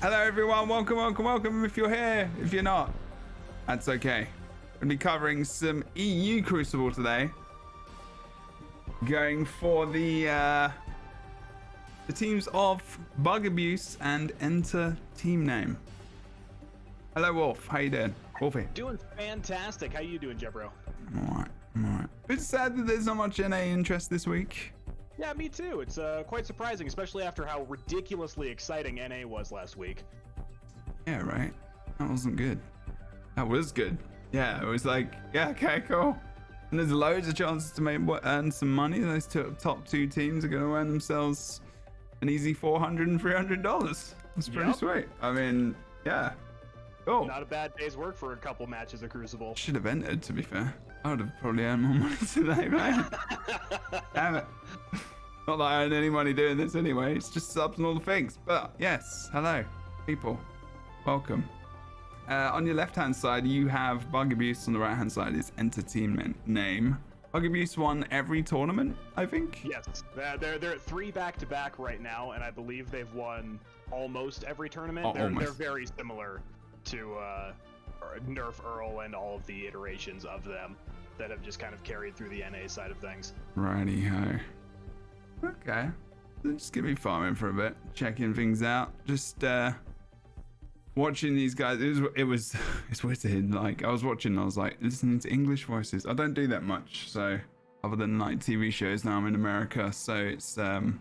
Hello everyone, welcome if you're here. If you're not, that's okay. We'll be covering some EU Crucible today. Going for the teams of Bug Abuse and Enter Team Name. Hello Wolf, how you doing? Wolfie? Doing fantastic. How you doing, Jebro? I'm alright. Bit sad that there's not much NA interest this week. Yeah, me too. It's quite surprising, especially after how ridiculously exciting NA was last week. Yeah, right. That wasn't good. That was good. Yeah, it was like, yeah, okay, cool. And there's loads of chances to earn some money. Those top two teams are going to earn themselves an easy $400 and $300. That's pretty sweet. I mean, yeah. Cool. Not a bad day's work for a couple matches of Crucible. Should have entered, to be fair. I would have probably earned more money today, man. Damn it. Not that I earn any money doing this anyway. It's just subs and all the things. But yes, hello, people. Welcome. On your left-hand side, you have Bug Abuse. On the right-hand side is Entertainment Name. Bug Abuse won every tournament, I think. Yes, they're at 3 back-to-back right now, and I believe they've won almost every tournament. They're very similar to Nerf Earl and all of the iterations of them that have just kind of carried through the NA side of things. Righty-ho. Okay. Just give me farming for a bit, checking things out. Just watching these guys. It's weird. Like, I was watching, I was like listening to English voices. I don't do that much, so other than like TV shows. Now I'm in America, so it's hearing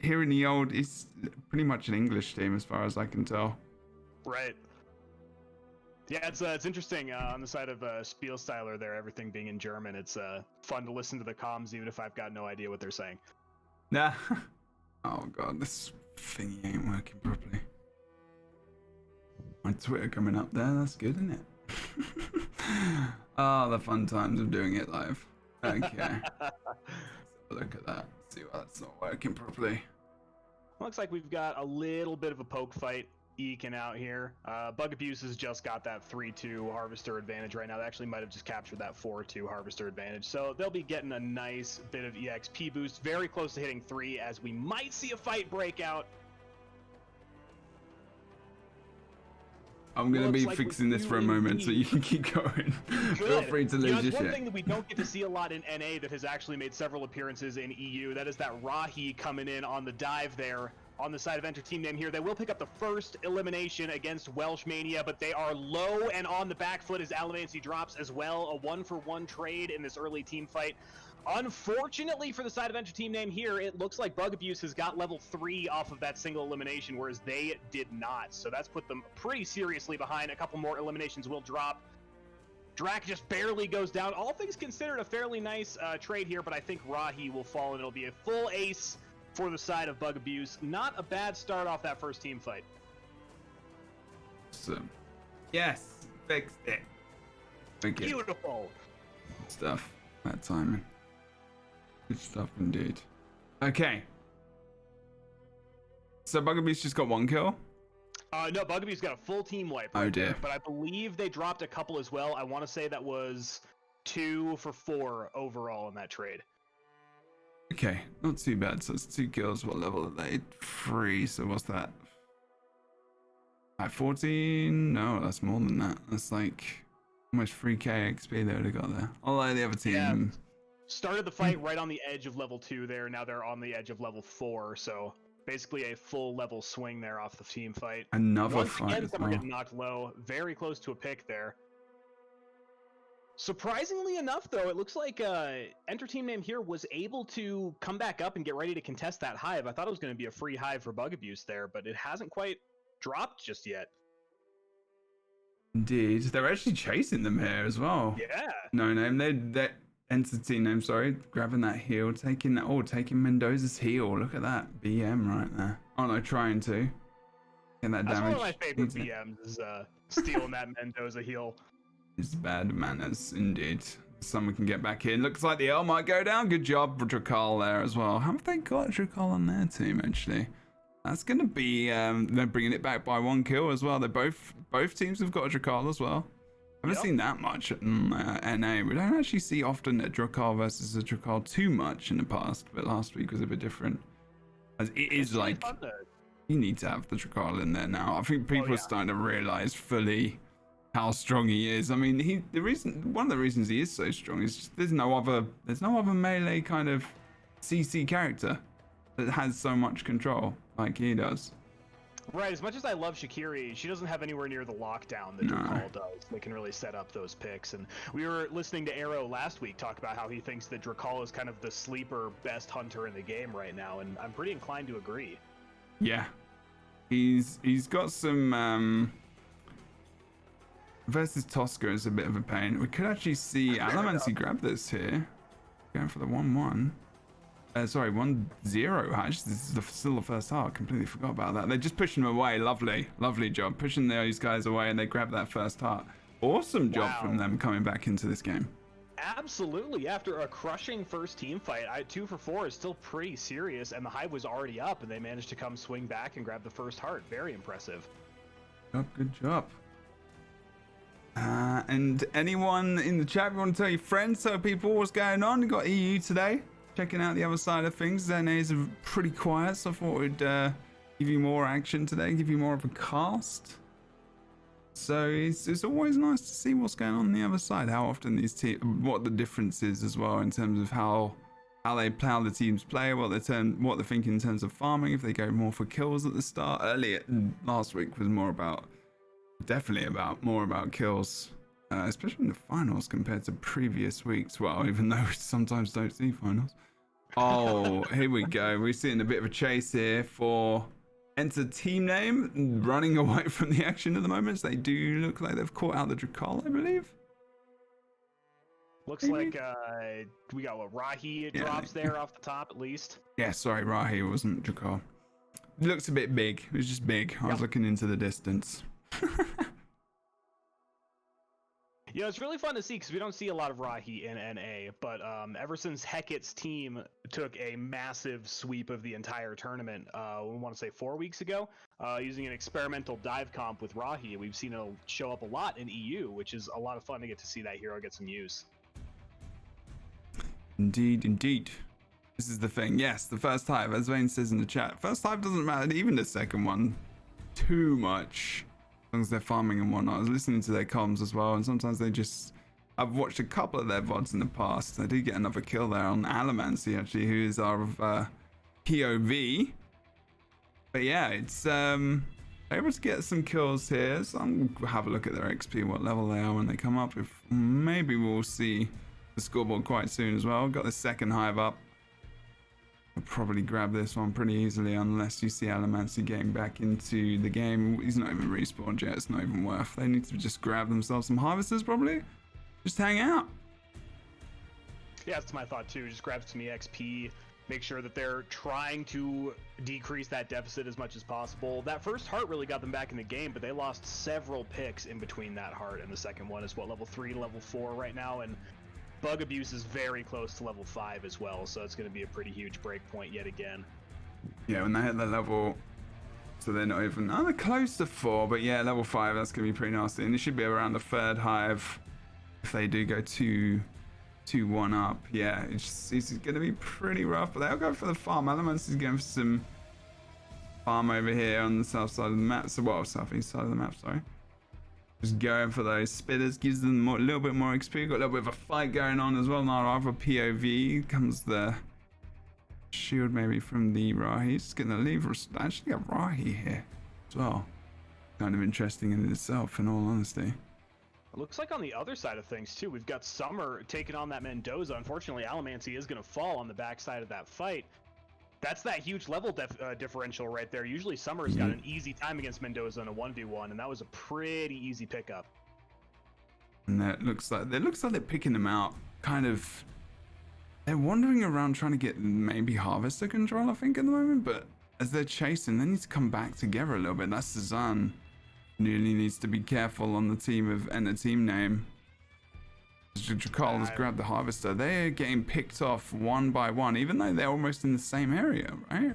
the old. It's pretty much an English team as far as I can tell. Right. Yeah, it's interesting on the side of Spielstyler there, everything being in German. It's fun to listen to the comms even if I've got no idea what they're saying. Nah. Oh god, this thingy ain't working properly. My Twitter coming up there, that's good, isn't it? Oh, the fun times of doing it live. Okay. Let's have a look at that. See why that's not working properly. Looks like we've got a little bit of a poke fight eking out here. Bug Abuse has just got that 3-2 Harvester advantage right now. They actually might have just captured that 4-2 Harvester advantage. So they'll be getting a nice bit of EXP boost. Very close to hitting 3 as we might see a fight break out. I'm going to be fixing this for a moment so you can keep going. Feel free to lose your shit. One thing that we don't get to see a lot in NA that has actually made several appearances in EU, that is that Rahi coming in on the dive there on the side of Enter Team Name here. They will pick up the first elimination against Welsh Mania, but they are low and on the back foot as Alamancy drops as well. A 1-for-1 trade in this early team fight. Unfortunately for the side of Enter Team Name here, it looks like Bug Abuse has got level 3 off of that single elimination, whereas they did not. So that's put them pretty seriously behind. A couple more eliminations will drop. Drac just barely goes down. All things considered, a fairly nice trade here, but I think Rahi will fall and it'll be a full ace for the side of Bug Abuse. Not a bad start off that first team fight. So, yes, fixed it. Thank you. Beautiful Stuff. That timing. Good stuff indeed. Okay. So Bug Abuse just got 1 kill? No, Bug Abuse got a full team wipe. Oh dear. But I believe they dropped a couple as well. I want to say that was 2 for 4 overall in that trade. Okay, not too bad. So it's 2 kills. What level are they? 3. So what's that? 14? No, that's more than that. That's like almost 3k XP they would have got there. Although the other team... Yeah. Started the fight right on the edge of level 2 there. Now they're on the edge of level 4. So basically a full level swing there off the team fight. Another fight again, as some well. are getting knocked low. Very close to a pick there. Surprisingly enough, though, it looks like Enter Team Name here was able to come back up and get ready to contest that hive. I thought it was going to be a free hive for Bug Abuse there, but it hasn't quite dropped just yet. Indeed. They're actually chasing them here as well. Yeah. No name. They Entity name, sorry. Grabbing that heal. Taking Mendoza's heal. Look at that. BM right there. Oh no, trying to. Get that damage. That's one of my favorite BMs is stealing that Mendoza heal. It's bad manners, indeed. Someone can get back in. Looks like the L might go down. Good job for Drakal there as well. How have they got Drakal on their team, actually? That's going to be... they're bringing it back by 1 kill as well. They both teams have got a Drakal as well. I haven't seen that much in NA. We don't actually see often a Drakal versus a Drakal too much in the past, but last week was a bit different. As it is like... you need to have the Drakal in there now. I think people are starting to realize fully how strong he is. I mean, one of the reasons he is so strong is just there's no other melee kind of CC character that has so much control like he does. Right, as much as I love Shakiri, she doesn't have anywhere near the lockdown that Drakal does. They can really set up those picks. And we were listening to Arrow last week talk about how he thinks that Drakal is kind of the sleeper best hunter in the game right now, and I'm pretty inclined to agree. Yeah. He's got some versus Tosca is a bit of a pain. We could actually see Alamancy grab this here. Going for the 1-1. Sorry, 1-0 hatch. This is still the first heart. Completely forgot about that. They're just pushing them away. Lovely job. Pushing those guys away and they grab that first heart. Awesome job from them coming back into this game. Absolutely. After a crushing first team fight, 2 for 4 is still pretty serious, and the Hive was already up, and they managed to come swing back and grab the first heart. Very impressive. Good job. And anyone in the chat, you want to tell your friends, tell people what's going on? You got EU today. Checking out the other side of things. NA's are pretty quiet, so I thought we'd give you more action today, give you more of a cast. So it's always nice to see what's going on the other side. How often these teams, what the difference is as well in terms of how the teams play, what they're thinking in terms of farming. If they go more for kills at the start. Earlier last week was more about kills. Especially in the finals compared to previous weeks. Well, even though we sometimes don't see finals. Oh, here we go. We're seeing a bit of a chase here for enter team name, running away from the action at the moment. They do look like they've caught out the Drakal, I believe. Looks like we got Rahi drops there off the top at least. Yeah, sorry, Rahi wasn't Drakal. It looks a bit big. It was just big. I was looking into the distance. Yeah, it's really fun to see because we don't see a lot of Rahi in NA, but ever since Hecat's team took a massive sweep of the entire tournament, we want to say 4 weeks ago, using an experimental dive comp with Rahi, we've seen it show up a lot in EU, which is a lot of fun to get to see that hero get some use. Indeed. This is the thing. Yes, the first hive, as Vane says in the chat, first hive doesn't matter, even the second one, too much. As long as they're farming and whatnot. I was listening to their comms as well, and sometimes I've watched a couple of their VODs in the past. They did get another kill there on Alamancy, actually, who is our POV. But yeah, it's able to get some kills here. So I'm gonna have a look at their XP, what level they are when they come up. If maybe we'll see the scoreboard quite soon as well. Got the second hive up. I'll probably grab this one pretty easily unless you see Alamancy getting back into the game. He's not even respawned yet. It's not even worth. They need to just grab themselves some harvesters probably. Just hang out. Yeah, that's my thought too. Just grab some EXP. Make sure that they're trying to decrease that deficit as much as possible. That first heart really got them back in the game, but they lost several picks in between that heart and the second one is level 3, level 4 right now, and bug abuse is very close to level 5 as well, so it's going to be a pretty huge break point yet again. Yeah, when they hit that level, so they're not even, they're close to 4, but yeah, level 5, that's going to be pretty nasty, and it should be around the third hive if they do go 2-1 up. Yeah, it's going to be pretty rough, but they'll go for the farm. Elements is going for some farm over here on the south side of the map, southeast side of the map, sorry. Just going for those spitters, gives them a little bit more XP. Got a little bit of a fight going on as well. Now, other POV comes the shield maybe from the Rahi. Just going to leave. Actually, got Rahi here as well. Kind of interesting in itself, in all honesty. It looks like on the other side of things too, we've got Summer taking on that Mendoza. Unfortunately, Alamancy is going to fall on the backside of that fight. That's that huge level differential right there. Usually Summer's got an easy time against Mendoza in a 1v1, and that was a pretty easy pickup. And that looks like they're picking them out. Kind of, they're wandering around trying to get maybe Harvester control, I think, at the moment. But as they're chasing, they need to come back together a little bit. That's Cezanne. Really needs to be careful on the team of and the team name. Drakal has grabbed the Harvester. They're getting picked off one by one, even though they're almost in the same area, right?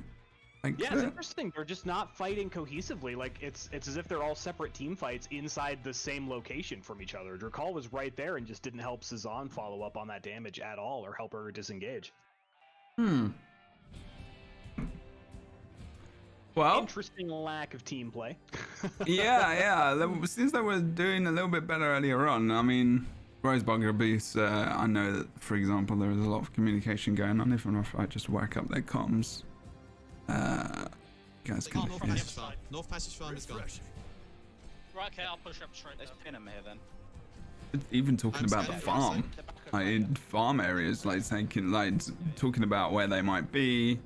Like, yeah, it's interesting. They're just not fighting cohesively. Like it's as if they're all separate team fights inside the same location from each other. Drakal was right there and just didn't help Cezanne follow up on that damage at all or help her disengage. Well, interesting lack of team play. yeah. Since they were doing a little bit better earlier on, I mean, Rose Bugger Beast, I know that, for example, there is a lot of communication going on. Even if I just whack up their comms, guys can North Passage Farm. North Passage Farm is gone. Right, okay, I'll push up straight. Let's pin him here then. even talking about the farm, like in farm areas, like thinking, like talking about where they might be.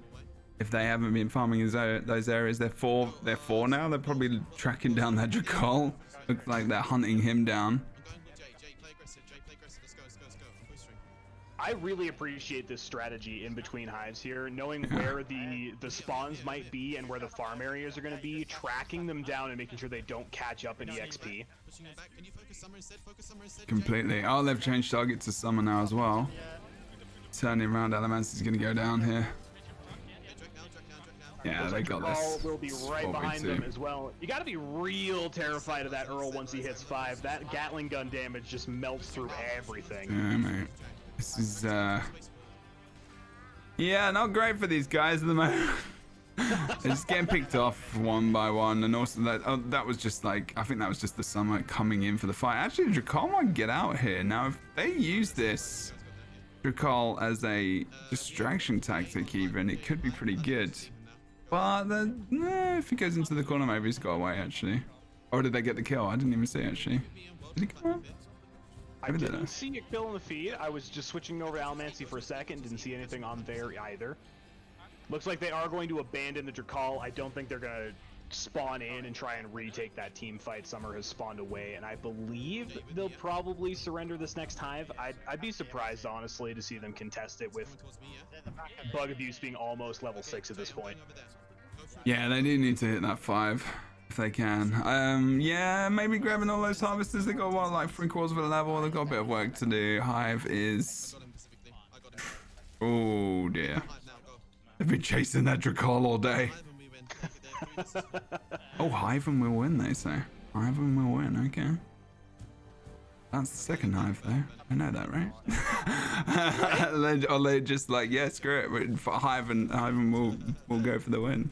If they haven't been farming in those areas, they're four now. They're probably tracking down that Drakal. Looks like they're hunting him down. Jay, play aggressive. Let's go. Full string. I really appreciate this strategy in between hives here, knowing where the spawns might be and where the farm areas are going to be, tracking them down and making sure they don't catch up in EXP. Pushing him back. Can you focus Summer instead? Completely. Oh, they've changed target to summer now as well. Turning around, Elements is going to go down here. Yeah, they got this. Will be right behind them as well. You got to be real terrified of that Earl once he hits 5. That Gatling gun damage just melts through everything. Yeah, mate. This is, yeah, not great for these guys at the moment. They're just getting picked off one by one, and also that was just like, I think that was just the summer coming in for the fight. Actually, Drakal might get out here. Now, if they use this Drakal as a distraction tactic even, it could be pretty good. But then, if he goes into the corner, maybe he's got away, actually. Or did they get the kill? I didn't even see, actually. Did he come out? I didn't see a kill in the feed. I was just switching over to Almancy for a second. Didn't see anything on there either. Looks like they are going to abandon the Drakal. I don't think they're going to spawn in and try and retake that team fight. Summer has spawned away, and I believe they'll probably surrender this next hive. I'd be surprised, honestly, to see them contest it with Bug Abuse being almost level 6 at this point. Yeah, they do need to hit that 5 if they can. Yeah, maybe grabbing all those harvesters. They got what, like 3/4 of a level. They've got a bit of work to do. Hive is, oh dear, they've been chasing that Drakal all day. Oh, Hiven will win, they say. Hiven will win, okay. That's the second hive, though. I know that, right? Or they just like, yeah, screw it. Hiven will go for the win.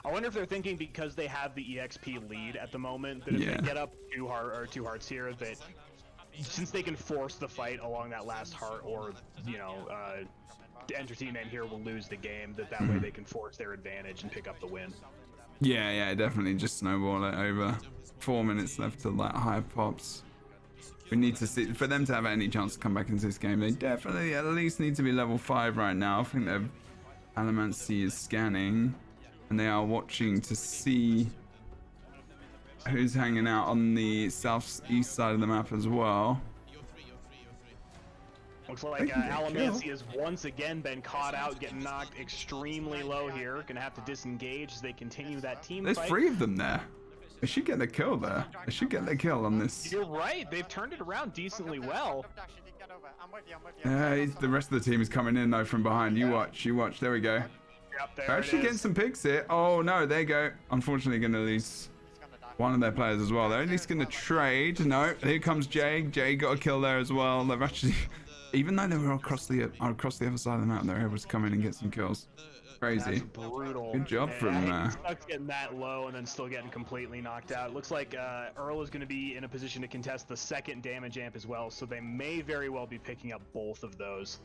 I wonder if they're thinking because they have the EXP lead at the moment, that if they get up two hearts here, that since they can force the fight along that last heart, or, you know, the Enter Team Name here will lose the game, that way they can force their advantage and pick up the win. Yeah, definitely just snowball it over. 4 minutes left till that hive pops. We need to see, for them to have any chance to come back into this game, they definitely at least need to be level 5 right now. I think their Alamancy is scanning, and they are watching to see who's hanging out on the southeast side of the map as well. Looks like Alamancy has once again been caught out, getting knocked extremely low here. Gonna have to disengage as they continue that team fight. There's 3 of them there. They should get the kill there. They should get the kill on this. You're right. They've turned it around decently well. The rest of the team is coming in though from behind. You watch. There we go. Yep, They're actually getting some picks here. Oh no, there you go. Unfortunately, going to lose one of their players as well. They're at least going to trade. No, here comes Jay. Jay got a kill there as well. They've actually, even though they were across the other side of the map, they're able to come in and get some kills. Crazy. That's brutal. Good job from Stuck's getting that low and then still getting completely knocked out. It looks like Earl is going to be in a position to contest the second damage amp as well, so they may very well be picking up both of those.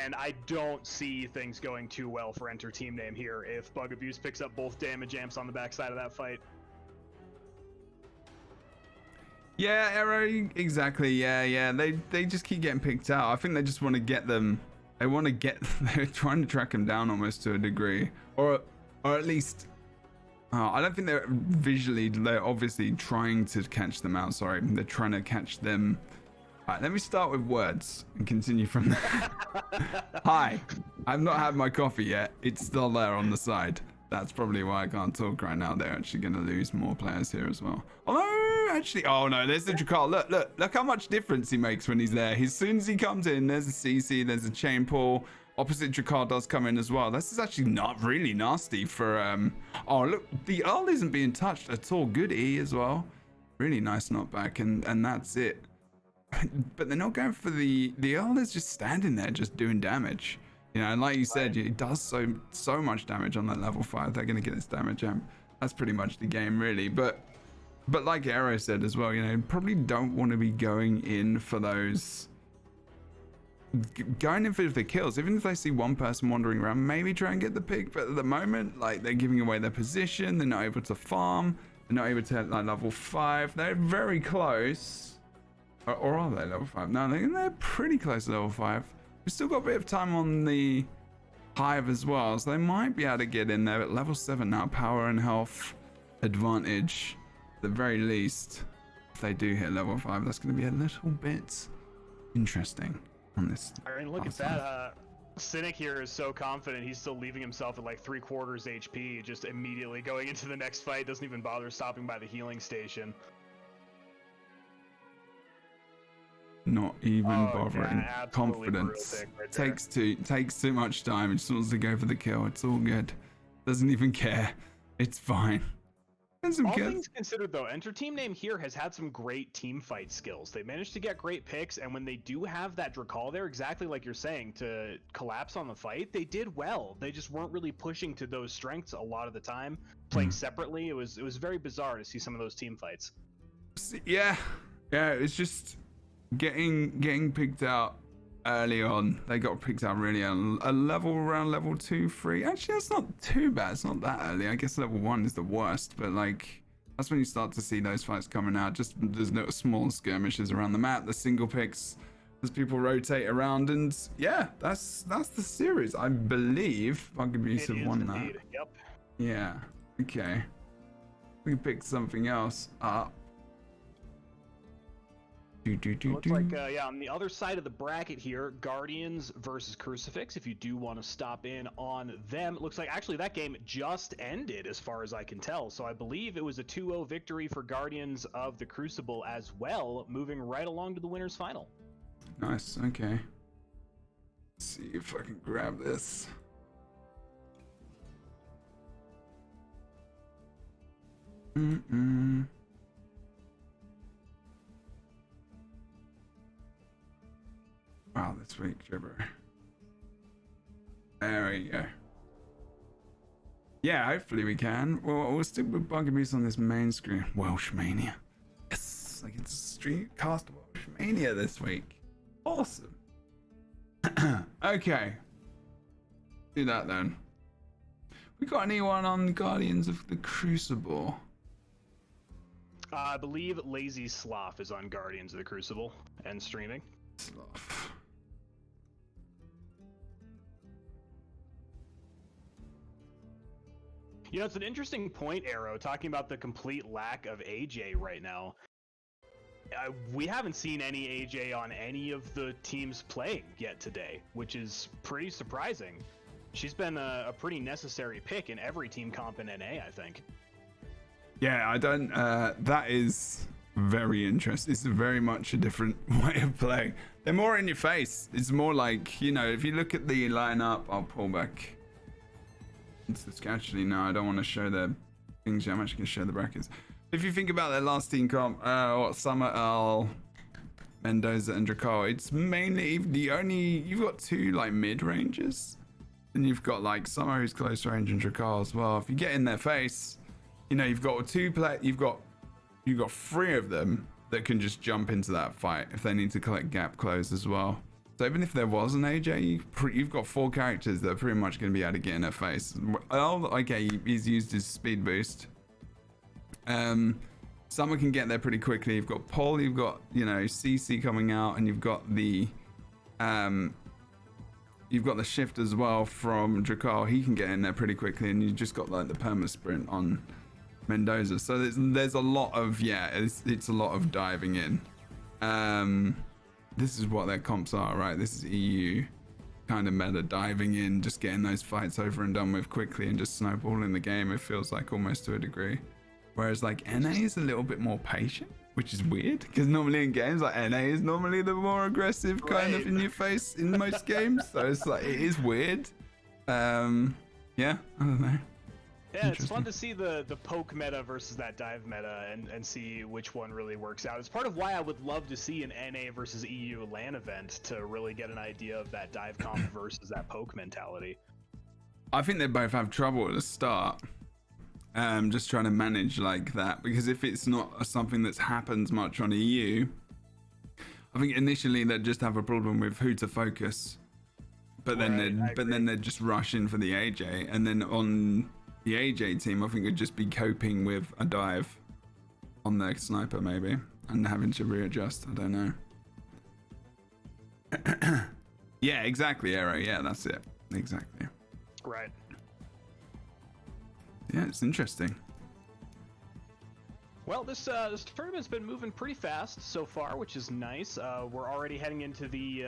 And I don't see things going too well for Enter Team Name here if Bug Abuse picks up both damage amps on the backside of that fight. Yeah, Arrow, exactly. Yeah. They just keep getting picked out. I think they just want to get them. They're trying to track them down almost to a degree, or at least. I don't think they're visually. They're obviously trying to catch them out. Sorry, they're trying to catch them. All right, let me start with words and continue from there. Hi, I've not had my coffee yet. It's still there on the side. That's probably why I can't talk right now. They're actually going to lose more players here as well. Although, actually, oh no, there's the Drakal. Look how much difference he makes when he's there. As soon as he comes in, there's a CC, there's a chain pull. Opposite Drakal does come in as well. This is actually not really nasty for, oh look, the Earl isn't being touched at all. Good E as well. Really nice knockback, and that's it. But they're not going for the Earl is just standing there, just doing damage. You know, and like you said, it does so much damage on that level 5. They're going to get this damage amp. That's pretty much the game, really. But like Arrow said as well, you know, probably don't want to be going in for those. Going in for the kills. Even if they see one person wandering around, maybe try and get the pick. But at the moment, like, they're giving away their position. They're not able to farm. They're not able to hit like level 5. They're very close. Or are they level 5? No, they're pretty close to level 5. We've still got a bit of time on the Hive as well, so they might be able to get in there at level 7 now. Power and health advantage, at the very least. If they do hit level 5, that's going to be a little bit interesting on this. I mean, look at that. Cynic here is so confident he's still leaving himself at like 3/4 HP, just immediately going into the next fight. Doesn't even bother stopping by the healing station. Not even bothering. Yeah, Confidence right takes too much time. It just wants to go for the kill. It's all good. Doesn't even care. It's fine. All things considered, though, Enter Team Name here has had some great team fight skills. They managed to get great picks, and when they do have that Drakal there, exactly like you're saying, to collapse on the fight, they did well. They just weren't really pushing to those strengths a lot of the time, playing separately. It was very bizarre to see some of those team fights. Yeah, it's just getting picked out early on. They got picked out really early. A level around level 2, 3. Actually, that's not too bad. It's not that early. I guess level 1 is the worst, but like that's when you start to see those fights coming out. Just there's no small skirmishes around the map, the single picks as people rotate around, and yeah, that's the series. I believe Bugaboo's have won that. Yep. Yeah. Okay. We can pick something else up. Looks like, on the other side of the bracket here, Guardians versus Crucifix. If you do want to stop in on them, it looks like actually that game just ended as far as I can tell. So I believe it was a 2-0 victory for Guardians of the Crucible as well, moving right along to the winner's final. Nice, okay. Let's see if I can grab this. Wow, this week, Jebro. There we go. Yeah, hopefully we can. Well, we'll stick with Bugaboos on this main screen. Welsh Mania. Yes, I get to stream cast Welsh Mania this week. Awesome. Okay. Do that then. We got anyone on Guardians of the Crucible? I believe Lazy Sloth is on Guardians of the Crucible and streaming. Sloth. You know, it's an interesting point, Arrow, talking about the complete lack of AJ right now. We haven't seen any AJ on any of the teams playing yet today, which is pretty surprising. She's been a pretty necessary pick in every team comp in NA, I think. Yeah, I don't. That is very interesting. It's very much a different way of playing. They're more in your face. It's more like, you know, if you look at the lineup, I'll pull back. Actually, no, I don't want to show the things. I'm actually going to show the brackets. If you think about their last team comp, Summer, Earl, Mendoza, and Drakal, it's mainly you've got two like mid ranges, and you've got like Summer who's close range and Drakal as well. If you get in their face, you know you've got you've got three of them that can just jump into that fight if they need to collect gap close as well. So even if there was an AJ, you've got four characters that are pretty much going to be able to get in her face. Oh, okay, he's used his speed boost. Summer can get there pretty quickly. You've got Paul, you've got, you know, CC coming out, and you've got the shift as well from Drakal. He can get in there pretty quickly, and you just got like the perma sprint on Mendoza. So there's a lot of it's a lot of diving in. This is what their comps are, right? This is EU kind of meta, diving in, just getting those fights over and done with quickly and just snowballing the game, it feels like, almost to a degree. Whereas like NA is a little bit more patient, which is weird, because normally in games like NA is normally the more aggressive kind of in your face in most games. So it's like, it is weird. Yeah, I don't know. Yeah, it's fun to see the poke meta versus that dive meta and see which one really works out. It's part of why I would love to see an NA versus EU LAN event to really get an idea of that dive comp versus that poke mentality. I think they both have trouble at the start. Just trying to manage like that, because if it's not something that's happened much on EU, I think initially they'd just have a problem with who to focus. But then they'd just rush in for the AJ, and then on the AJ team, I think it'd just be coping with a dive on their sniper maybe, and having to readjust. I don't know. Yeah, exactly, Arrow. Yeah, that's it. Exactly. Right. Yeah, it's interesting. Well, this tournament's been moving pretty fast so far, which is nice. We're already heading into the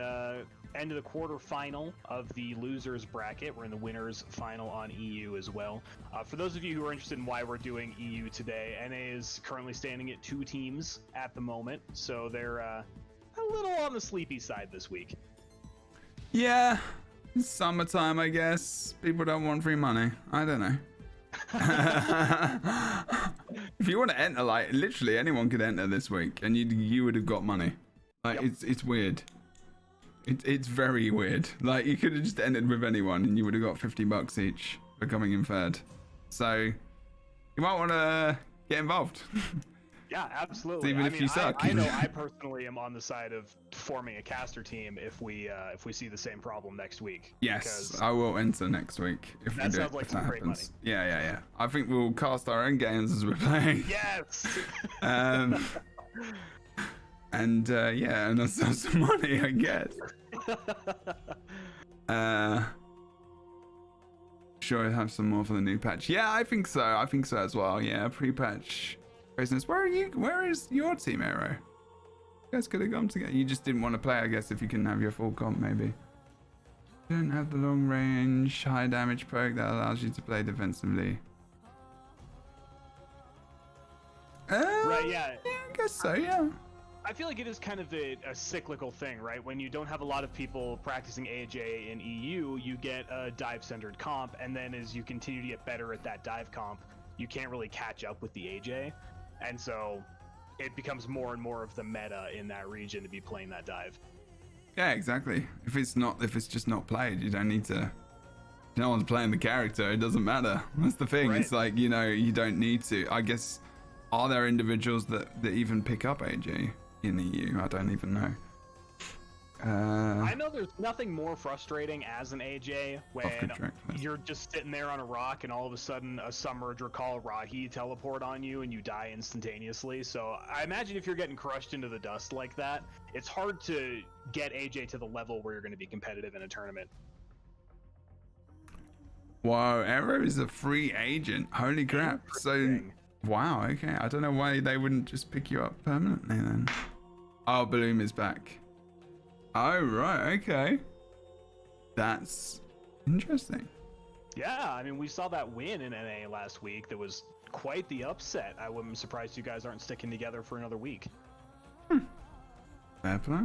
end of the quarterfinal of the losers bracket. We're in the winners final on EU as well. For those of you who are interested in why we're doing EU today, NA is currently standing at 2 teams at the moment, so they're a little on the sleepy side this week. Yeah, it's summertime, I guess. People don't want free money. I don't know. If you want to enter, like literally anyone could enter this week, and you would have got money. Like it's weird. It's very weird. Like you could have just entered with anyone, and you would have got $50 each for coming in third. So you might want to get involved. Yeah, absolutely. Even if you suck. I know I personally am on the side of forming a caster team if we see the same problem next week. Yes, I will enter next week if we do. That sounds like some great money. Yeah. I think we'll cast our own games as we're playing. Yes. And ourselves some money, I guess. Sure, I have some more for the new patch. Yeah, I think so. I think so as well. Yeah, pre-patch. Business. Where is your team, Arrow? You guys could have come together. You just didn't want to play, I guess, if you can have your full comp, maybe. You don't have the long range, high damage perk that allows you to play defensively. Right, yeah. Yeah, I guess so, yeah. I feel like it is kind of a cyclical thing, right? When you don't have a lot of people practicing AJ in EU, you get a dive-centered comp, and then as you continue to get better at that dive comp, you can't really catch up with the AJ. And so it becomes more and more of the meta in that region to be playing that dive. Yeah, exactly. If it's just not played, you don't need to. No one's playing the character. It doesn't matter. That's the thing. Right. It's like, you don't need to. I guess, are there individuals that even pick up AJ in EU? I don't even know. I know there's nothing more frustrating as an AJ when you're just sitting there on a rock and all of a sudden a Summer Drakal Rahi teleport on you and you die instantaneously. So I imagine if you're getting crushed into the dust like that, it's hard to get AJ to the level where you're going to be competitive in a tournament. Wow, Arrow is a free agent. Holy crap. So, wow, okay. I don't know why they wouldn't just pick you up permanently then. Oh, Bloom is back. Oh, right, okay. That's interesting. Yeah, I mean, we saw that win in NA last week. That was quite the upset. I wouldn't be surprised you guys aren't sticking together for another week. Fair play.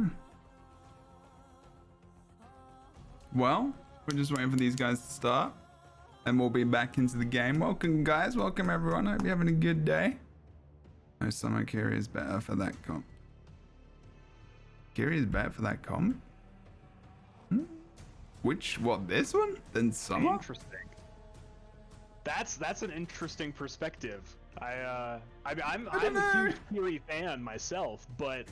Well, we're just waiting for these guys to start, and we'll be back into the game. Welcome, guys. Welcome, everyone. Hope you're having a good day. No, Summer Kiri is better for that comp. Kiri is better for that comp? This one? Then Summer? Interesting. That's an interesting perspective. I'm a huge Kiri fan myself, but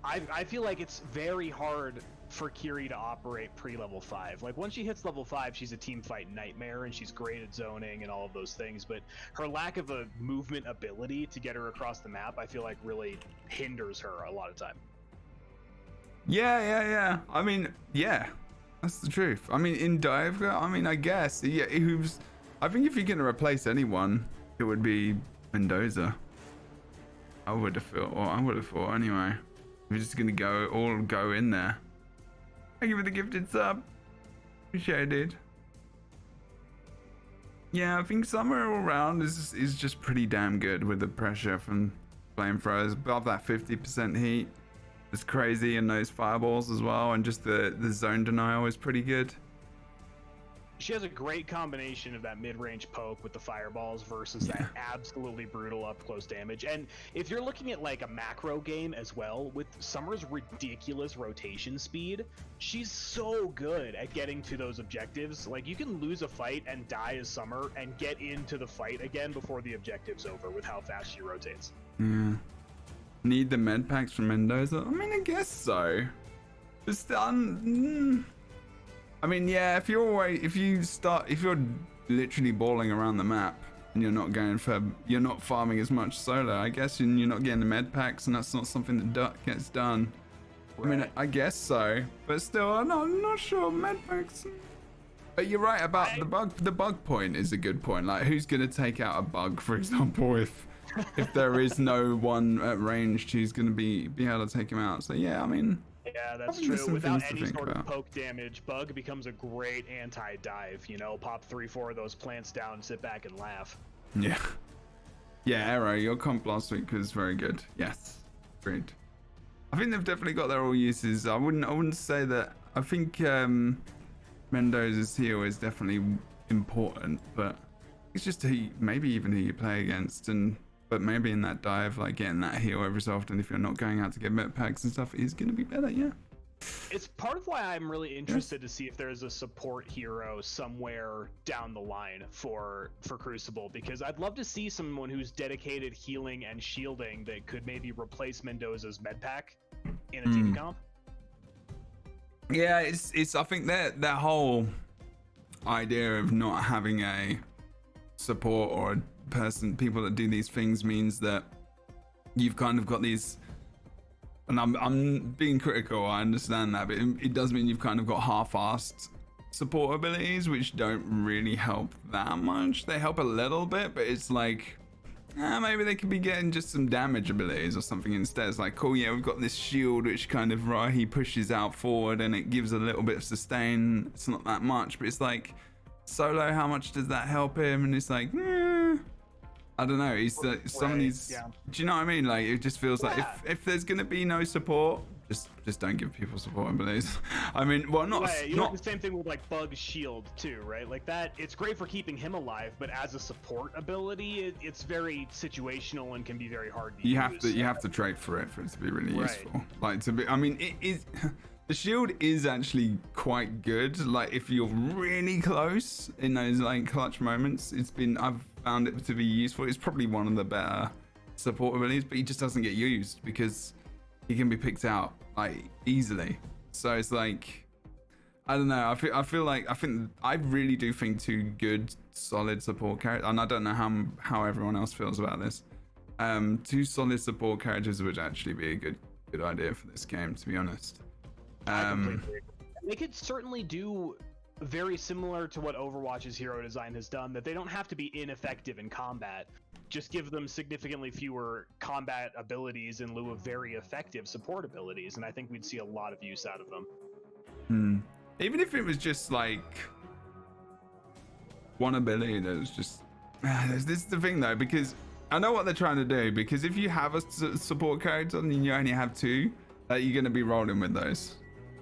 I feel like it's very hard for Kiri to operate pre-level 5. Like, once she hits level 5, she's a team fight nightmare, and she's great at zoning and all of those things, but her lack of a movement ability to get her across the map, I feel like really hinders her a lot of time. Yeah. I mean, yeah, that's the truth. I mean, in dive, I guess, yeah, I think if you're going to replace anyone, it would be Mendoza. I would have thought anyway. We're just going to all go in there. Thank you for the gifted sub. Appreciate it, dude. Yeah, I think Summer all around is just pretty damn good with the pressure from flamethrowers. Above that 50% heat. It's crazy, and those fireballs as well, and just the zone denial is pretty good. She has a great combination of that mid-range poke with the fireballs versus that absolutely brutal up-close damage. And if you're looking at like a macro game as well, with Summer's ridiculous rotation speed, she's so good at getting to those objectives. Like, you can lose a fight and die as Summer and get into the fight again before the objective's over with how fast she rotates. Yeah. Need the med packs from Mendoza? I mean, I guess so. Just I mean, yeah, if you're literally balling around the map and you're not farming as much solo, I guess, and you're not getting the med packs, and that's not something that gets done. Right. I mean, I guess so, but still, I'm not sure med packs. But you're right about the bug. The bug point is a good point. Like, who's gonna take out a bug, for example, if there is no one at range who's gonna be able to take him out? So yeah, I mean. Yeah, that's true. Without any sort of poke damage, Bug becomes a great anti-dive. You know, pop 3-4 of those plants down, sit back and laugh. Yeah. Yeah, Arrow, your comp last week was very good. Yes, great. I think they've definitely got their all uses. I wouldn't say that. I think Mendoza's heal is definitely important, but it's just maybe even who you play against, but maybe in that dive, like getting that heal every so often, if you're not going out to get med packs and stuff, is going to be better, yeah. It's part of why I'm really interested to see if there's a support hero somewhere down the line for Crucible, because I'd love to see someone who's dedicated healing and shielding that could maybe replace Mendoza's med pack in a team comp. Yeah, it's I think that whole idea of not having a support or a people that do these things means that you've kind of got these, and I'm being critical, I understand that, but it does mean you've kind of got half-assed support abilities which don't really help that much. They help a little bit, but it's like maybe they could be getting just some damage abilities or something instead. It's like, cool, yeah, we've got this shield which kind of he pushes out forward and it gives a little bit of sustain. It's not that much, but it's like, solo, how much does that help him? And it's like, I don't know. He's some of these. Yeah. Do you know what I mean? Like, it just feels like if there's gonna be no support, just don't give people support abilities. I mean, well, not. Right, you know, the same thing with like Bug's shield too, right? Like that. It's great for keeping him alive, but as a support ability, it's very situational and can be very hard to use. You have to trade for it to be really useful. Like to be. I mean, it is. The shield is actually quite good. Like if you're really close in those like clutch moments, I've found it to be useful. It's probably one of the better support abilities, but he just doesn't get used because he can be picked out like easily. So it's like, I don't know. I really do think two good solid support characters, and I don't know how everyone else feels about this. Two solid support characters would actually be a good idea for this game, to be honest. They could certainly do very similar to what Overwatch's hero design has done, that they don't have to be ineffective in combat. Just give them significantly fewer combat abilities in lieu of very effective support abilities, and I think we'd see a lot of use out of them. Even if it was just like one ability that was just... This is the thing though, because I know what they're trying to do, because if you have a support character and you only have two, you're going to be rolling with those.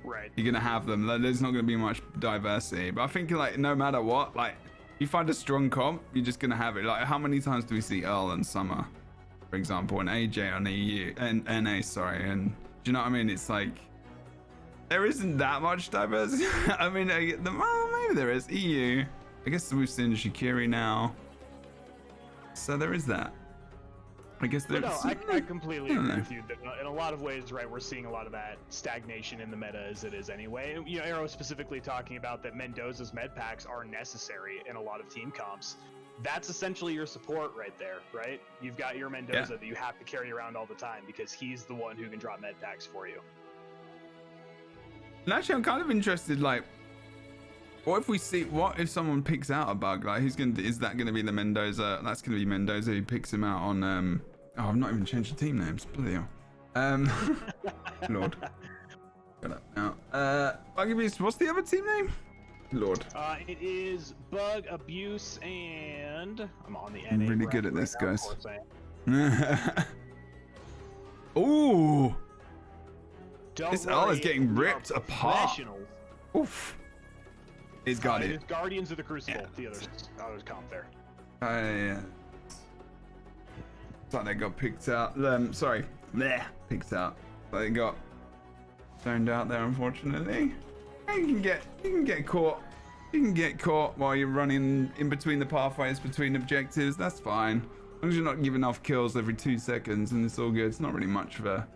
Right. You're gonna have them. There's not gonna be much diversity. But I think like no matter what, like you find a strong comp, you're just gonna have it. Like how many times do we see Earl and Summer, for example, and AJ on EU and NA, sorry, and do you know what I mean? It's like there isn't that much diversity. I mean, maybe there is. EU. I guess we've seen Shikiri now, so there is that. I guess there's... No, I completely agree with you. That in a lot of ways, right, we're seeing a lot of that stagnation in the meta as it is anyway. You know, Arrow specifically talking about that Mendoza's med packs are necessary in a lot of team comps. That's essentially your support right there, right? You've got your Mendoza that you have to carry around all the time because he's the one who can drop med packs for you. And actually, I'm kind of interested, like, what if someone picks out a bug? Like, is that gonna be the Mendoza? That's gonna be Mendoza who picks him out on I've not even changed the team names. Bloody hell. Lord. Get up now. Bug Abuse, what's the other team name? Lord. It is Bug Abuse and I'm on the NA. I'm really good at this, guys. Ooh. This L is getting ripped apart. Oof. It's Guardian. It's Guardians of the Crucible. Yeah. The other comp there. Yeah. It's like they got picked out. Sorry, picked out. They got zoned out there, unfortunately. You can get caught. You can get caught while you're running in between the pathways, between objectives. That's fine. As long as you're not giving off kills every 2 seconds, and it's all good. It's not really much of a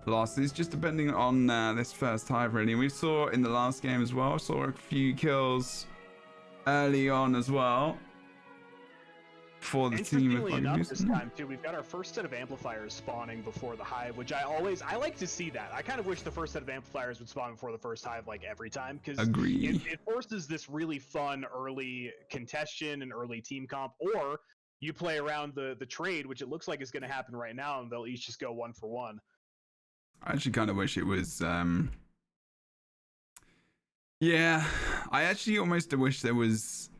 loss. It's just depending on this first hive, really. And we saw in the last game as well. Saw a few kills early on as well for the team. Interestingly enough, this time too, we've got our first set of amplifiers spawning before the hive, which I like to see that. I kind of wish the first set of amplifiers would spawn before the first hive, like every time, because it forces this really fun early contestation and early team comp, or you play around the trade, which it looks like is going to happen right now, and they'll each just go 1 for 1. I actually kind of wish it was. Yeah, I actually almost wish there was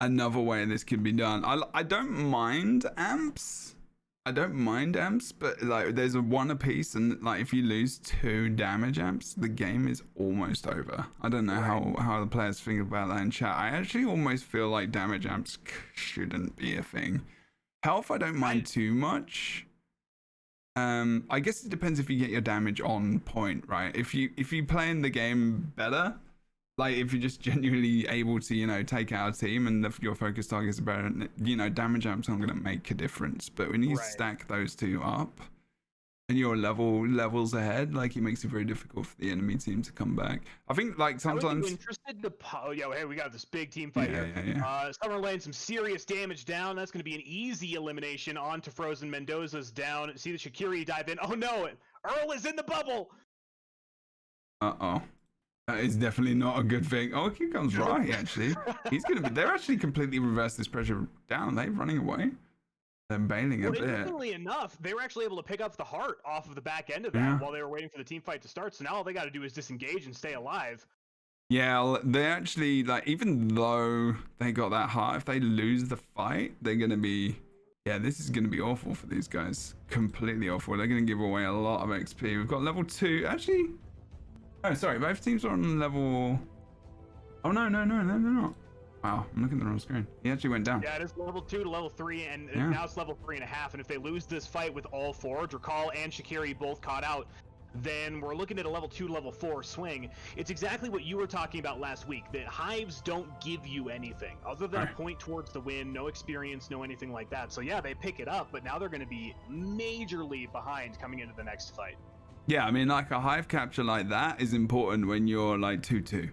another way this could be done. I don't mind amps. But like there's a 1 apiece, and like if you lose 2 damage amps, the game is almost over. I don't know how the players think about that in chat. I actually almost feel like damage amps shouldn't be a thing. Health, I don't mind too much. I guess it depends if you get your damage on point, right? If you playing the game better, like if you're just genuinely able to, take out a team and your focus targets are better, damage amps aren't going to make a difference. But when you stack those two up and you're levels ahead, like it makes it very difficult for the enemy team to come back. I think like sometimes. I would be interested to. Hey, we got this big team fight here. Yeah. Summer laying some serious damage down. That's going to be an easy elimination onto Frozen. Mendoza's down. See the Shakiri dive in. Oh no! Earl is in the bubble. Uh-oh. That is definitely not a good thing. Oh, here comes Rahi, actually. They're actually completely reversed this pressure down. They're running away. They're bailing a bit. Interestingly enough, they were actually able to pick up the heart off of the back end of that while they were waiting for the team fight to start. So now all they got to do is disengage and stay alive. Yeah, they actually, like, even though they got that heart, if they lose the fight, they're going to be... Yeah, this is going to be awful for these guys. Completely awful. They're going to give away a lot of XP. We've got level 2. Actually... Oh, sorry. Both teams are on level... Oh, no, they're not. Wow, I'm looking at the wrong screen. He actually went down. Yeah, it is level 2 to level 3, and now it's level 3.5. And if they lose this fight with all 4, Drakal and Shakiri both caught out, then we're looking at a level 2 to level 4 swing. It's exactly what you were talking about last week, that hives don't give you anything other than a point towards the win, no experience, no anything like that. So yeah, they pick it up, but now they're going to be majorly behind coming into the next fight. Yeah, I mean, like a hive capture like that is important when you're like 2-2.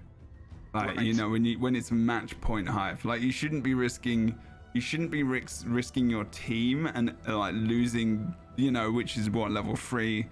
Like, when it's a match point hive, like you shouldn't be risking your team and like losing, which is what, level 3,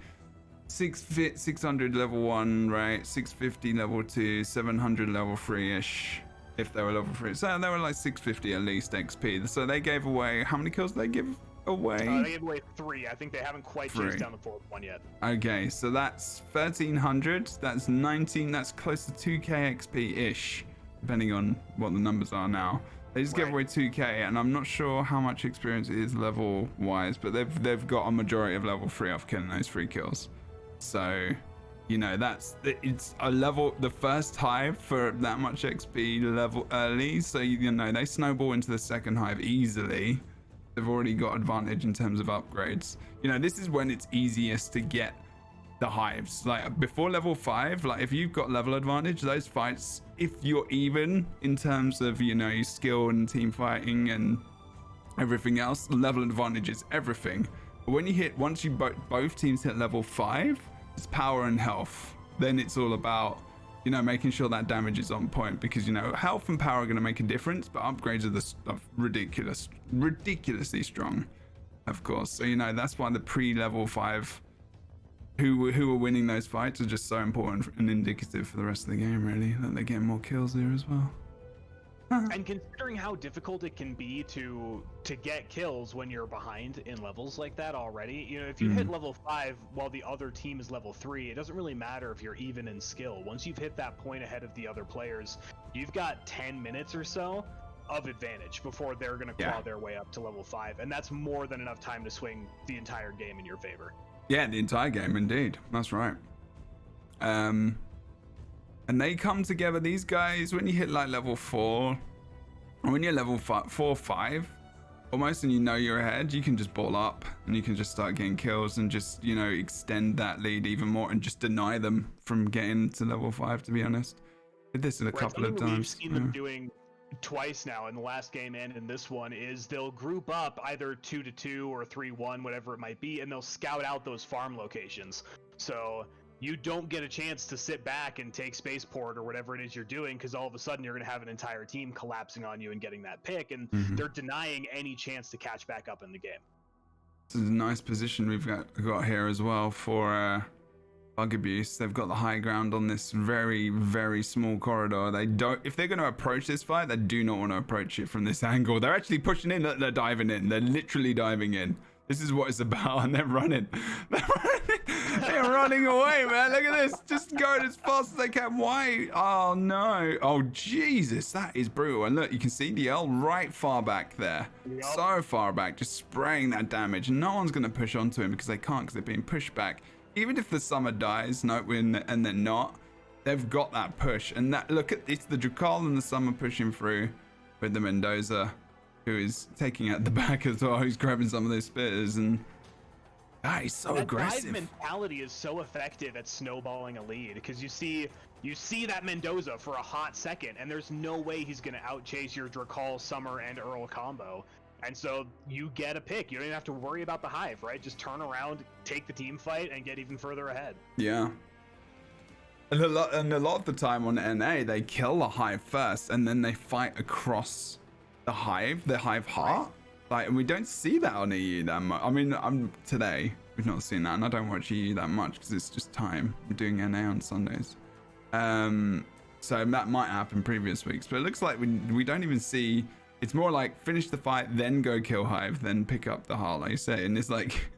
600 level 1, right? 650 level 2, 700 level 3-ish if they were level 3. So they were like 650 at least XP. So they gave away, how many kills did they give away? They gave away 3. I think they haven't quite chased down the 4th one yet. Okay, so that's 1300. That's 19. That's close to 2k XP-ish, depending on what the numbers are now. They just gave away 2k, and I'm not sure how much experience it is level-wise, but they've got a majority of level 3 off killing those 3 kills. So, it's a level, the first hive for that much XP level early. So, they snowball into the second hive easily. They've already got advantage in terms of upgrades. This is when it's easiest to get the hives. Like before level 5, like if you've got level advantage, those fights, if you're even in terms of, your skill and team fighting and everything else, level advantage is everything. But when once you both teams hit level 5, it's power and health. Then it's all about, making sure that damage is on point, because, health and power are going to make a difference, but upgrades are ridiculously strong, of course. So, that's why the pre-level 5 who are winning those fights are just so important and indicative for the rest of the game, really, that they're getting more kills there as well. And considering how difficult it can be to get kills when you're behind in levels like that already, if you hit level 5 while the other team is level 3, it doesn't really matter if you're even in skill. Once you've hit that point ahead of the other players, you've got 10 minutes or so of advantage before they're going to claw their way up to level 5, and that's more than enough time to swing the entire game in your favor. Yeah, the entire game, indeed. That's right. And they come together, these guys, when you hit like level 4, or when you're level 4, 5, almost, and you know you're ahead, you can just ball up and you can just start getting kills and just, you know, extend that lead even more and just deny them from getting to level 5, to be honest. Did this a couple of times. We've seen them doing twice now in the last game and in this one is they'll group up either 2-2 or 3-1, whatever it might be, and they'll scout out those farm locations. So you don't get a chance to sit back and take spaceport or whatever it is you're doing, because all of a sudden you're going to have an entire team collapsing on you and getting that pick, and they're denying any chance to catch back up in the game. This is a nice position we've got here as well for bug abuse. They've got the high ground on this very, very small corridor. They don't, if they're going to approach this fight, they do not want to approach it from this angle. They're actually pushing in, they're diving in. They're literally diving in. This is what it's about, and they're running. They're running away, man. Look at this. Just going as fast as they can. Why? Oh, no. Oh, Jesus. That is brutal. And look, you can see the L right far back there. Yep. So far back, just spraying that damage. No one's going to push onto him because they can't, because they're being pushed back. Even if the Summer dies, and they're not, they've got that push. And that, look at, it's the Drakal and the Summer pushing through with the Mendoza, who is taking out the back as well. Who's grabbing some of those spitters, and he's so aggressive. That mentality is so effective at snowballing a lead, because you see that Mendoza for a hot second, and there's no way he's going to outchase your Drakal, Summer, and Earl combo. And so you get a pick. You don't even have to worry about the hive, right? Just turn around, take the team fight, and get even further ahead. Yeah. And a lot of the time on NA, they kill the hive first, and then they fight across the hive heart. Right. Like, and we don't see that on EU that much. I mean, today we've not seen that, and I don't watch EU that much because it's just time. I'm doing NA on Sundays. So that might happen previous weeks, but it looks like we don't even see. It's more like finish the fight, then go kill hive, then pick up the heart, like you say. And it's like,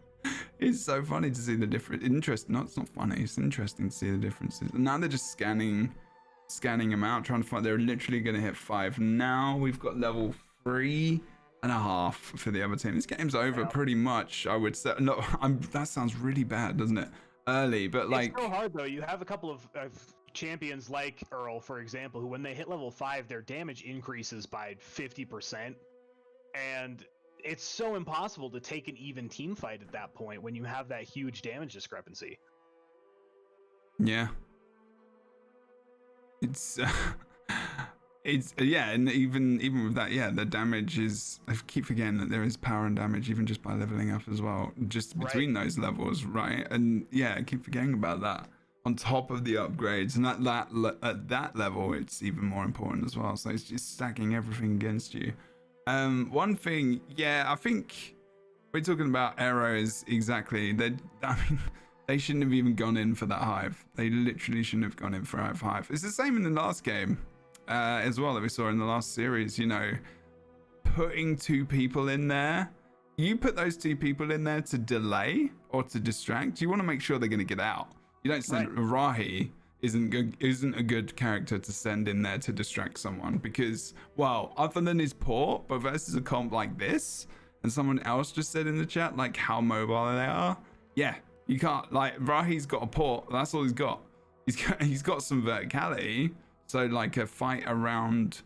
it's so funny to see the different interest. No, it's not funny. It's interesting to see the differences. And now they're just scanning them out, trying to find. They're literally going to hit 5 now. We've got level 3.5 for the other team. This game's over pretty much, I would say. No, that sounds really bad, doesn't it? Early, but like, it's so hard though. You have a couple of champions like Earl, for example, who when they hit level 5, their damage increases by 50%, and it's so impossible to take an even team fight at that point when you have that huge damage discrepancy. Yeah, it's yeah, and even with that, yeah, the damage is, I keep forgetting that there is power and damage even just by leveling up as well, just between those levels, right? And yeah, I keep forgetting about that on top of the upgrades, and at that level it's even more important as well. So it's just stacking everything against you. One thing, yeah, I think we're talking about arrows. Exactly. They shouldn't have even gone in for that hive. They literally shouldn't have gone in for hive. It's the same in the last game as well that we saw in the last series. You know, putting 2 people in there. You put those 2 people in there to delay or to distract. You want to make sure they're going to get out. You don't send Rahi isn't a good character to send in there to distract someone, because, well, other than his port, but versus a comp like this, and someone else just said in the chat like how mobile they are. Yeah, you can't, like, Rahi's got a port. That's all he's got. He's got some verticality. So like a fight around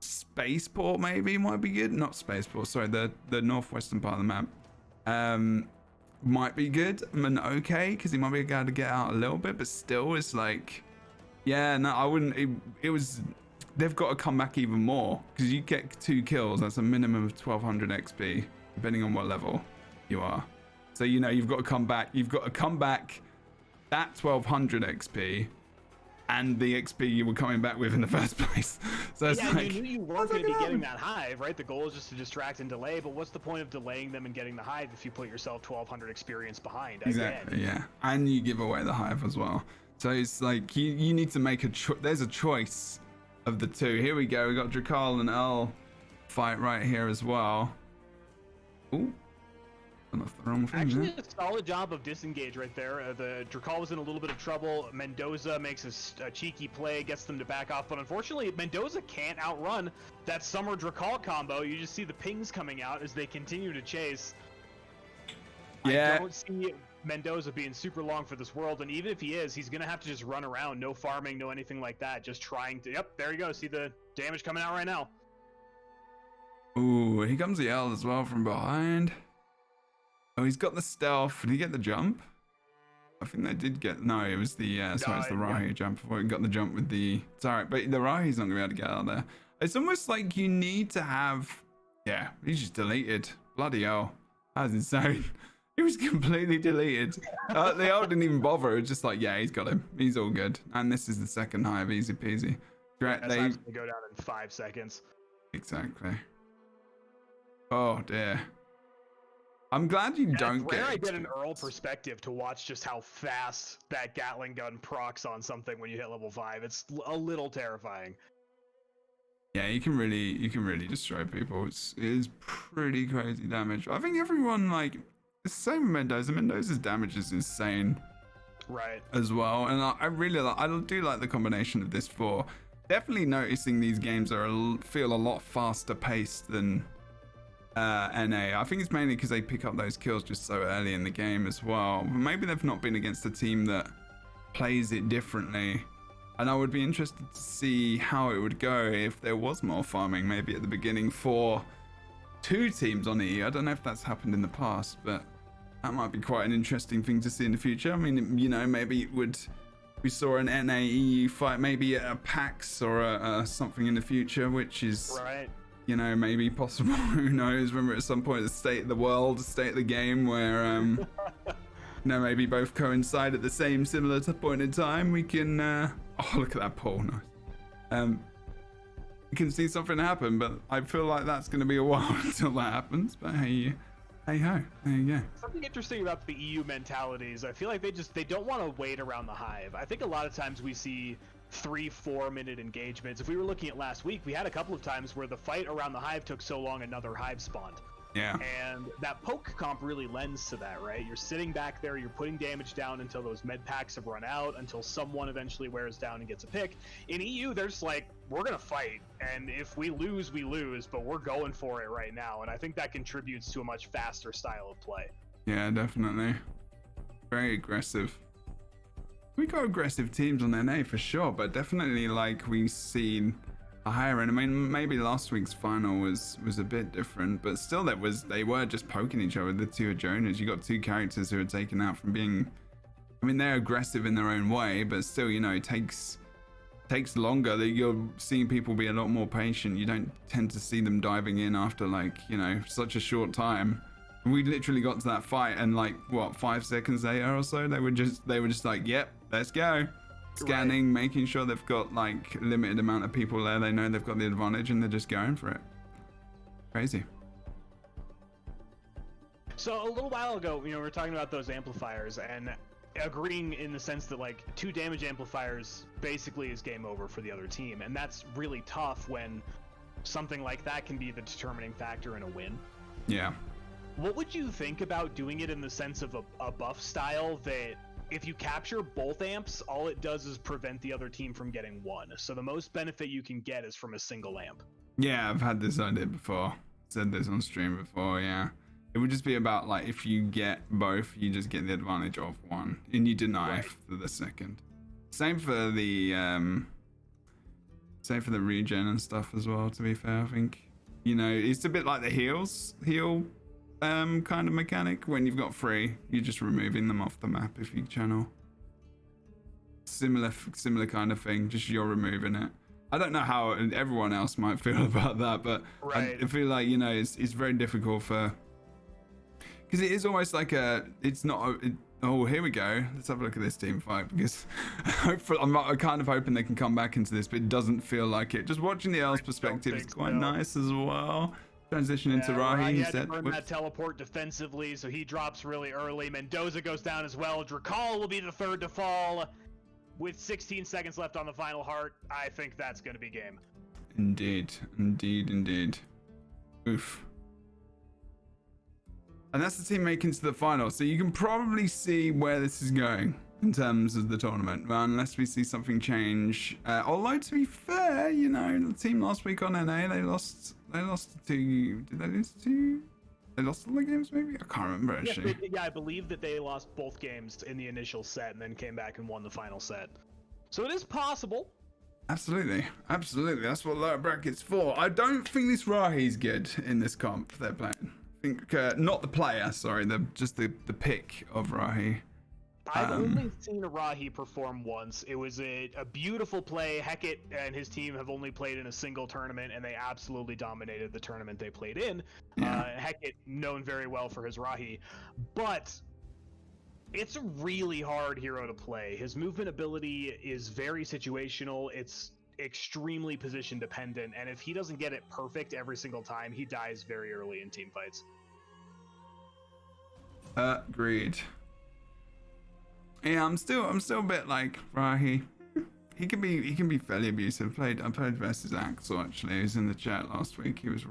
spaceport maybe might be good. Not spaceport, sorry, the northwestern part of the map. Might be good. I mean, okay, because he might be able to get out a little bit, but still, it's like, yeah, no, I wouldn't. It was, they've got to come back even more, because you get 2 kills. That's a minimum of 1200 XP, depending on what level you are. So, you know, you've got to come back. You've got to come back that 1200 XP and the XP you were coming back with in the first place. So it's like, you knew you weren't going to be getting that hive, right? The goal is just to distract and delay, but what's the point of delaying them and getting the hive if you put yourself 1200 experience behind? Exactly, yeah. And you give away the hive as well. So it's like, you need to make a choice. There's a choice of the 2. Here we go. We got Drakal and Earl fight right here as well. Ooh. Actually, a solid job of disengage right there. The Drakal was in a little bit of trouble. Mendoza makes a cheeky play, gets them to back off, but unfortunately, Mendoza can't outrun that Summer Drakal combo. You just see the pings coming out as they continue to chase. Yeah. I don't see Mendoza being super long for this world, and even if he is, he's gonna have to just run around, no farming, no anything like that, just trying to. Yep, there you go. See the damage coming out right now. Ooh, here comes the L as well from behind. Oh, he's got the stealth. Did he get the jump? I think they did get. No, it was the. Sorry, it's the Rahi jump before he got the jump with the. It's alright, but the Rahi's not gonna be able to get out of there. It's almost like you need to have. Yeah, he's just deleted. Bloody hell, that's insane. He was completely deleted. The L didn't even bother. It was just like, yeah, he's got him. He's all good. And this is the second hive, easy peasy. That's gonna go down in 5 seconds. Exactly. Oh dear. I'm glad you don't get. I get an Earl perspective to watch just how fast that Gatling gun procs on something when you hit level 5. It's a little terrifying. Yeah, you can really destroy people. It is pretty crazy damage. I think everyone like it's the same with Mendoza. Mendoza's damage is insane, right? As well, and I really like. I do like the combination of this four. Definitely noticing these games feel a lot faster paced than NA. I think it's mainly because they pick up those kills just so early in the game as well. Maybe they've not been against a team that plays it differently. And I would be interested to see how it would go if there was more farming, maybe at the beginning for 2 teams on EU. I don't know if that's happened in the past, but that might be quite an interesting thing to see in the future. I mean, you know, maybe we saw an NA EU fight, maybe a PAX or a something in the future, which is, right. You know, maybe possible. Who knows? Remember at some point the state of the world, the state of the game, where you know, maybe both coincide at the same similar point in time. We can oh, look at that poll. Nice. You can see something happen, but I feel like that's going to be a while until that happens. But hey ho, there you go. Something interesting about the EU mentalities, I feel like they don't want to wait around the hive. I think a lot of times we see 3-4 minute engagements. If we were looking at last week, we had a couple of times where the fight around the hive took so long another hive spawned. Yeah. And that poke comp really lends to that, right? You're sitting back there, you're putting damage down until those med packs have run out, until someone eventually wears down and gets a pick. In EU, they're just like, we're gonna fight, and if we lose, we lose, but we're going for it right now. And I think that contributes to a much faster style of play. Yeah, definitely. Very aggressive. We got aggressive teams on NA for sure, but definitely like we've seen a higher end. I mean, maybe last week's final was a bit different, but still they were just poking each other. The 2 Jonas, you got 2 characters who are taken out from being, I mean, they're aggressive in their own way, but still, you know, it takes longer. That you're seeing people be a lot more patient. You don't tend to see them diving in after like, you know, such a short time. We literally got to that fight and like what 5 seconds later or so they were just like, yep, let's go. Scanning, right. Making sure they've got like limited amount of people there. They know they've got the advantage and they're just going for it. Crazy. So a little while ago, you know, we were talking about those amplifiers and agreeing in the sense that like 2 damage amplifiers basically is game over for the other team, and that's really tough when something like that can be the determining factor in a win. Yeah. What would you think about doing it in the sense of a buff style that if you capture both amps, all it does is prevent the other team from getting 1. So the most benefit you can get is from a single amp. Yeah, I've had this idea before. Said this on stream before, yeah. It would just be about like if you get both, you just get the advantage of 1 and you deny for the second. Same for the regen and stuff as well, to be fair, I think. You know, it's a bit like the heal kind of mechanic. When you've got 3, you're just removing them off the map if you channel. Similar kind of thing, just you're removing it. I don't know how everyone else might feel about that, but I feel like, you know, it's very difficult for, because it is almost like oh, here we go, let's have a look at this team fight, because hopefully I'm kind of hoping they can come back into this, but it doesn't feel like it. Just watching the L's perspective is quite nice as well. Transition into Rahi. He had to burn that teleport defensively, so he drops really early. Mendoza goes down as well. Drakal will be the 3rd to fall. With 16 seconds left on the final heart, I think that's going to be game. Indeed. Oof. And that's the team making to the final, so you can probably see where this is going in terms of the tournament, unless we see something change. Although, to be fair, you know, the team last week on NA, they lost to, did they lose to They lost all the games, maybe? I can't remember, Yes, actually. I believe that they lost both games in the initial set and then came back and won the final set. So it is possible. Absolutely. Absolutely. That's what lower bracket's for. I don't think this Rahi's good in this comp they're playing. I think, not the player, sorry, just the pick of Rahi. I've only seen a Rahi perform once. It was a beautiful play. Hecate and his team have only played in a single tournament, and they absolutely dominated the tournament they played in. Yeah. Hecate, known very well for his Rahi. But it's a really hard hero to play. His movement ability is very situational. It's extremely position dependent, and if he doesn't get it perfect every single time, he dies very early in team fights. Agreed. Yeah, I'm still a bit like Rahi. He can be fairly abusive. I played versus Axel actually. He was in the chat last week. He was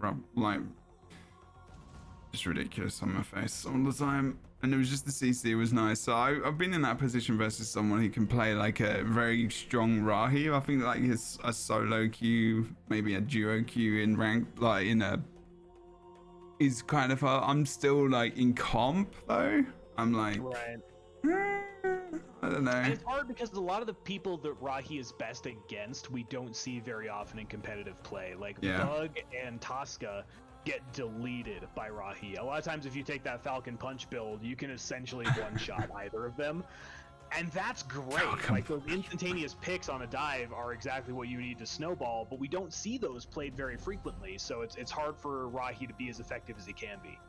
just ridiculous on my face all the time. And it was just the CC was nice. So I've been in that position versus someone who can play like a very strong Rahi. I think like a solo queue, maybe a duo queue in rank, like in a, is kind of I'm still like in comp though. I'm like, Right. I don't know. And it's hard because a lot of the people that Rahi is best against, we don't see very often in competitive play. Like Bug and Tosca get deleted by Rahi. A lot of times if you take that Falcon Punch build, you can essentially one-shot either of them. And that's great. Like those instantaneous picks on a dive are exactly what you need to snowball, but we don't see those played very frequently, so it's hard for Rahi to be as effective as he can be.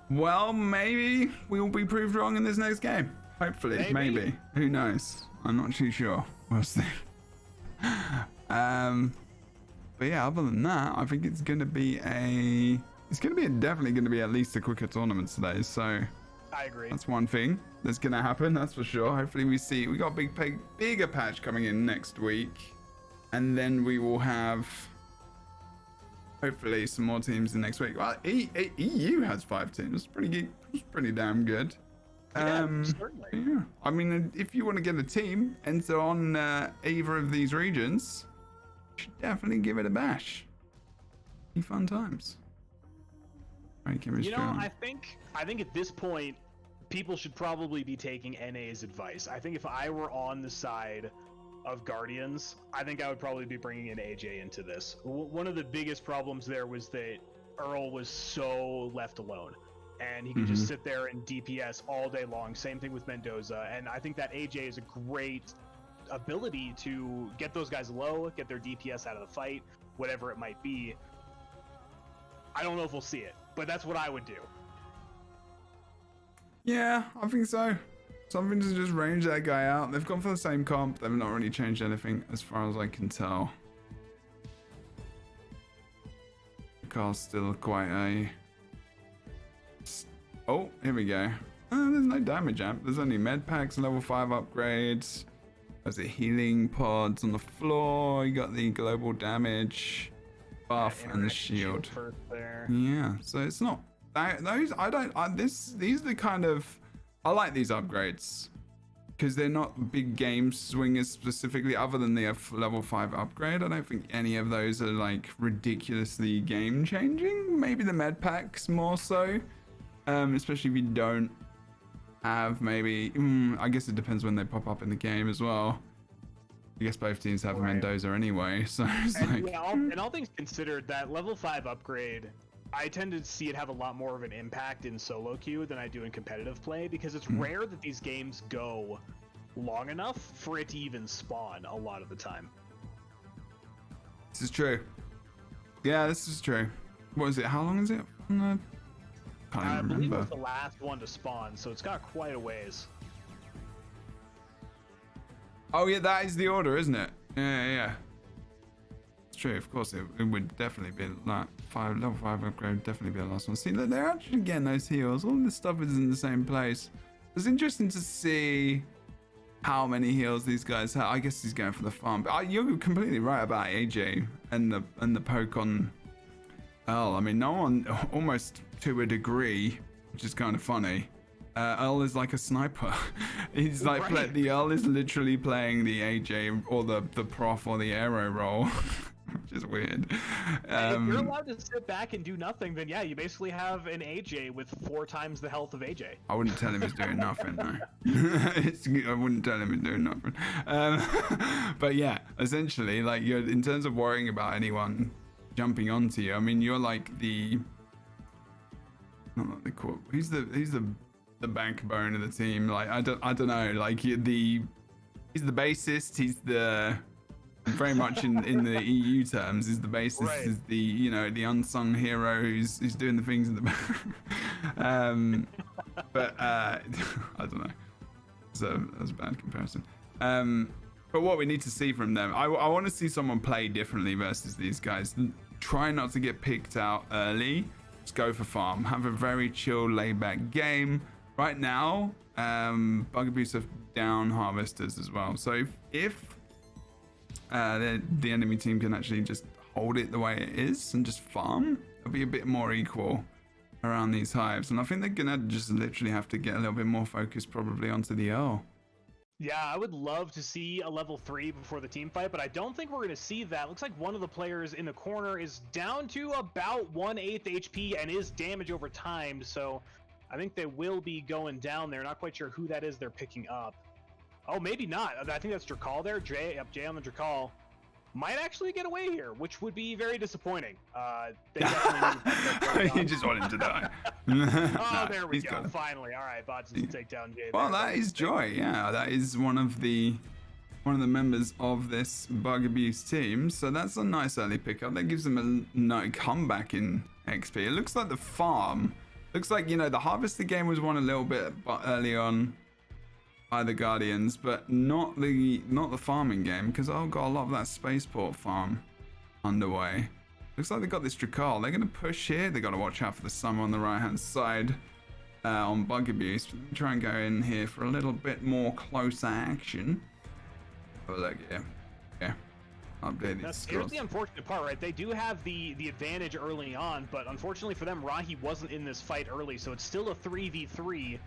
Well, maybe we will be proved wrong in this next game. Hopefully, maybe. Who knows? I'm not too sure. We'll see. But yeah, other than that, I think it's gonna be definitely gonna be at least a quicker tournament today. So I agree. that's one thing that's gonna happen. That's for sure. Hopefully, we got a bigger patch coming in next week, and then we will have. Hopefully some more teams in next week. Well, EU has 5 teams. It's pretty damn good. Yeah, certainly. Yeah. I mean, if you want to get a team, enter on either of these regions. You should definitely give it a bash. Be fun times. Right, you know, I think at this point, people should probably be taking NA's advice. I think if I were on the side of Guardians, I think I would probably be bringing in AJ into this. One of the biggest problems there was that Earl was so left alone, and he could just sit there and DPS all day long. Same thing with Mendoza, and I think that AJ is a great ability to get those guys low, get their DPS out of the fight, whatever it might be. I don't know if we'll see it, but that's what I would do. Yeah, I think so. Something to just range that guy out. They've gone for the same comp. They've not really changed anything as far as I can tell. The car's still quite a... Oh, here we go. Oh, there's no damage amp. There's only med packs, level 5 upgrades. There's the healing pods on the floor. You got the global damage buff and the shield. Yeah, so it's not... These are the kind of... I like these upgrades because they're not big game swingers specifically, other than the level 5 upgrade. I don't think any of those are like ridiculously game changing. Maybe the med packs more so, especially if you don't have maybe, I guess it depends when they pop up in the game as well. I guess both teams have Mendoza anyway, so it's and like... Yeah, and all things considered, that level 5 upgrade, I tend to see it have a lot more of an impact in solo queue than I do in competitive play, because it's rare that these games go long enough for it to even spawn a lot of the time. This is true. Yeah, this is true. What is it? How long is it? Can't even I believe remember. it was the last one to spawn, so it's got quite a ways. Oh yeah, that is the order, isn't it? Yeah. It's true, of course, it would definitely be like level 5 upgrade would definitely be the last one. See, look, they're actually getting those heals. All this stuff is in the same place. It's interesting to see how many heals these guys have. I guess he's going for the farm. But you're completely right about AJ and the poke on Earl. I mean, no one, almost to a degree, which is kind of funny. Earl is like a sniper. He's like the Earl is literally playing the AJ or the prof or the arrow role. just weird. If you're allowed to sit back and do nothing, then yeah, you basically have an AJ with 4 times the health of AJ. I wouldn't tell him he's doing nothing, no. I wouldn't tell him he's doing nothing. But yeah, essentially, like, you're in terms of worrying about anyone jumping onto you. I mean, you're like the. Not like the core. He's the backbone of the team. Like, I don't know. Like, he's the bassist. He's the. Very much in the EU terms, is the bassist, right. Is the, you know, the unsung hero who's doing the things in the back. But I don't know. So that's a bad comparison. But what we need to see from them, I want to see someone play differently versus these guys. Try not to get picked out early. Just go for farm. Have a very chill, laid-back game. Right now, Bugaboos have down harvesters as well. So if the enemy team can actually just hold it the way it is and just farm, it'll be a bit more equal around these hives. And I think they're gonna just literally have to get a little bit more focus probably onto the Earl. Yeah, I would love to see a level 3 before the team fight, but I don't think we're gonna see that. Looks like one of the players in the corner is down to about 1/8 HP and is damage over time, so I think they will be going down there. Not quite sure who that is they're picking up. Oh, maybe not. I think that's Drakal there. Jay on the Drakal. Might actually get away here, which would be very disappointing. They definitely you just want him to die. Oh, there we go. Finally. All right, VODS will take down Jay. Well, that is Joy. Yeah, that is one of the members of this Bugaboos team. So that's a nice early pickup. That gives them a nice comeback in XP. It looks like the farm. Looks like, you know, the harvester game was won a little bit early on by the Guardians, but not the farming game, because I've got a lot of that spaceport farm underway. Looks like they got this Drakal. They're going to push here. They got to watch out for the summer on the right hand side on Bugaboos. Try and go in here for a little bit more closer action. Oh look, yeah. Update these scores. Here's the unfortunate part, right? They do have the advantage early on, but unfortunately for them, Rahi wasn't in this fight early, so it's still a 3v3.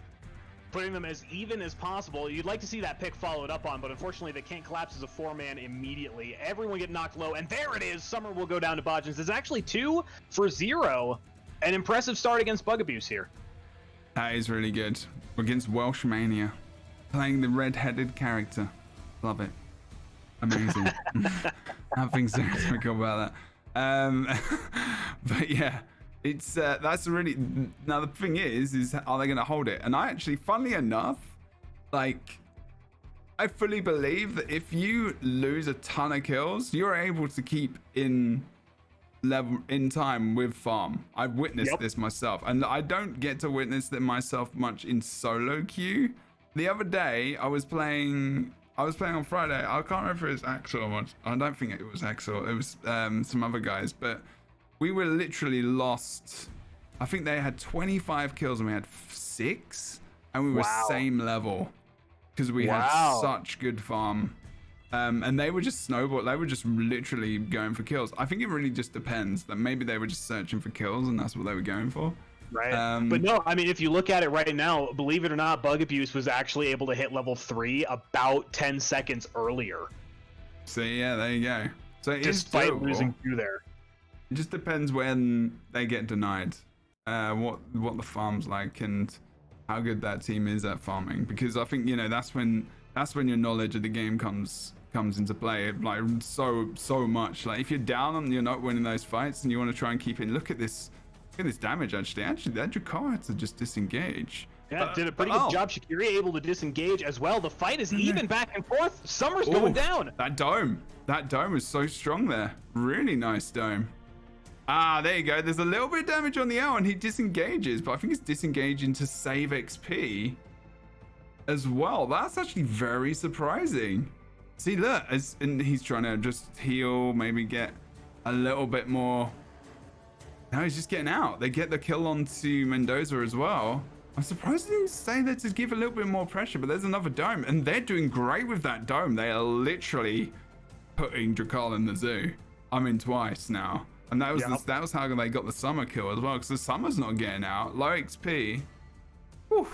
Putting them as even as possible. You'd like to see that pick followed up on, but unfortunately they can't collapse as a 4-man immediately. Everyone get knocked low, and there it is! Summer will go down to Bodgens. It's actually 2 for 0. An impressive start against Bugaboos here. That is really good. Against Welsh Mania. Playing the red-headed character. Love it. Amazing. Nothing so cool about that. But yeah. It's that's really, now the thing is are they going to hold it? And I actually, funnily enough, like, I fully believe that if you lose a ton of kills, you're able to keep in time with farm. I've witnessed this myself, and I don't get to witness it myself much in solo queue. The other day I was playing on Friday. I can't remember if it was Axel or much. I don't think it was Axel. It was some other guys, but we were literally lost. I think they had 25 kills and we had 6, and we were same level because we had such good farm. And they were just snowball. They were just literally going for kills. I think it really just depends. That maybe they were just searching for kills and that's what they were going for. Right. But no, I mean, if you look at it right now, believe it or not, Bugaboos was actually able to hit level 3 about 10 seconds earlier. So yeah, there you go. So it is despite losing 2 there. It just depends when they get denied, what the farm's like and how good that team is at farming. Because I think, you know, that's when your knowledge of the game comes into play. Like so much. Like if you're down and you're not winning those fights and you want to try and keep it. Look at this damage actually. That Drakal had to just disengage. Yeah, did a pretty good job. Shakiri able to disengage as well. The fight is even back and forth. Summer's going down. That dome is so strong there. Really nice dome. Ah, there you go. There's a little bit of damage on the L and he disengages, but I think he's disengaging to save XP as well. That's actually very surprising. See, look, and he's trying to just heal, maybe get a little bit more. No, he's just getting out. They get the kill onto Mendoza as well. I'm surprised they didn't stay there to give a little bit more pressure, but there's another dome, and they're doing great with that dome. They are literally putting Drakal in the zoo. I'm in twice now. And that was how they got the summer kill as well, because the summer's not getting out. Low XP. Whew.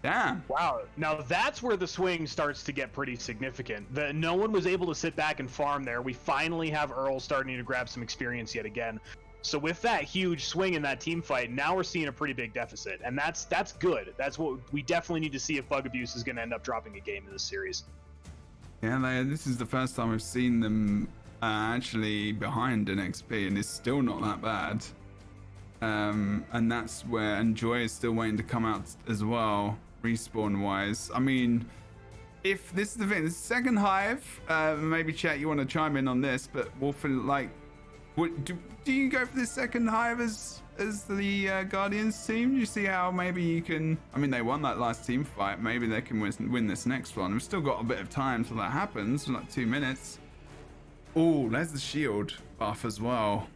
Damn. Wow. Now that's where the swing starts to get pretty significant. No one was able to sit back and farm there. We finally have Earl starting to grab some experience yet again. So with that huge swing in that team fight, now we're seeing a pretty big deficit, and that's good. That's what we definitely need to see if Bug Abuse is going to end up dropping a game in this series. Yeah, this is the first time I've seen them actually behind in XP, and it's still not that bad. And that's where Enjoy is still waiting to come out as well, respawn wise. I mean, if this is the thing, the second Hive, maybe chat, you want to chime in on this, but Wolf, like, do you go for this second Hive as the Guardians team? Do you see how maybe you can? I mean, they won that last team fight. Maybe they can win this next one. We've still got a bit of time till that happens, like 2 minutes. Oh, there's the shield buff as well.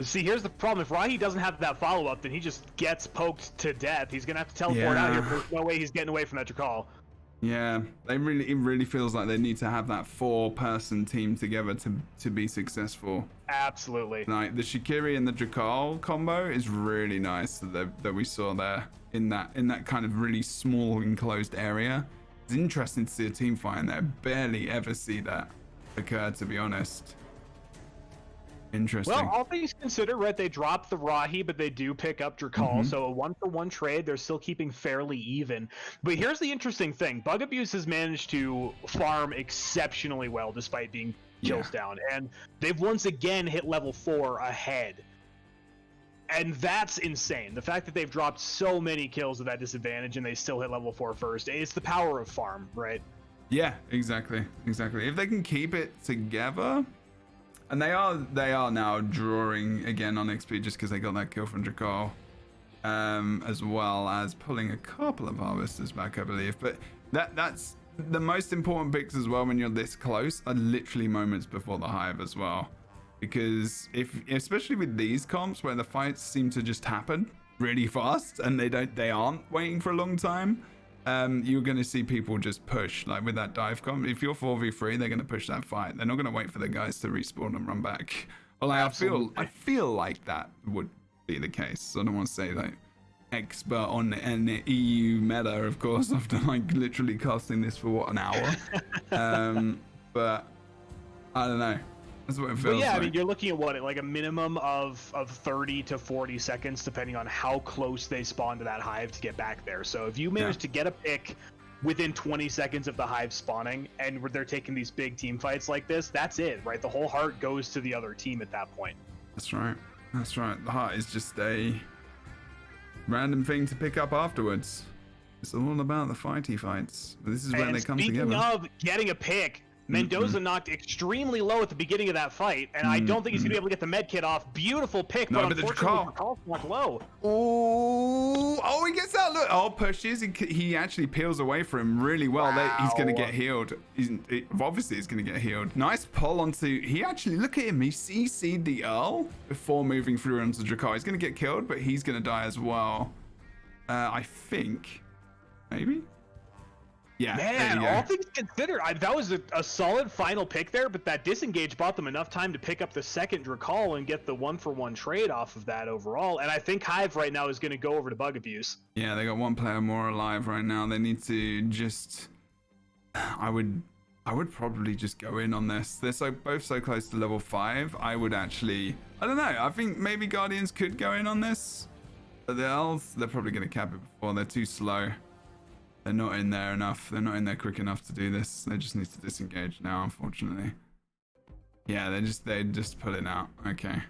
See, here's the problem. If Rahi doesn't have that follow-up, then he just gets poked to death. He's going to have to teleport out here, but there's no way he's getting away from that Drakal. Yeah, it really feels like they need to have that 4-person team together to be successful. Absolutely. Like the Shikiri and the Drakal combo is really nice that we saw there in that kind of really small enclosed area. It's interesting to see a team fight in there. Barely ever see that occur, to be honest. Interesting. Well, all things considered, right, they dropped the Rahi, but they do pick up Drakal, so a 1-for-1 trade. They're still keeping fairly even. But here's the interesting thing. Bug Abuse has managed to farm exceptionally well despite being kills down, and they've once again hit level 4 ahead. And that's insane. The fact that they've dropped so many kills at that disadvantage and they still hit level 4 first, it's the power of farm, right? Yeah, exactly. If they can keep it together... And they are now drawing again on XP just because they got that kill from Drakal, as well as pulling a couple of harvesters back, I believe. But that's the most important picks as well when you're this close are literally moments before the Hive as well, because especially with these comps where the fights seem to just happen really fast and they aren't waiting for a long time. You're going to see people just push, like with that dive comp. If you're 4v3, they're going to push that fight. They're not going to wait for the guys to respawn and run back. Well, I feel like that would be the case. I don't want to say like expert on an EU meta, of course, after like literally casting this for what, an hour. But I don't know. That's what it feels like. I mean, you're looking at what, like a minimum of 30 to 40 seconds, depending on how close they spawn to that Hive to get back there. So if you manage to get a pick within 20 seconds of the Hive spawning, and they're taking these big team fights like this, that's it, right? The whole heart goes to the other team at that point. That's right. The heart is just a random thing to pick up afterwards. It's all about the fighty fights. But this is where they come together. Speaking of getting a pick, Mendoza knocked extremely low at the beginning of that fight, and I don't think he's going to be able to get the med kit off. Beautiful pick, but unfortunately, Drakal knocked low. Oh, he gets out. Look, pushes. He actually peels away from him really well. Wow. He's going to get healed. Obviously, he's going to get healed. Nice pull onto. He actually, look at him. He CC'd the Earl before moving through onto Drakal. He's going to get killed, but he's going to die as well. I think. Maybe? Yeah, man, all things considered, that was a solid final pick there, but that disengage bought them enough time to pick up the second Drakal and get the 1-for-1 trade off of that overall. And I think Hive right now is going to go over to Bug Abuse. Yeah, they got one player more alive right now. They need to just... I would probably just go in on this. They're both so close to level 5. I would actually... I don't know. I think maybe Guardians could go in on this. But the Elves, they're probably going to cap it before. They're too slow. They're not in there enough. They're not in there quick enough to do this. They just need to disengage now, unfortunately. Yeah, they're just pulling out. Okay.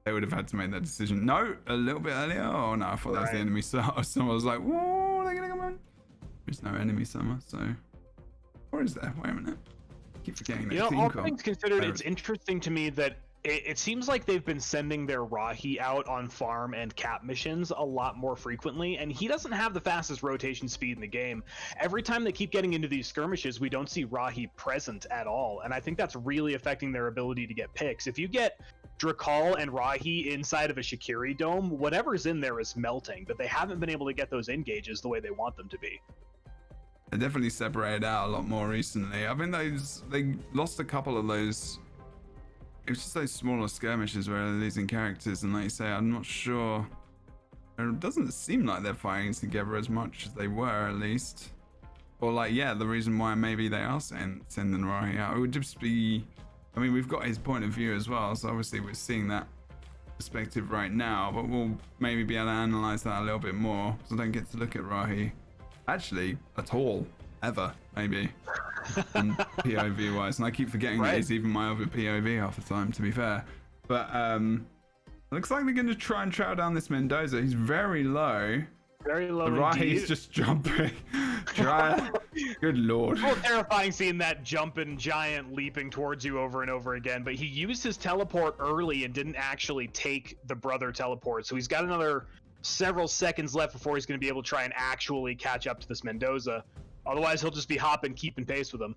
They would have had to make that decision. No, a little bit earlier. Oh no, I thought that was the enemy summer. Someone was like, whoa, they're gonna come in. There's no enemy summer, so. Or is there? Wait a minute. I keep forgetting that. You know, all things considered, it's interesting to me that it seems like they've been sending their Rahi out on farm and cap missions a lot more frequently, and he doesn't have the fastest rotation speed in the game. Every time they keep getting into these skirmishes, we don't see Rahi present at all, and I think that's really affecting their ability to get picks. If you get Drakal and Rahi inside of a Shikiri dome, whatever's in there is melting, but they haven't been able to get those engages the way they want them to be. They definitely separated out a lot more recently. I think they lost a couple of those. It was just those smaller skirmishes where they're losing characters, and like you say, I'm not sure It doesn't seem like they're fighting together as much as they were, at least. Or like, yeah, the reason why maybe they are sending Rahi out, it would just be, I mean, we've got his point of view as well, so obviously we're seeing that perspective right now, but we'll maybe be able to analyze that a little bit more, so I don't get to look at Rahi actually at all, ever, maybe, and POV wise, and I keep forgetting that he's even my other POV half the time, to be fair. But looks like they're going to try and trout down this Mendoza. He's very low. Very low. Rahi's just jumping. Good lord. It's a little terrifying seeing that jumping giant leaping towards you over and over again, but he used his teleport early and didn't actually take the brother teleport, so he's got another several seconds left before he's going to be able to try and actually catch up to this Mendoza. Otherwise, he'll just be hopping, keeping pace with him.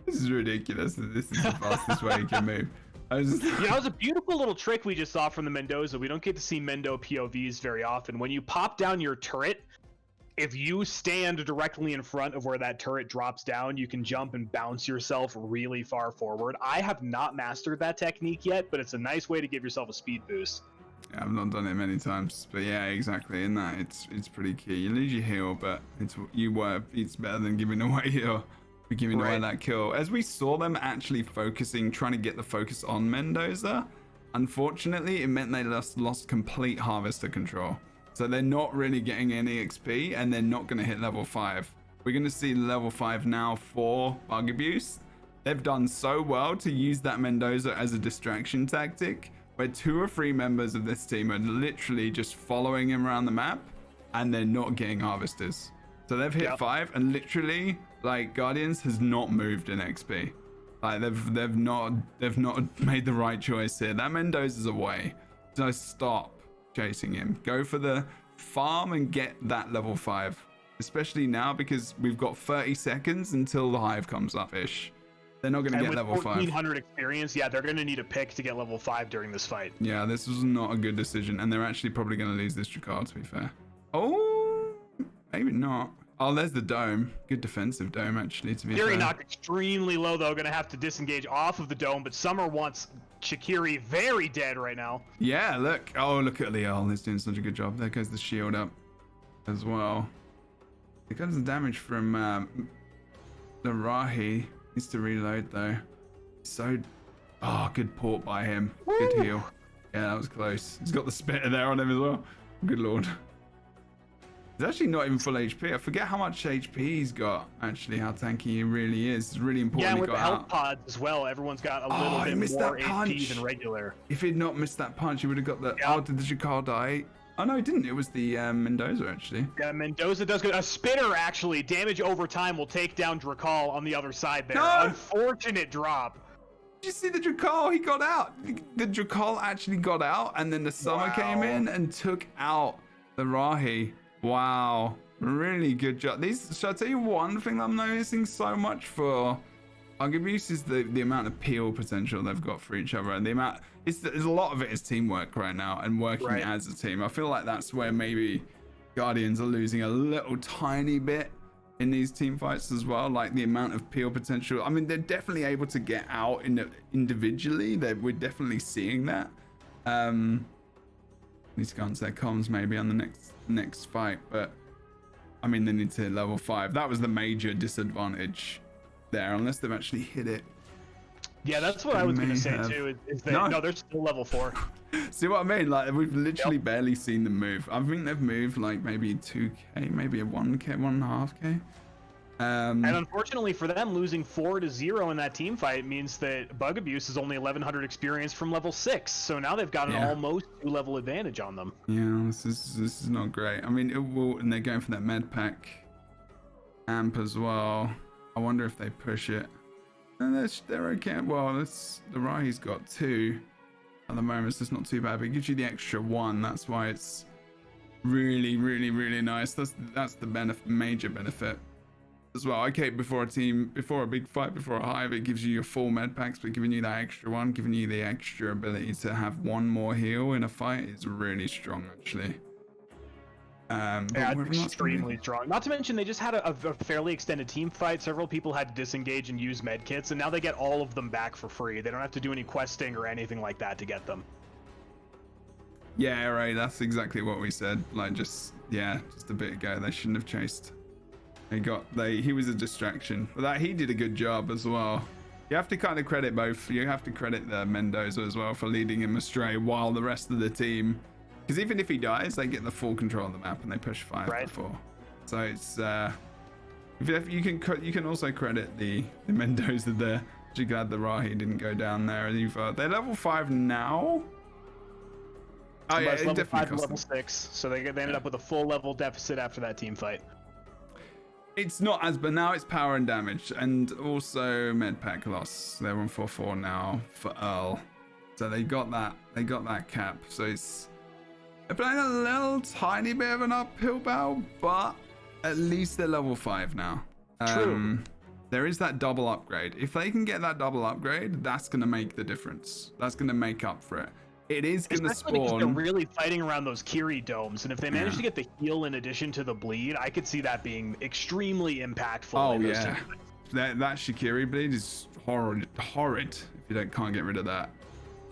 This is ridiculous. This is the fastest way he can move. You know, it was a beautiful little trick we just saw from the Mendoza. We don't get to see Mendo POVs very often. When you pop down your turret, if you stand directly in front of where that turret drops down, you can jump and bounce yourself really far forward. I have not mastered that technique yet, but it's a nice way to give yourself a speed boost. Yeah, I've not done it many times, but yeah, exactly. In that, it's pretty key. You lose your heal, but it's better than giving away away that kill. As we saw them actually trying to get the focus on Mendoza, unfortunately, it meant they lost complete harvester control. So they're not really getting any XP, and they're not going to hit level 5. We're going to see level 5 now for Bug Abuse. They've done so well to use that Mendoza as a distraction tactic, where 2 or 3 members of this team are literally just following him around the map, and they're not getting harvesters. So they've hit 5, and literally, like, Guardians has not moved in XP. Like, they've not made the right choice here. That Mendoza's away. So stop chasing him. Go for the farm and get that level 5. Especially now, because we've got 30 seconds until the hive comes up-ish. They're not going to get level 5. 1400 experience, yeah, they're going to need a pick to get level 5 during this fight. Yeah, this was not a good decision, and they're actually probably going to lose this Jakar, to be fair. Oh, maybe not. Oh, there's the dome. Good defensive dome, actually, to be fair. Shakiri knocked extremely low, though. Going to have to disengage off of the dome, but Summer wants Shakiri very dead right now. Yeah, look. Oh, look at Leal. He's doing such a good job. There goes the shield up as well. Here comes the damage from the Rahi. Needs to reload, though. So, good port by him. Good heal. Yeah, that was close. He's got the spitter there on him as well. Good lord. He's actually not even full HP. I forget how much HP he's got, actually, how tanky he really is. It's really important. Yeah, he with got the health out. pods as well, everyone's got a little bit more HP than regular. If he'd not missed that punch, he would have got the... Yeah. Oh, did the Jakar die? Oh, no, he didn't. It was the Mendoza, actually. Yeah, Mendoza does good. A spitter, actually, damage over time will take down Drakal on the other side there. No! Unfortunate drop. Did you see the Drakal? He got out. The Drakal actually got out, and then the Summer came in and took out the Rahi. Wow. Really good job. Shall I tell you one thing that I'm noticing so much for Bug Abuse is the amount of peel potential they've got for each other, and the amount... There's a lot of it is teamwork right now and working as a team. I feel like that's where maybe Guardians are losing a little tiny bit in these team fights as well, like the amount of peel potential. I mean, they're definitely able to get out individually. We're definitely seeing that. Need to go onto their comms maybe on the next fight, but I mean, they need to hit level 5. That was the major disadvantage there, unless they've actually hit it. Yeah, that's what I was going to say too. Is that, no, they're still level 4. See what I mean? Like, we've literally barely seen them move. I think they've moved like maybe 2k, maybe a 1k, 1.5k. And unfortunately for them, losing 4-0 in that team fight means that Bug Abuse is only 1100 experience from level 6. So now they've got an almost 2-level advantage on them. Yeah, this is not great. I mean, and they're going for that med pack amp as well. I wonder if they push it. And they're okay. Well, the Rahi's got 2 at the moment, so it's not too bad. But it gives you the extra 1. That's why it's really, really, really nice. That's the major benefit as well. Okay, before a big fight, before a hive, it gives you your full med packs, but giving you that extra 1, giving you the extra ability to have 1 more heal in a fight is really strong, actually. Yeah, extremely strong. Not to mention, they just had a fairly extended team fight. Several people had to disengage and use med kits, and now they get all of them back for free. They don't have to do any questing or anything like that to get them. Yeah, right. That's exactly what we said. Like, just a bit ago, they shouldn't have chased. He was a distraction. But he did a good job as well. You have to kind of credit both. You have to credit the Mendoza as well for leading him astray while the rest of the team, because even if he dies, they get the full control of the map and they push 5 before. So it's you can also credit the Mendoza there. You're glad the Rahi didn't go down there either. They're level 5 now. Oh yeah, it's it level 5 definitely to cost level them. 6, so they ended up with a full level deficit after that team fight. It's not as, but now it's power and damage, and also med pack loss. They're on 4-4 now for Earl, so they got that cap. So they're playing a little tiny bit of an uphill battle, but at least they're level 5 now. True. There is that double upgrade. If they can get that double upgrade, that's gonna make the difference. That's gonna make up for it. It is going to Especially because they're spawn. really fighting around those Kiri domes, and if they manage to get the heal in addition to the bleed, I could see that being extremely impactful. Oh in those yeah, that Shikiri bleed is horrid if you can't get rid of that.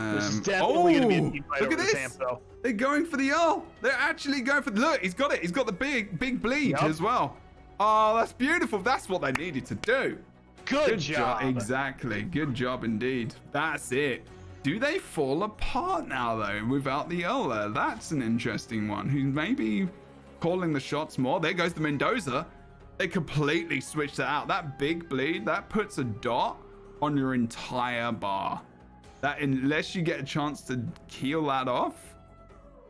This is definitely going to be a team fight look over at this this! amp, though. They're going for the Earl. They're actually going for. Look, he's got it. He's got the big bleed as well. Oh, that's beautiful. That's what they needed to do. Good job. Exactly. Good job indeed. That's it. Do they fall apart now, though, without the Earl there? That's an interesting one. Who may be calling the shots more. There goes the Mendoza. They completely switched it out. That big bleed, that puts a dot on your entire bar. That, unless you get a chance to heal that off,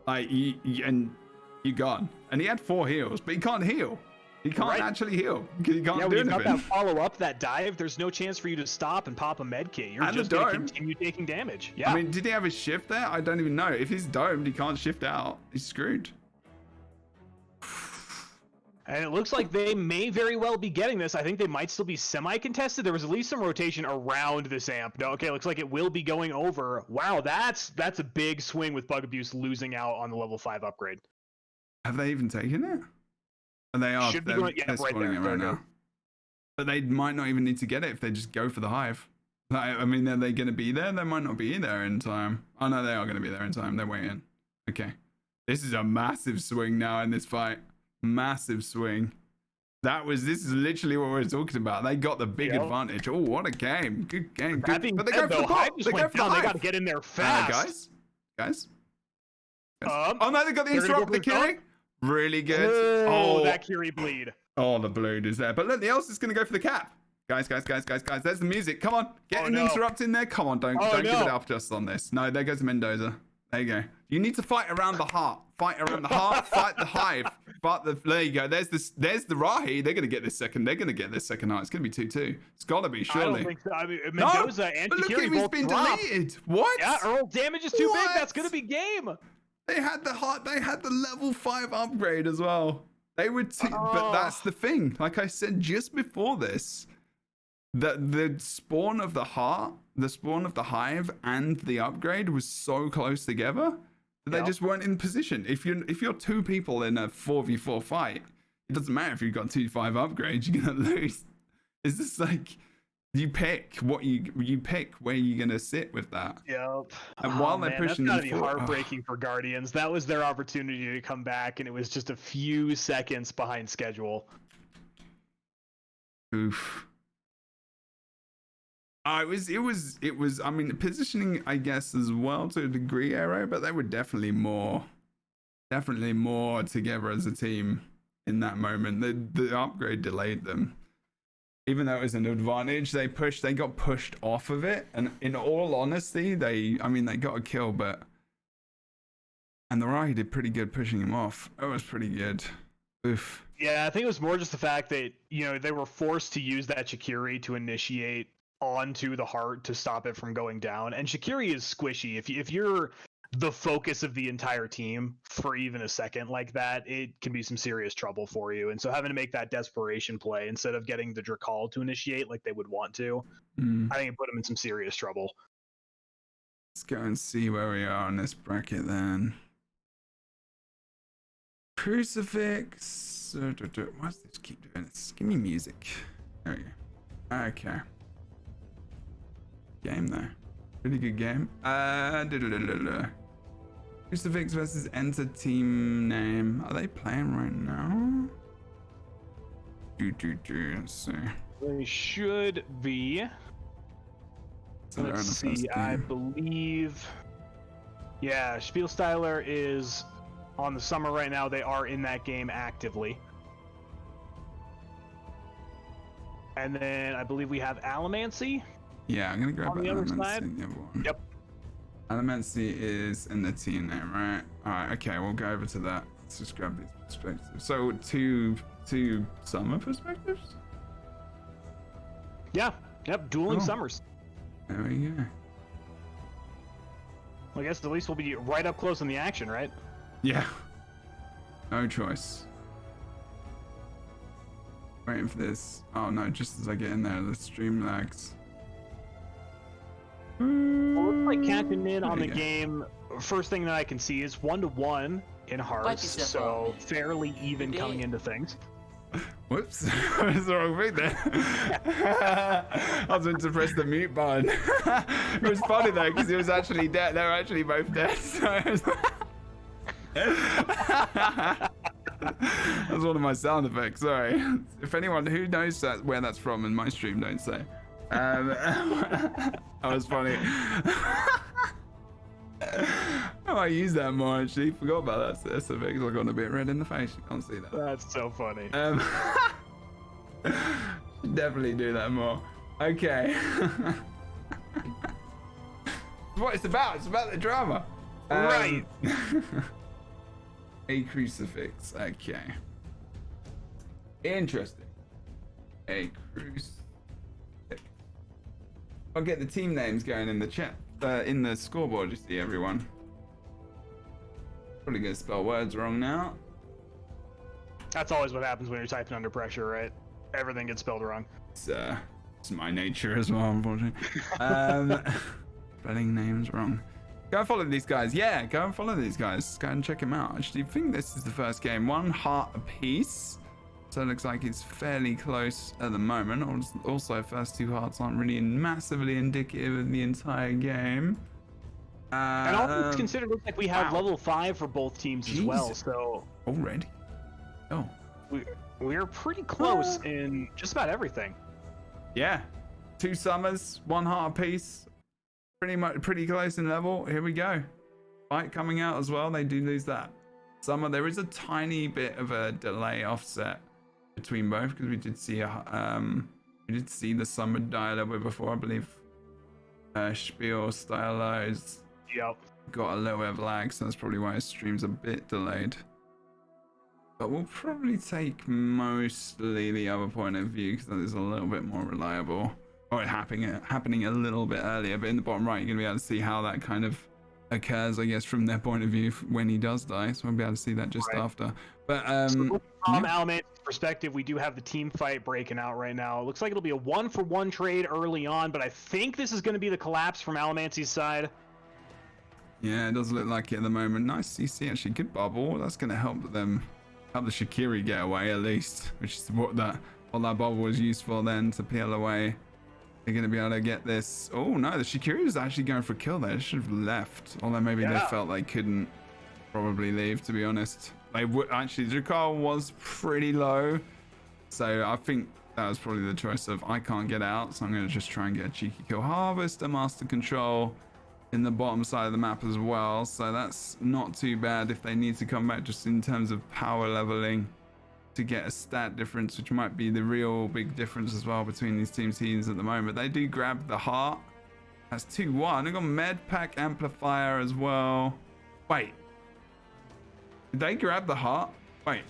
like, and you're gone. And he had 4 heals, but he can't heal. He can't actually heal. He can't do when you anything. got that follow-up, that dive, there's no chance for you to stop and pop a med kit. You're just going to continue taking damage. Yeah. I mean, did he have a shift there? I don't even know. If he's domed, he can't shift out. He's screwed. And it looks like they may very well be getting this. I think they might still be semi-contested. There was at least some rotation around this amp. No, okay, looks like it will be going over. Wow, that's a big swing with Bug Abuse losing out on the level 5 upgrade. Have they even taken it? And they are. They're spawning it right now. But they might not even need to get it if they just go for the hive. I mean, are they going to be there? They might not be there in time. Oh no, they are going to be there in time. They're waiting. Okay. This is a massive swing now in this fight. Massive swing. This is literally what we're talking about. They got the big advantage. Oh, what a game. Good game. Good. But they go for the bot. They go for the hive. They got to get in there fast. Guys. Oh no, they got the interrupt, the killing. Really good. Oh, that Kiri bleed. Oh, the bleed is there. But look, the else is going to go for the cap. Guys. There's the music. Come on. Get an interrupt in there. Come on. Don't give it up just on this. No, there goes Mendoza. There you go. You need to fight around the heart. Fight around the heart. Fight the hive. There you go. There's the Rahi. They're going to get this second. They're going to get this second heart. It's going to be 2-2. It's got to be, surely. I don't think so. I mean, Mendoza and Kiri both been dropped. deleted. What? Yeah, Earl damage is too big. That's going to be game. They had the heart. They had the level 5 upgrade as well. They were but that's the thing. Like I said just before this, the spawn of the heart, the spawn of the hive, and the upgrade was so close together that they just weren't in position. If you're 2 people in a 4v4 fight, it doesn't matter if you've got 2-5 upgrades. You're gonna lose. It's just like you pick what you pick where you're gonna sit with that. Yep. And while they're pushing, that's gotta be heartbreaking for Guardians. That was their opportunity to come back, and it was just a few seconds behind schedule. Oof. It was. I mean, positioning, I guess, as well to a degree, Aero, but they were definitely more together as a team in that moment. The upgrade delayed them. Even though it was an advantage, they got pushed off of it. And in all honesty, they got a kill, and the Rahi did pretty good pushing him off. It was pretty good. Oof. Yeah, I think it was more just the fact that, they were forced to use that Shikiri to initiate onto the heart to stop it from going down. And Shikiri is squishy. If you're the focus of the entire team for even a second like that, it can be some serious trouble for you. And so having to make that desperation play instead of getting the Drakal to initiate like they would want to, I think it put them in some serious trouble. Let's go and see where we are in this bracket then. Crucifix. Why does this keep doing this? Give me music. There we go. Okay. Game though. Pretty good game. Crucifix versus Enter team name. Are they playing right now? Let's see. They should be. So they're in Let's the first see. I game. believe. Yeah, Spielsteiler is on the summer right now. They are in that game actively. And then I believe we have Alamancy. Yeah, I'm gonna grab On the other side? Alamancy, the other one. Yep. Alamancy is in the team name, right? Alright, okay, we'll go over to that. Let's just grab these perspectives. So two summer perspectives? Yeah. Yep. Dueling Oh. summers. There we go. Well, I guess at least we'll be right up close in the action, right? Yeah. No choice. Waiting for this. Oh no, just as I get in there, the stream lags. Well, looks like catching in on There the you go. game. First thing that I can see is 1-1 in hearts, yourself so up. fairly even You coming did. into things. Whoops, that was the wrong thing there. I was meant to press the mute button. It was funny though, because he was actually dead. They were actually both dead. So it was... That was one of my sound effects, sorry. If anyone who knows where that's from in my stream, don't say. That was funny. Oh, I use that more actually. Forgot about that. That's a big. I got a bit red in the face. You can't see that. That's so funny. Should definitely do that more. Okay. What it's about? It's about the drama. Right. A crucifix. Okay. Interesting. A crucifix. I'll get the team names going in the chat. In the scoreboard, you see everyone. Probably gonna spell words wrong now. That's always what happens when you're typing under pressure, right? Everything gets spelled wrong. It's my nature as well, unfortunately. Spelling names wrong. Go and follow these guys. Yeah, go and follow these guys. Go and check them out. I actually think this is the first game. 1 heart apiece. So it looks like it's fairly close at the moment. Also, first 2 hearts aren't really massively indicative of the entire game. And all things considered, it looks like we have wow. level 5 for both teams as well, Jesus. so Already? Oh. we're pretty close in just about everything. Yeah. 2 summers, 1 heart apiece. Pretty close in level. Here we go. Fight coming out as well. They do lose that summer. There is a tiny bit of a delay offset between both because we did see the summer die a little bit before. I believe Spiel Stylize Yep. got a little bit of lag, so that's probably why his stream's a bit delayed. But we'll probably take mostly the other point of view because that is a little bit more reliable. Or it happening a little bit earlier, but in the bottom right, you're gonna be able to see how that kind of occurs, I guess, from their point of view when he does die. So we'll be able to see that just Right. after. But From yeah. Alaman's perspective, we do have the team fight breaking out right now. It looks like it'll be a 1-for-1 trade early on, but I think this is going to be the collapse from Alamancy's side. Yeah, it does look like it at the moment. Nice CC, actually. Good bubble. That's going to help the Shaqiri get away at least, which is what that bubble was used for then, to peel away. They're going to be able to get this. Oh no, the Shaqiri was actually going for a kill there. They should have left. Although maybe they felt they couldn't probably leave, to be honest. They would actually. Jakar was pretty low. So I think that was probably the choice of I can't get out, so I'm going to just try and get a cheeky kill. Harvester, Master Control in the bottom side of the map as well. So that's not too bad if they need to come back just in terms of power leveling to get a stat difference, which might be the real big difference as well between these teams at the moment. They do grab the heart. That's 2-1. They've got med pack amplifier as well. Wait. Did they grab the heart? Wait.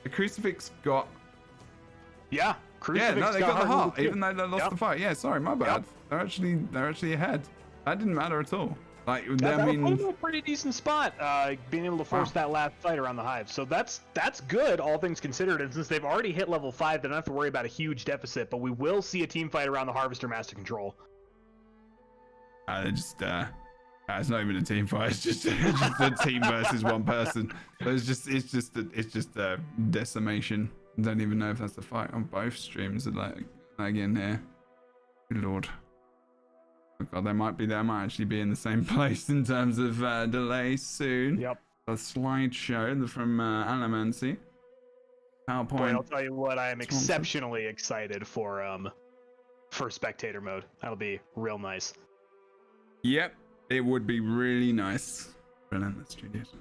The crucifix got... Yeah, Crucible. Yeah, no, they got the heart, even though they lost Yep. the fight. Yeah, sorry, my bad. Yep. They're actually ahead. That didn't matter at all. Like, That I put them in mean, a pretty decent spot, being able to force that last fight around the hive. So that's good, all things considered. And since they've already hit level 5, they don't have to worry about a huge deficit. But we will see a team fight around the Harvester Master Control. it's not even a team fight. It's just a team versus one person. So it's just a decimation. I don't even know if that's the fight on both streams. Like in here. Good lord. Oh god, they might actually be in the same place in terms of delay soon. Yep. A slideshow from Alamancy. PowerPoint. Boy, I'll tell you what, I am Swanson. exceptionally excited for spectator mode. That'll be real nice. Yep, it would be really nice. Relentless Studios.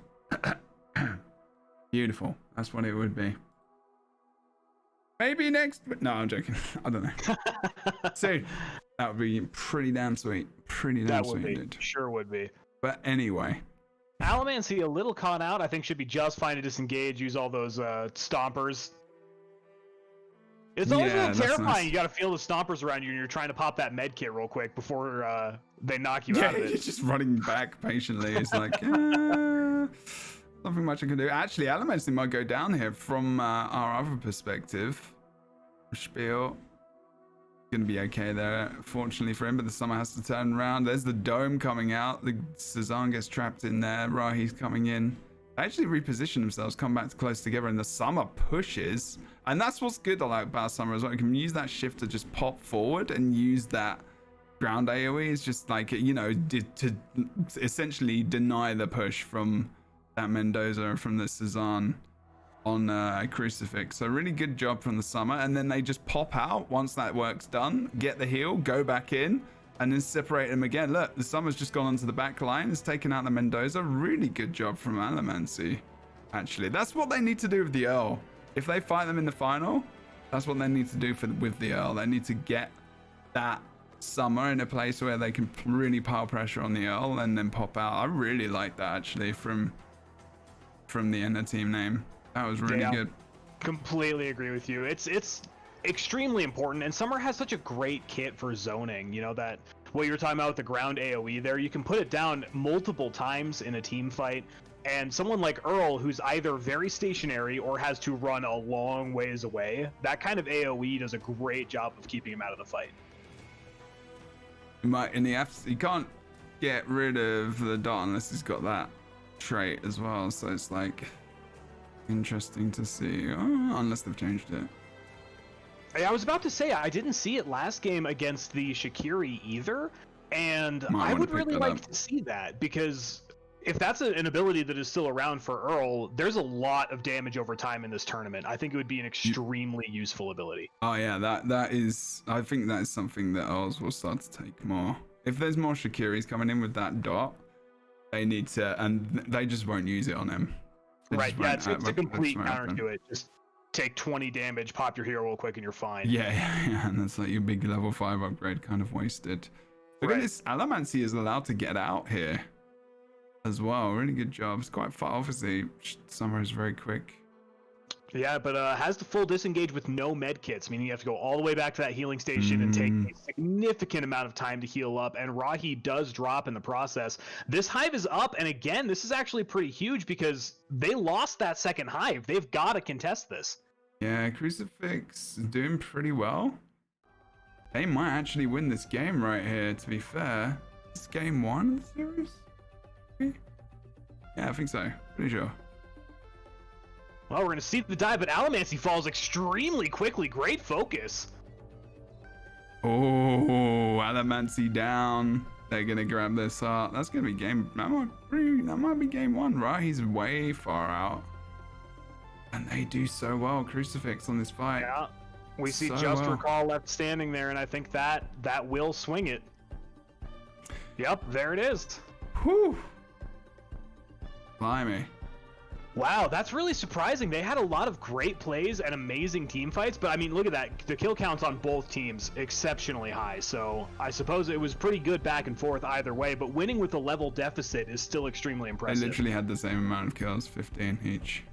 Beautiful. That's what it would be. Maybe next. No, I'm joking. I don't know. Soon. That would be pretty damn sweet. Pretty damn That sweet, would be. dude. Sure would be. But anyway. Alamancy a little caught out. I think should be just fine to disengage, use all those stompers. It's always Yeah, a that's little terrifying. nice. You got to feel the stompers around you, and you're trying to pop that med kit real quick before they knock you Yeah, out of you're it. just running back patiently. It's like, nothing much I can do. Actually, Alamancy might go down here from our other perspective. Spiel. Gonna be okay there, fortunately for him, but the summer has to turn around. There's the dome coming out. The Cezanne gets trapped in there. Rahi's coming in. They actually reposition themselves, come back close together, and the summer pushes. And that's what's good I like about summer as well. You can use that shift to just pop forward and use that ground AoE. It's just like, you know, to essentially deny the push from that Mendoza and from the Cezanne on Crucifix. So really good job from the summer, and then they just pop out once that work's done, get the heal, go back in, and then separate them again. Look, the summer's just gone onto the back line, it's taken out the Mendoza. Really good job from Alamancy. Actually, that's what they need to do with the Earl. If they fight them in the final, that's what they need to do with the Earl. They need to get that summer in a place where they can really pile pressure on the Earl and then pop out. I really like that actually from the inner team name. That was really good. Completely agree with you. It's extremely important, and Summer has such a great kit for zoning. You know, that what you were talking about with the ground AoE there, you can put it down multiple times in a team fight, and someone like Earl, who's either very stationary or has to run a long ways away, that kind of AoE does a great job of keeping him out of the fight. You can't get rid of the dot unless he's got that trait as well, so it's like interesting to see, unless they've changed it. I was about to say, I didn't see it last game against the Shakiri either, and I would really like to see that, because if that's an ability that is still around for Earl, there's a lot of damage over time in this tournament. I think it would be an extremely useful ability. Oh yeah, that is, I think that is something that Earls will start to take more. If there's more Shakiris coming in with that dot, they need to, and they just won't use it on him. Right, yeah, it's a complete counter to it. Just take 20 damage, pop your hero real quick, and you're fine. Yeah, and that's like your big level 5 upgrade kind of wasted. Look at this, Alamancy is allowed to get out here as well. Really good job. It's quite far, obviously. Summer is very quick. Yeah, but has the full disengage with no med kits, meaning you have to go all the way back to that healing station and take a significant amount of time to heal up, and Rahi does drop in the process. This hive is up, and again, this is actually pretty huge because they lost that second hive. They've got to contest this. Yeah, Crucifix is doing pretty well. They might actually win this game right here, to be fair. Is game 1 of the series? Yeah, I think so. Pretty sure. Well, we're going to see the dive, but Alamancy falls extremely quickly. Great focus. Oh, Alamancy down. They're going to grab this heart. That's going to be game... That might be game 1, right? He's way far out. And they do so well, Crucifix, on this fight. Yeah. We see So Just well. Recall left standing there, and I think that will swing it. Yep, there it is. Whew. Blimey. Wow, that's really surprising. They had a lot of great plays and amazing team fights, but I mean, look at that. The kill counts on both teams exceptionally high, so I suppose it was pretty good back and forth either way, but winning with a level deficit is still extremely They impressive. literally had the same amount of kills, 15 each.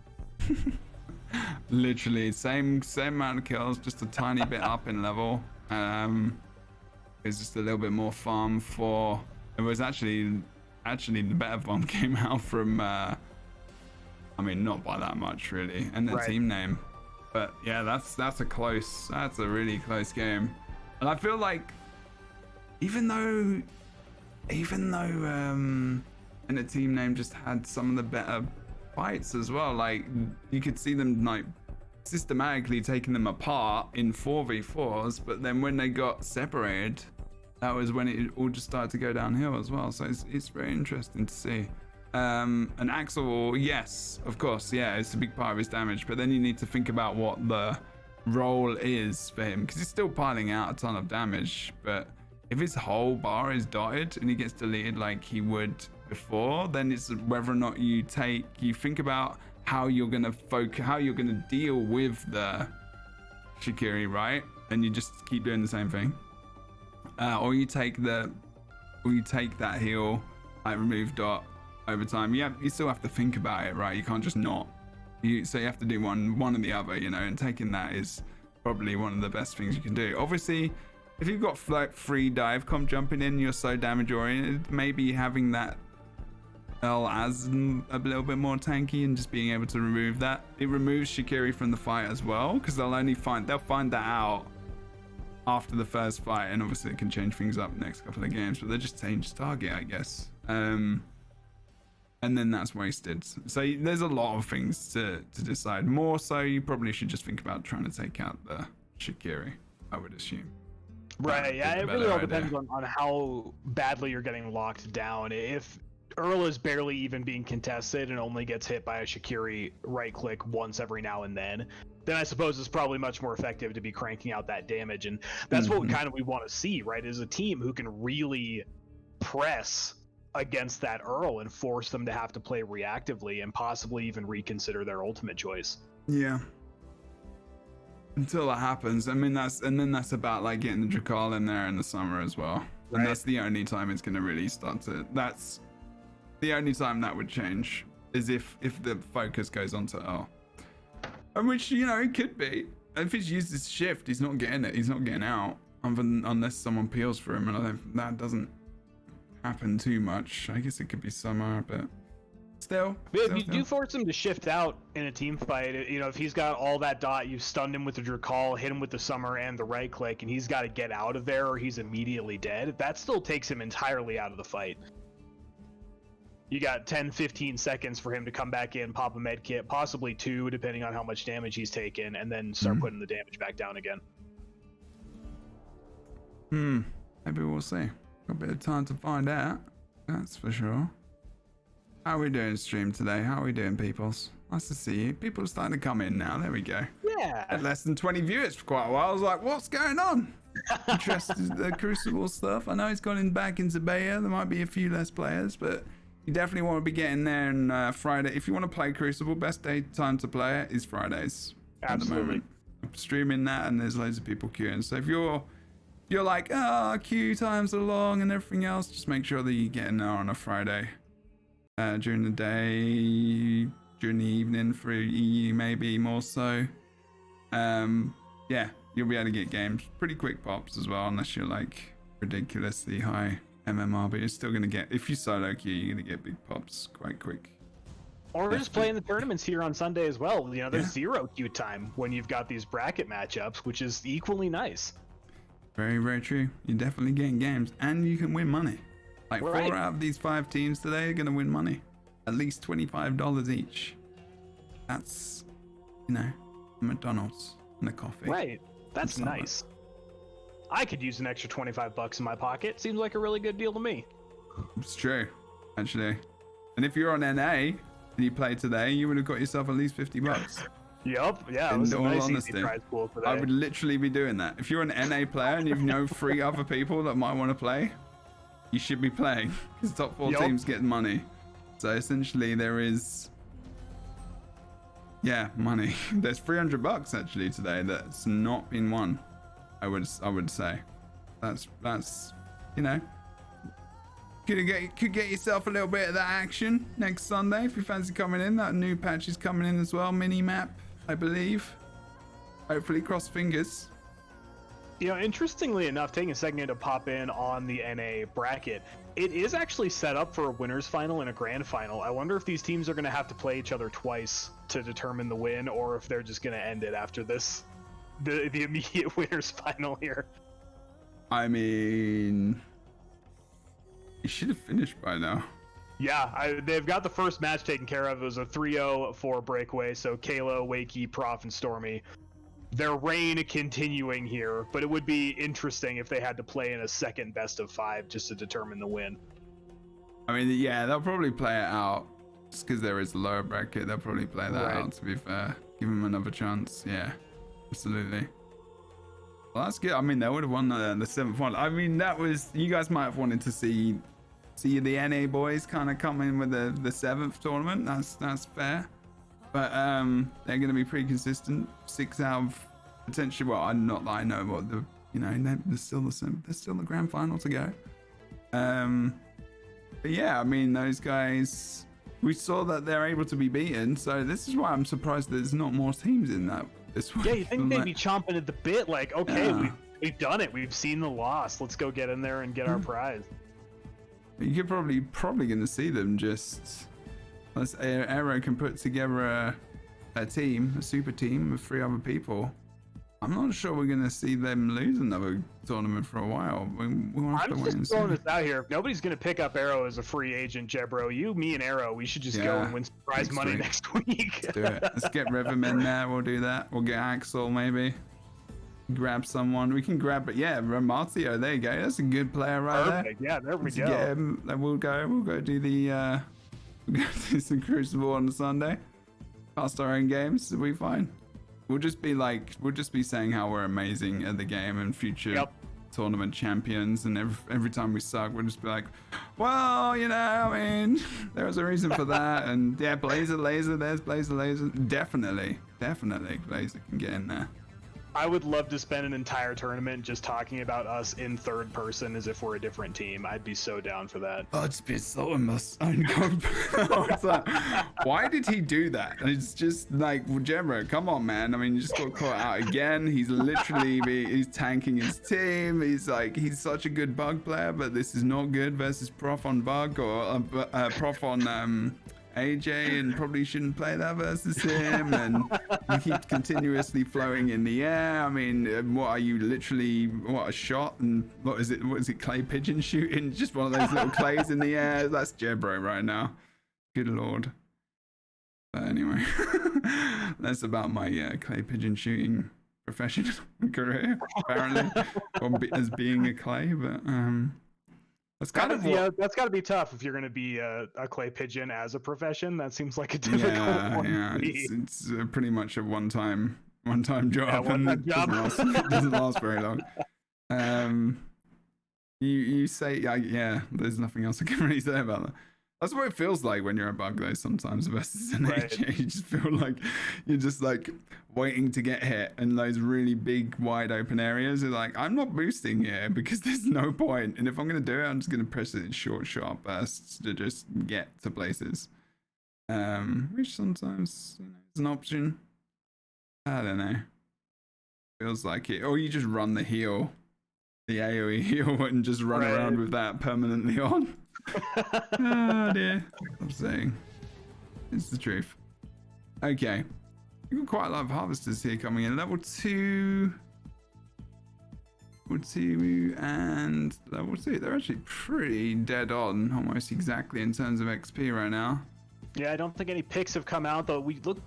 Literally, same amount of kills, just a tiny bit up in level. It's just a little bit more farm for... It was actually the better farm came out from... I mean, not by that much, really. And the team name. But yeah, that's a really close game. And I feel like, even though and the team name just had some of the better fights as well, like you could see them like systematically taking them apart in 4v4s, but then when they got separated, that was when it all just started to go downhill as well. So it's very interesting to see. And Axel, yes, of course, yeah, it's a big part of his damage, but then you need to think about what the role is for him, because he's still piling out a ton of damage. But if his whole bar is dotted and he gets deleted like he would before, then it's whether or not you think about how you're gonna deal with the Shikiri, right? And you just keep doing the same thing, or you take that heal, like remove dot over time. You still have to think about it, right? You can't just not. So you have to do one or the other, you know. And taking that is probably one of the best things you can do. Obviously, if you've got like free dive comp jumping in, you're so damage oriented. Maybe having that as a little bit more tanky and just being able to remove that. It removes Shikiri from the fight as well, because they'll find that out after the first fight, and obviously it can change things up next couple of games. But they just change target, I guess. And then that's wasted. So there's a lot of things to decide. More so, you probably should just think about trying to take out the Shikiri, I would assume. Right, yeah, it really all depends on how badly you're getting locked down. If Earl is barely even being contested and only gets hit by a Shikiri right click once every now and then I suppose it's probably much more effective to be cranking out that damage. And that's what we want to see, right? Is a team who can really press against that Earl and force them to have to play reactively and possibly even reconsider their ultimate choice. Yeah. Until that happens. I mean, that's about like getting the Drakal in there in the summer as well. And that's the only time it's going to really start to. That's the only time that would change, is if the focus goes onto Earl. And which, you know, it could be. If he's used his shift, he's not getting it. He's not getting out unless someone peels for him. And I think that doesn't happen too much. I guess it could be summer, but still. If you do force him to shift out in a team fight, you know, if he's got all that dot, you've stunned him with the Drakal, hit him with the summer and the right click, and he's got to get out of there or he's immediately dead, that still takes him entirely out of the fight. You got 10-15 seconds for him to come back in, pop a med kit, possibly 2 depending on how much damage he's taken, and then start putting the damage back down again. Maybe we'll see. Got a bit of time to find out, that's for sure. How are we doing stream today? How are we doing, peoples? Nice to see you. People are starting to come in now. There we go. Yeah. Had less than 20 viewers for quite a while. I was like, what's going on? Interested in the Crucible stuff. I know it's gone back into beta. There might be a few less players, but you definitely want to be getting there on Friday. If you want to play Crucible, best time to play it is Fridays. Absolutely. At the moment. I'm streaming that and there's loads of people queuing. So if you're like, queue times are long and everything else, just make sure that you get in there on a Friday. During the day, during the evening for EU maybe more so. Yeah, you'll be able to get games. Pretty quick pops as well, unless you're like ridiculously high MMR, but you're still going to get, if you solo queue, you're going to get big pops quite quick. Or just playing the tournaments here on Sunday as well. You know, there's zero queue time when you've got these bracket matchups, which is equally nice. Very, very true. You're definitely getting games and you can win money. Like 4 out of these 5 teams today are going to win money. At least $25 each. That's, you know, McDonald's and a coffee. Right. That's nice. I could use an extra $25 in my pocket. Seems like a really good deal to me. It's true, actually. And if you're on NA and you play today, you would have got yourself at least $50. Yup, yeah, it was a nice easy prize pool today. I would literally be doing that. If you're an NA player and you know 3 other people that might want to play, you should be playing, because top 4 teams get money. So essentially there is, money. There's $300 actually today that's not been won. I would say that's you know, could get yourself a little bit of that action next Sunday if you fancy coming in. That new patch is coming in as well, mini map, I believe. Hopefully, cross fingers. You know, interestingly enough, taking a second to pop in on the NA bracket, it is actually set up for a winners final and a grand final. I wonder if these teams are going to have to play each other twice to determine the win, or if they're just going to end it after this, the immediate winners final here. I mean, you should have finished by now. Yeah, they've got the first match taken care of. It was a 3-0 for Breakaway, so Kalo, Wakey, Prof, and Stormy their reign continuing here, but it would be interesting if they had to play in a second best of 5 just to determine the win. I mean, yeah, they'll probably play it out just because there is a lower bracket. They'll probably play that Right. out, to be fair. Give them another chance. Yeah, absolutely. Well, that's good. I mean, they would have won the 7th one. I mean, that was, you guys might have wanted to see the NA boys kind of come in with the 7th tournament. That's fair. But they're going to be pretty consistent. 6 out of potentially, well, not that I know what the, you know, there's still the grand final to go. But yeah, I mean, those guys, we saw that they're able to be beaten. So this is why I'm surprised there's not more teams in that this week. Yeah, you think they'd be chomping at the bit, like, okay, Yeah. we've done it. We've seen the loss. Let's go get in there and get our prize. You could probably going to see them just, unless Aero can put together a team, a super team with 3 other people. I'm not sure we're going to see them lose another tournament for a while. We'll have to I'm wait and just see. throwing this out here. If nobody's going to pick up Arrow as a free agent, Jebro, you, me, and Arrow, we should just go and win some prize next money week. next week. Let's do it. Let's get Rhythm in there. We'll do that. We'll get Axel maybe. Grab someone. We can grab, but yeah, Ramatio. There you go. That's a good player right there. Perfect. Yeah, there we Let's go. get him. Then we'll go do the we'll go do some Crucible on Sunday. Cast our own games. It'll be fine. We'll just be saying how we're amazing at the game and future tournament champions, and every time we suck, we'll just be like, well, you know, I mean, there was a reason for that. And yeah, Blazer Laser, there's Blazer Laser. Definitely Blazer can get in there. I would love to spend an entire tournament just talking about us in third person as if we're a different team. I'd be so down for that. Oh, it's been so why did he do that? It's just like, well, Jebro, come on, man. I mean, you just got caught out again. He's literally he's tanking his team. He's such a good bug player, but this is not good versus Prof on bug or Prof on AJ, and probably shouldn't play that versus him. And he keeps continuously floating in the air. I mean, what are you literally? What, a shot? And what is it? Clay pigeon shooting? Just one of those little clays in the air. That's Jebro right now. Good lord. But anyway, that's about my clay pigeon shooting profession career, apparently, or as being a clay. But that's kind of that's got to be tough if you're going to be a clay pigeon as a profession. That seems like a difficult one. Yeah, it's pretty much a one-time job, one-time job. Doesn't last very long. You say, yeah, there's nothing else I can really say about that. That's what it feels like when you're a bug though sometimes versus an AJ. You just feel like you're just like waiting to get hit in those really big wide open areas. You're like, I'm not boosting here because there's no point. And if I'm going to do it, I'm just going to press it in short bursts to just get to places. Which sometimes is an option. I don't know. Feels like it. Or you just run the heal. The AoE heal and just run around with that permanently on. Oh dear. I'm saying it's the truth. Okay, we've got quite a lot of harvesters here coming in. Level 2 and level 2. They're actually pretty dead on, almost exactly in terms of XP right now. Yeah, I don't think any picks have come out, though.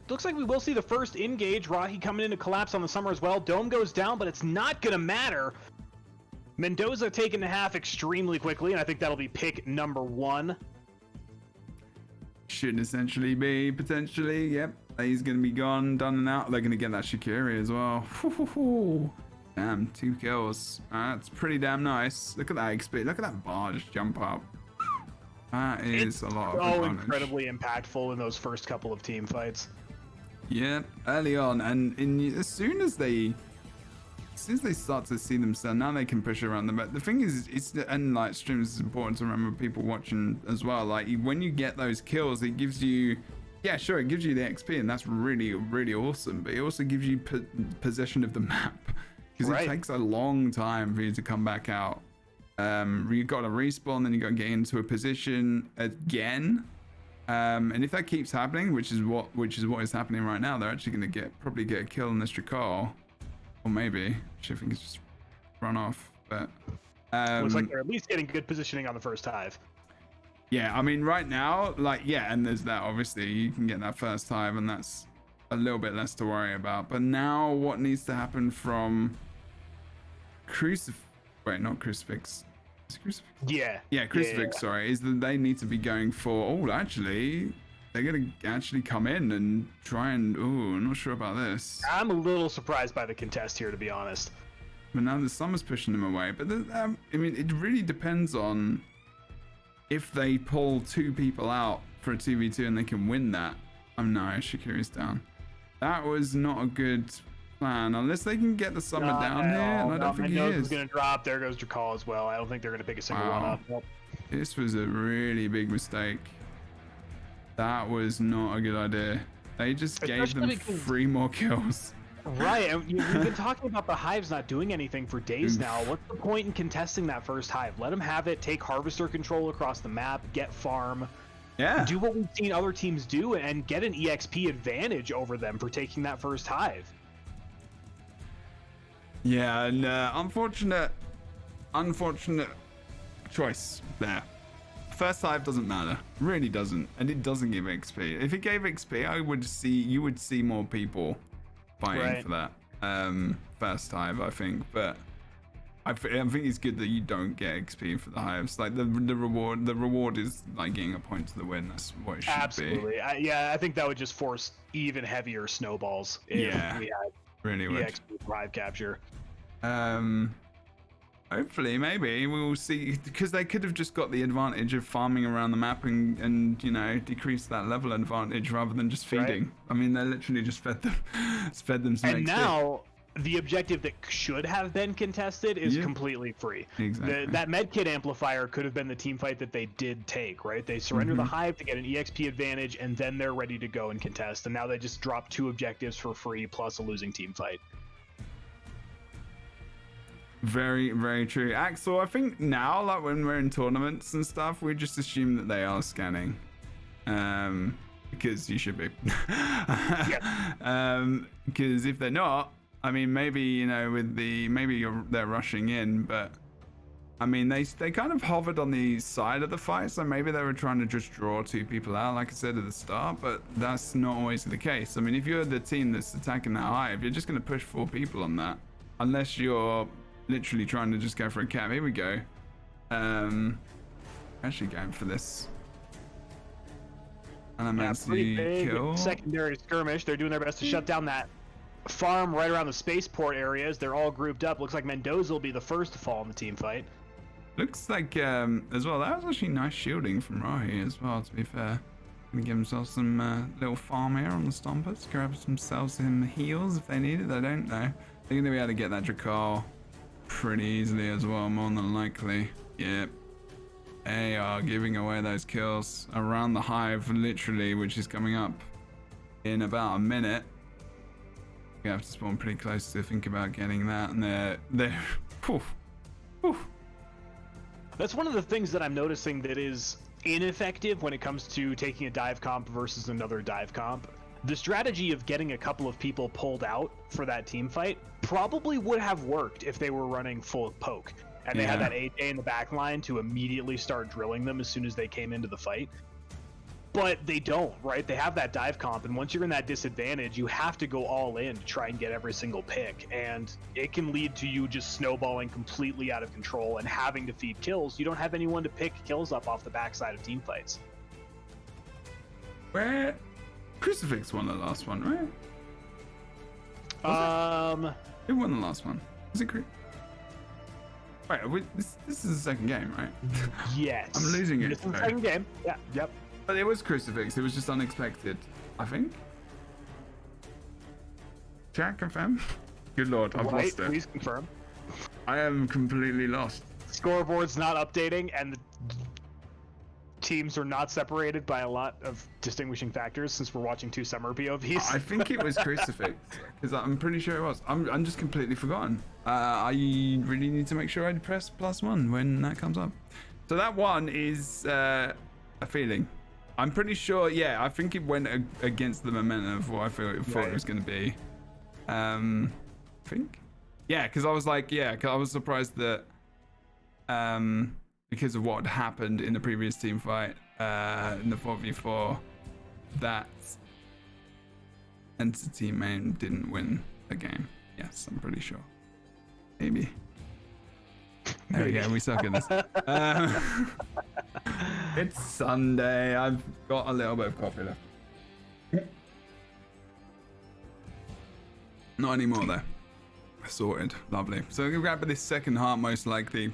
Looks like we will see the first engage. Rahi coming in to collapse on the summer as well. Dome goes down, but it's not gonna matter. Mendoza taken to half extremely quickly, and I think that'll be pick number 1. Should essentially be, potentially, yep. He's going to be gone, done and out. They're going to get that Shikiri as well. Damn, 2 kills. That's pretty damn nice. Look at that XP. Look at that bar just jump up. That is a lot of advantage. Incredibly impactful in those first couple of team fights. Yep, early on. And as soon as they start to see themselves, now they can push around them. But the thing is, and like streams, it's important to remember people watching as well. Like when you get those kills, it gives you, yeah, sure, it gives you the XP, and that's really, really awesome. But it also gives you possession of the map because it takes a long time for you to come back out. You got to respawn, then you got to get into a position again. And if that keeps happening, which is what is happening right now, they're actually going to probably get a kill on this Drakar. Or maybe Shifting is just run off, but looks like they're at least getting good positioning on the first hive. Yeah, I mean right now, like and there's that obviously you can get that first hive, and that's a little bit less to worry about. But now what needs to happen from not Crucifix. Is it Crucifix? Yeah, Crucifix, sorry, is that they need to be going for, actually, they're going to actually come in and try and, I'm not sure about this. I'm a little surprised by the contest here, to be honest. But now the Summer's pushing them away. But, I mean, it really depends on if they pull 2 people out for a 2v2 and they can win that. Oh no, Shakiri's down. That was not a good plan, unless they can get the Summer down here, and I don't think he is. Going to drop. There goes Drakal as well. I don't think they're going to pick a single one up. Nope. This was a really big mistake. That was not a good idea. They just gave them 3 more kills. Right, and we've been talking about the Hives not doing anything for days now. What's the point in contesting that first Hive? Let them have it, take Harvester control across the map, get farm. Yeah. Do what we've seen other teams do and get an EXP advantage over them for taking that first Hive. Yeah, and unfortunate choice there. First Hive doesn't matter, really doesn't, and it doesn't give XP. If it gave XP, you would see more people fighting for that first Hive, I think. But I think it's good that you don't get XP for the Hives. Like the reward is like getting a point to the win. That's what it should be. Absolutely. I think that would just force even heavier snowballs if we had really would. EXP for Hive capture. Hopefully, maybe we'll see, because they could have just got the advantage of farming around the map and decrease that level advantage rather than just feeding. Right. I mean, they literally just fed them some And now the objective that should have been contested is completely free. Exactly. That medkit amplifier could have been the team fight that they did take, right? They surrender the Hive to get an EXP advantage, and then they're ready to go and contest. And now they just drop 2 objectives for free plus a losing team fight. Very, very true. Axel, I think now, like when we're in tournaments and stuff, we just assume that they are scanning. Because you should be. Because if they're not, I mean, maybe, they're rushing in, but I mean, they kind of hovered on the side of the fight, so maybe they were trying to just draw 2 people out, like I said at the start, but that's not always the case. I mean, if you're the team that's attacking that Hive, you're just going to push 4 people on that, unless you're literally trying to just go for a cap. Here we go. Actually going for this. Pretty kill. Secondary skirmish. They're doing their best to shut down that farm right around the spaceport areas. They're all grouped up. Looks like Mendoza will be the first to fall in the team fight. Looks like as well, that was actually nice shielding from Rahi as well, to be fair. Gonna give themselves some little farm here on the Stompers. Grab themselves some heals if they need it. I don't know. They're gonna be able to get that Drakal pretty easily as well, more than likely. Yep. They are giving away those kills around the Hive, literally, which is coming up in about a minute. We have to spawn pretty close to think about getting that, and they're poof. That's one of the things that I'm noticing that is ineffective when it comes to taking a dive comp versus another dive comp. The strategy of getting a couple of people pulled out for that team fight probably would have worked if they were running full poke and they had that AJ in the back line to immediately start drilling them as soon as they came into the fight. But they don't, right? They have that dive comp, and once you're in that disadvantage, you have to go all in to try and get every single pick, and it can lead to you just snowballing completely out of control and having to feed kills. You don't have anyone to pick kills up off the backside of team fights. Where Crucifix won the last one, right? Who won the last one? Was it Right, this is the second game, right? Yes. I'm losing it. It's the second game. Yeah, yep. But it was Crucifix. It was just unexpected, I think. Chat confirm. Good lord, I've lost it. Please confirm. I am completely lost. Scoreboard's not updating, and the teams are not separated by a lot of distinguishing factors since we're watching 2 summer POVs. I think it was Crucifix, because I'm pretty sure it was. I'm just completely forgotten. I really need to make sure I press +1 when that comes up. So that one is a feeling. I'm pretty sure, I think it went against the momentum of what I thought it was going to be. I think? Yeah, because I was like, cause I was surprised that because of what had happened in the previous team fight in the 4v4, that entity main didn't win the game. Yes, I'm pretty sure. Maybe. There we go. We suck at this. It's Sunday. I've got a little bit of coffee left. Not anymore though. Sorted. Lovely. So we're gonna grab this second heart most likely.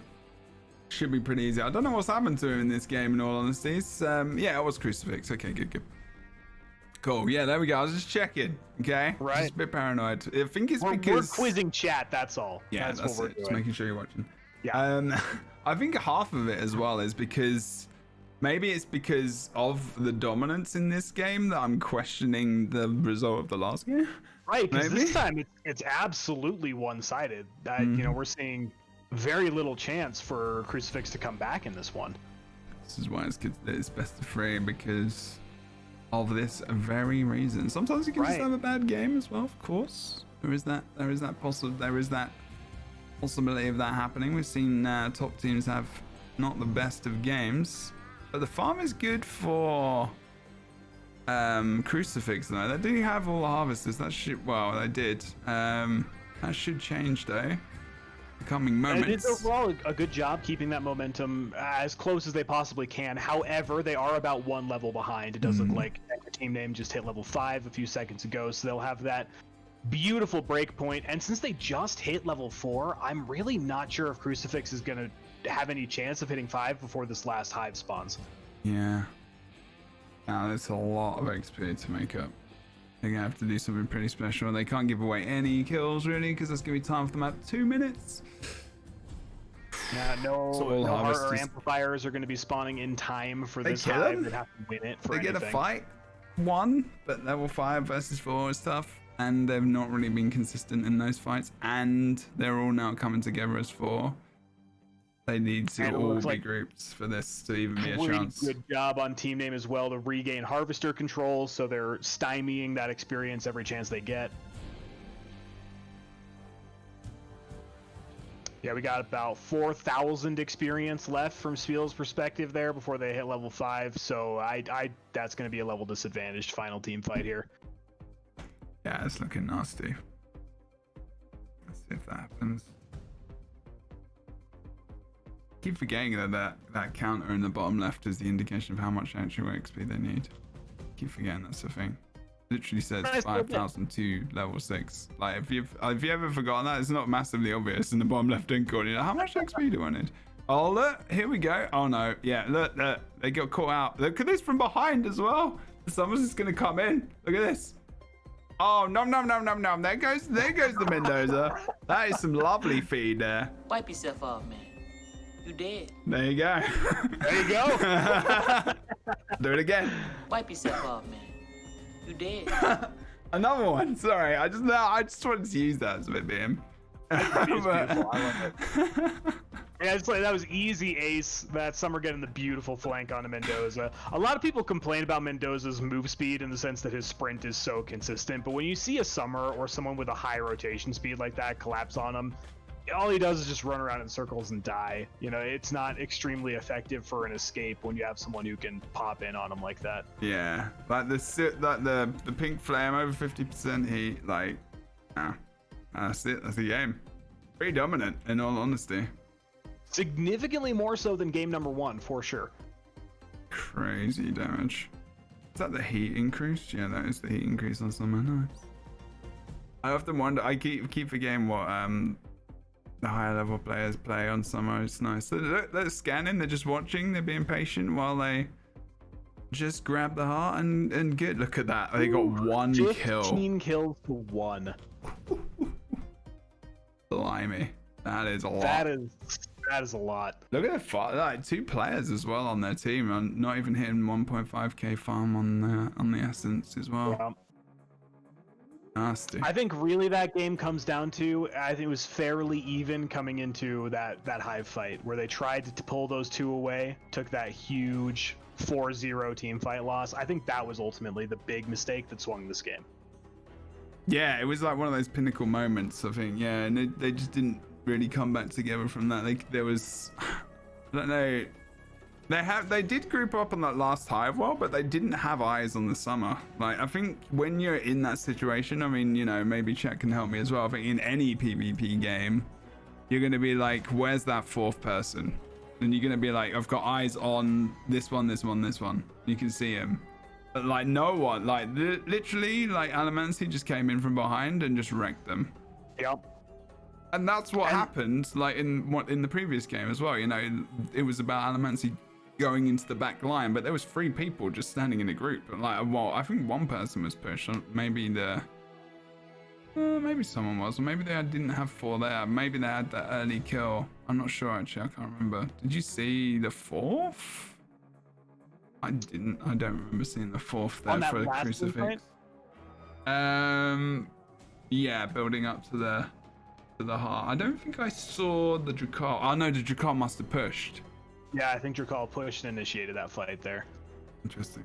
Should be pretty easy. I don't know what's happened to him in this game in all honesty. Yeah, it was Crucifix. Okay, good. Cool. Yeah, there we go. I was just checking. Okay. Right. Just a bit paranoid. I think it's We're because quizzing chat, that's all. yeah, that's what we're it. Just doing. making sure you're watching. Yeah. I think half of it as well is because maybe it's because of the dominance in this game that I'm questioning the result of the last game. Right, because Maybe? this time it's absolutely one-sided. You know, we're seeing very little chance for Crucifix to come back in this one. This is why it's good that it's best of 3 because of this very reason. Sometimes you can just Right. have a bad game as well, of course. There is that possibility of that happening. We've seen top teams have not the best of games, but the farm is good for Crucifix though. They do have all the harvesters. That should, well, they did. That should change though. The coming And moments. it's overall a good job keeping that momentum as close as they possibly can. However, they are about one level behind. It does look like their team name just hit level 5 a few seconds ago, so they'll have that beautiful break point. And since they just hit level 4, I'm really not sure if Crucifix is going to have any chance of hitting 5 before this last hive spawns. Yeah. Now that's a lot of XP to make up. They're gonna have to do something pretty special. They can't give away any kills really, because that's gonna be time for them at 2 minutes. Yeah, no all heart or harvesters. amplifiers are going to be spawning in time for They this kill hive. them? They'd have to win it for They anything. get a fight. 1, but level 5 versus 4 is tough. And they've not really been consistent in those fights. And they're all now coming together as 4. They need to And it all looks be like groups for this to even be a Really chance. good job on team name as well to regain harvester control, so they're stymieing that experience every chance they get. Yeah, we got about 4,000 experience left from Spiel's perspective there before they hit level 5, so that's going to be a level disadvantaged final team fight here. Yeah, it's looking nasty. Let's see if that happens. Keep forgetting that counter in the bottom left is the indication of how much actual XP they need. Keep forgetting that's the thing. Literally says Nice little bit. 5,000 to level 6. Like if you ever forgotten that, it's not massively obvious in the bottom left hand corner. You're like, how much XP do I need? Oh look, here we go. Oh no, yeah, look, they got caught out. Look at this from behind as well. Someone's just gonna come in. Look at this. Oh nom. There goes the Mendoza. That is some lovely feed there. Wipe yourself off, man. You dead. There you go. There you go. Do it again. Wipe yourself off, man. You dead. Another one. Sorry, I just wanted to use that as a bit BM. It's beautiful. I love it. Yeah, it's like that was easy ace. That Summer getting the beautiful flank onto Mendoza. A lot of people complain about Mendoza's move speed in the sense that his sprint is so consistent, but when you see a Summer or someone with a high rotation speed like that collapse on him, all he does is just run around in circles and die. You know, it's not extremely effective for an escape when you have someone who can pop in on him like that. Yeah, like the pink flame over 50% heat. Like, that's it. That's the game. Pretty dominant, in all honesty. Significantly more so than game number 1, for sure. Crazy damage. Is that the heat increase? Yeah, that is the heat increase on summer. Nice. I often wonder. I keep forgetting what the higher level players play on summer. It's nice. They're scanning. They're just watching. They're being patient while they just grab the heart and good. Look at that. They got 1 kill. 15 kills to 1. Blimey. That is a lot. That is a lot. Look at the like 2 players as well on their team, and not even hitting 1.5k farm on the essence as well. Yeah. Nasty. I think really that game comes down to, I think it was fairly even coming into that hive fight where they tried to pull those 2 away, took that huge 4-0 team fight loss. I think that was ultimately the big mistake that swung this game. Yeah, it was like one of those pinnacle moments, I think. Yeah, and they just didn't really come back together from that. There was, I don't know, They did group up on that last hive wall, but they didn't have eyes on the summer. Like, I think when you're in that situation, I mean, you know, maybe chat can help me as well. I think in any PvP game, you're going to be like, where's that fourth person? And you're going to be like, I've got eyes on this one, this one, this one. You can see him. But like no one, like literally, like Alamancy just came in from behind and just wrecked them. Yep. And that's what happened, like in the previous game as well. You know, it was about Alamancy going into the back line, but there was 3 people just standing in a group. And like, well, I think one person was pushed. Maybe maybe someone was, or maybe they didn't have 4 there. Maybe they had that early kill. I'm not sure actually. I can't remember. Did you see the 4th? I didn't. I don't remember seeing the 4th there for the crucifix. Yeah, building up to the heart. I don't think I saw the Drakar. Oh no, the Drakar must have pushed. Yeah, I think Drakar pushed and initiated that fight there. Interesting.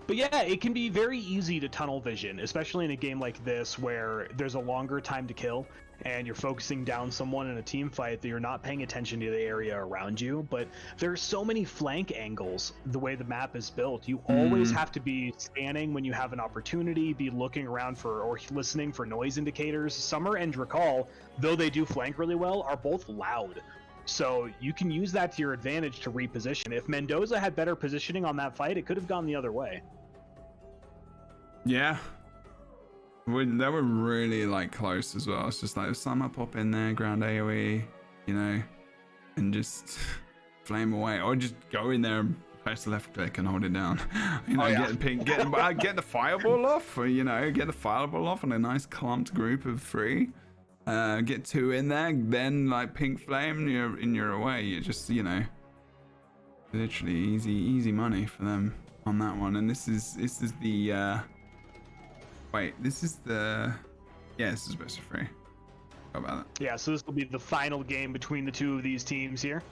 But yeah, it can be very easy to tunnel vision, especially in a game like this where there's a longer time to kill and you're focusing down someone in a team fight that you're not paying attention to the area around you. But there are so many flank angles the way the map is built. You always have to be scanning when you have an opportunity, be looking around for or listening for noise indicators. Summer and Drakal, though they do flank really well, are both loud. So you can use that to your advantage to reposition. If Mendoza had better positioning on that fight, it could have gone the other way. Yeah. They were really like close as well. It's just like if Summer pop in there, ground AoE, you know, and just flame away, or just go in there and press left click and hold it down. You know, get the ping, get the fireball off, or you know, get the fireball off on a nice clumped group of 3. Get 2 in there, then like pink flame, you're away. You're just, you know, literally easy money for them on that one. And this is the this is best of 3. How about it? Yeah, so this will be the final game between the 2 of these teams here.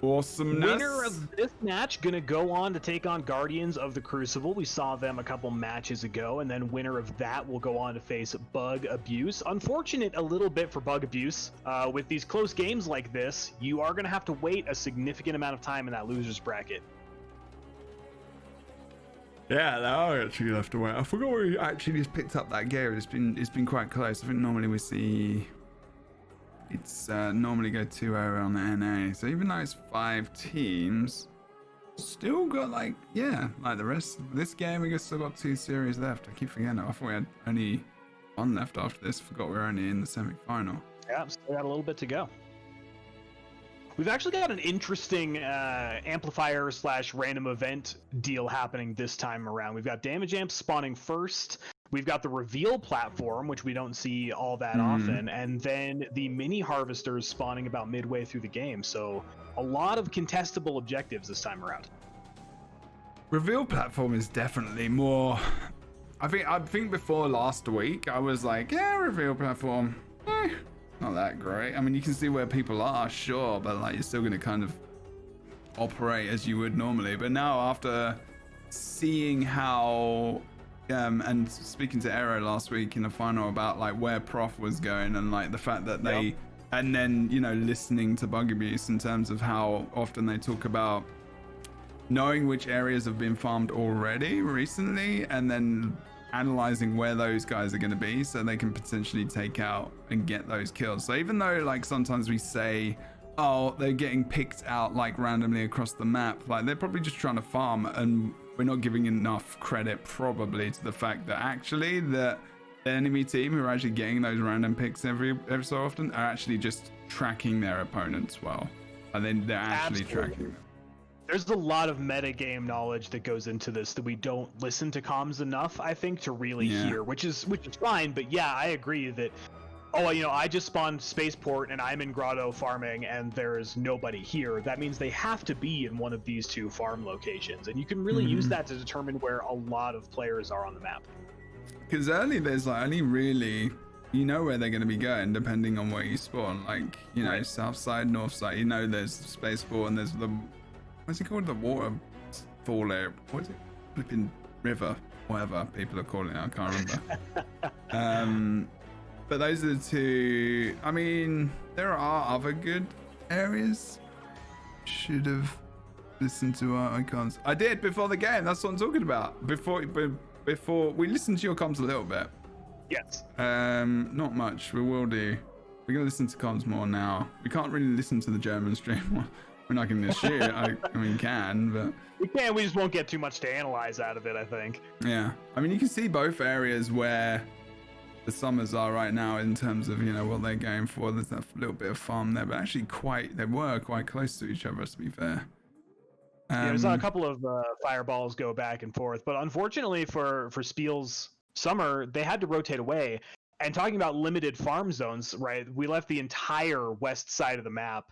Awesomeness. Winner of this match gonna go on to take on Guardians of the Crucible. We saw them a couple matches ago, and then winner of that will go on to face Bug Abuse. Unfortunate a little bit for Bug Abuse. With these close games like this, you are gonna have to wait a significant amount of time in that losers bracket. Yeah, they are actually left away. I forgot where he actually just picked up that game. It's been quite close. I think normally we see it's normally go 2-0 on the NA. So even though it's 5 teams, still got like the rest of this game. We still got 2 series left. I keep forgetting. I thought we had only 1 left after this. Forgot we're only in the semi-final. Yeah, still got a little bit to go. We've actually got an interesting amplifier / random event deal happening this time around. We've got damage amps spawning first. We've got the reveal platform, which we don't see all that often, and then the mini harvesters spawning about midway through the game. So a lot of contestable objectives this time around. Reveal platform is definitely more. I think before last week I was like, yeah, reveal platform, not that great. I mean, you can see where people are, sure, but like you're still going to kind of operate as you would normally. But now after seeing how and speaking to Aero last week in the final about like where Prof was going and like the fact that they and then, you know, listening to Bug Abuse in terms of how often they talk about knowing which areas have been farmed already recently and then analyzing where those guys are going to be so they can potentially take out and get those kills. So even though like sometimes we say, oh, they're getting picked out like randomly across the map, like they're probably just trying to farm, and we're not giving enough credit probably to the fact that actually the enemy team who are actually getting those random picks every so often are actually just tracking their opponents well. And then they're actually tracking them. There's a lot of metagame knowledge that goes into this that we don't listen to comms enough, I think, to really hear, which is fine. But yeah, I agree that, oh, you know, I just spawned Spaceport and I'm in Grotto farming and there's nobody here. That means they have to be in one of these 2 farm locations. And you can really use that to determine where a lot of players are on the map. Because early, there's like only really, you know where they're going to be going depending on where you spawn. Like, you know, south side, north side, you know, there's Spaceport and there's the, what's it called? The waterfall area. What is it? Flipping river, whatever people are calling it. I can't remember. But those are the 2. I mean, there are other good areas, should have listened to our icons. I did before the game. That's what I'm talking about. Before we listened to your comms a little bit. Yes. Not much. We will do. We're gonna listen to comms more now. We can't really listen to the German stream. We're not gonna shoot. I mean, can, but We can. We just won't get too much to analyze out of it, I think. yeah. I mean, you can see both areas where the summers are right now in terms of, you know, what they're going for. There's that little bit of farm there, but actually they were quite close to each other, to be fair. Yeah, we saw a couple of fireballs go back and forth, but unfortunately for Spiel's summer, they had to rotate away. And talking about limited farm zones, right? We left the entire west side of the map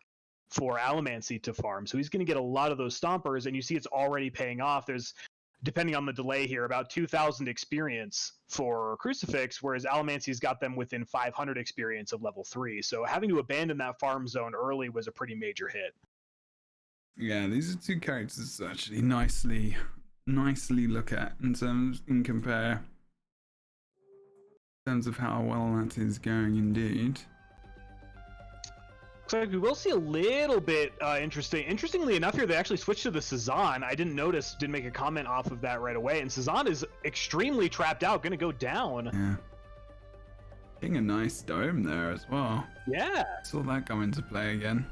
for Alamancy to farm, so he's going to get a lot of those stompers, and you see it's already paying off. There's, depending on the delay here, about 2,000 experience for Crucifix, whereas Alamancy's got them within 500 experience of level 3. So having to abandon that farm zone early was a pretty major hit. Yeah, these are two characters to actually nicely look at in compare. In terms of how well that is going indeed. So we will see a little bit interestingly enough here, they actually switched to the Cezanne. I didn't make a comment off of that right away, and Cezanne is extremely trapped out, gonna go down. Yeah. Getting a nice dome there as well. Yeah. Saw that come into play again.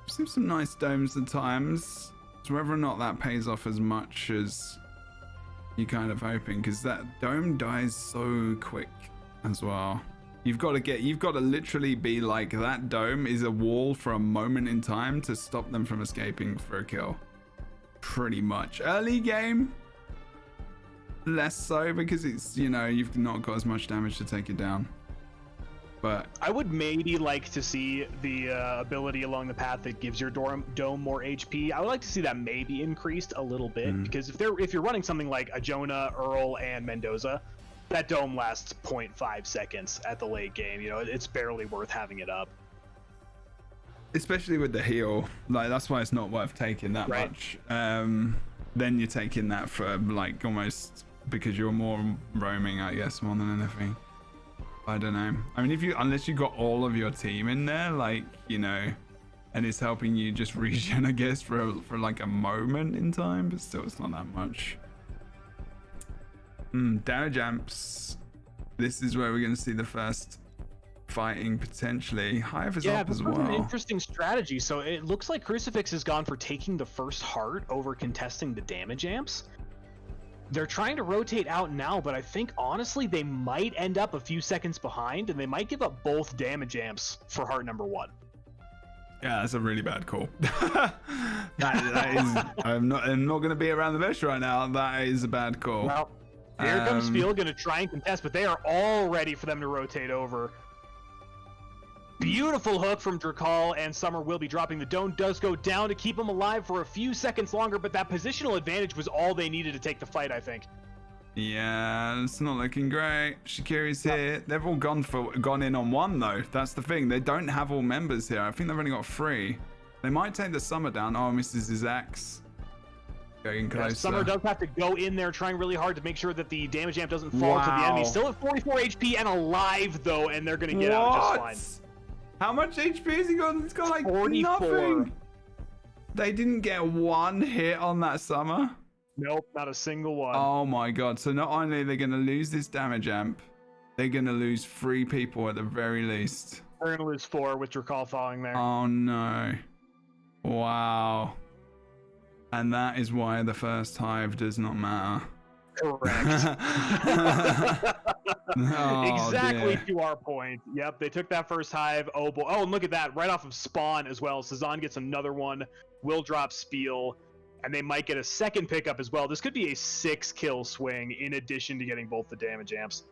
We've seen some nice domes at times. So whether or not that pays off as much as you're kind of hoping, because that dome dies so quick as well. You've got to literally be like, that dome is a wall for a moment in time to stop them from escaping for a kill. Pretty much. Early game, less so, because it's, you know, you've not got as much damage to take it down. But I would maybe like to see the ability along the path that gives your dome more HP. I would like to see that maybe increased a little bit, because if you're running something like a Jonah, Earl, and Mendoza, that dome lasts 0.5 seconds at the late game. You know, it's barely worth having it up. Especially with the heal, like, that's why it's not worth taking that much. Then you're taking that for, like, almost because you're more roaming, I guess, more than anything. I don't know. I mean, unless you got all of your team in there, like, you know, and it's helping you just regen, I guess, for like a moment in time, but still, it's not that much. Damage amps. This is where we're going to see the first fighting potentially. Hive is up as well. Yeah, an interesting strategy. So it looks like Crucifix has gone for taking the first heart over contesting the damage amps. They're trying to rotate out now, but I think honestly they might end up a few seconds behind, and they might give up both damage amps for heart number 1. Yeah, that's a really bad call. that is. I'm not going to be around the bush right now. That is a bad call. Well, here comes Spiel, going to try and contest, but they are all ready for them to rotate over. Beautiful hook from Drakal, and Summer will be dropping. The dome does go down to keep him alive for a few seconds longer, but that positional advantage was all they needed to take the fight, I think. Yeah, it's not looking great. Shakiri's here. They've all gone in on 1 though. That's the thing. They don't have all members here. I think they've only got 3. They might take the Summer down. Oh, misses his axe. Getting closer. Yeah, Summer does have to go in there, trying really hard to make sure that the damage amp doesn't fall to the enemy. Still at 44 HP and alive though, and they're gonna get out just fine. How much HP has he got? He's got like 44. Nothing. They didn't get 1 hit on that Summer. Nope, not a single one. Oh my god. So not only are they going to lose this damage amp, they're going to lose 3 people at the very least. They're going to lose 4 with Drakal falling there. Oh no. Wow. And that is why the first hive does not matter. Correct. Oh, exactly dear. to our point. Yep, they took that first hive. Oh boy. Oh, and look at that. Right off of spawn as well. Cezanne gets another one. Will drop Spiel. And they might get a second pickup as well. This could be a 6-kill swing in addition to getting both the damage amps.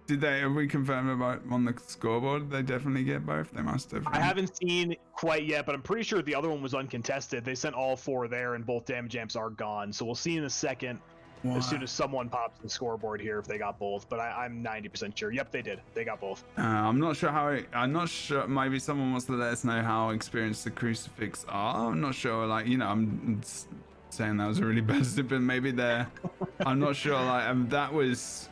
Have we confirmed about on the scoreboard? They definitely get both? They must have. I haven't seen quite yet, but I'm pretty sure the other one was uncontested. They sent all 4 there, and both damage amps are gone. So we'll see in a second. What? As soon as someone pops the scoreboard here if they got both, but I'm 90% sure. Yep, they did. They got both. I'm not sure how. I'm not sure. Maybe someone wants to let us know how experienced the Crucifix are. I'm not sure. Like, you know, I'm saying that was a really bad step, but maybe they're. I'm not sure. Like, that was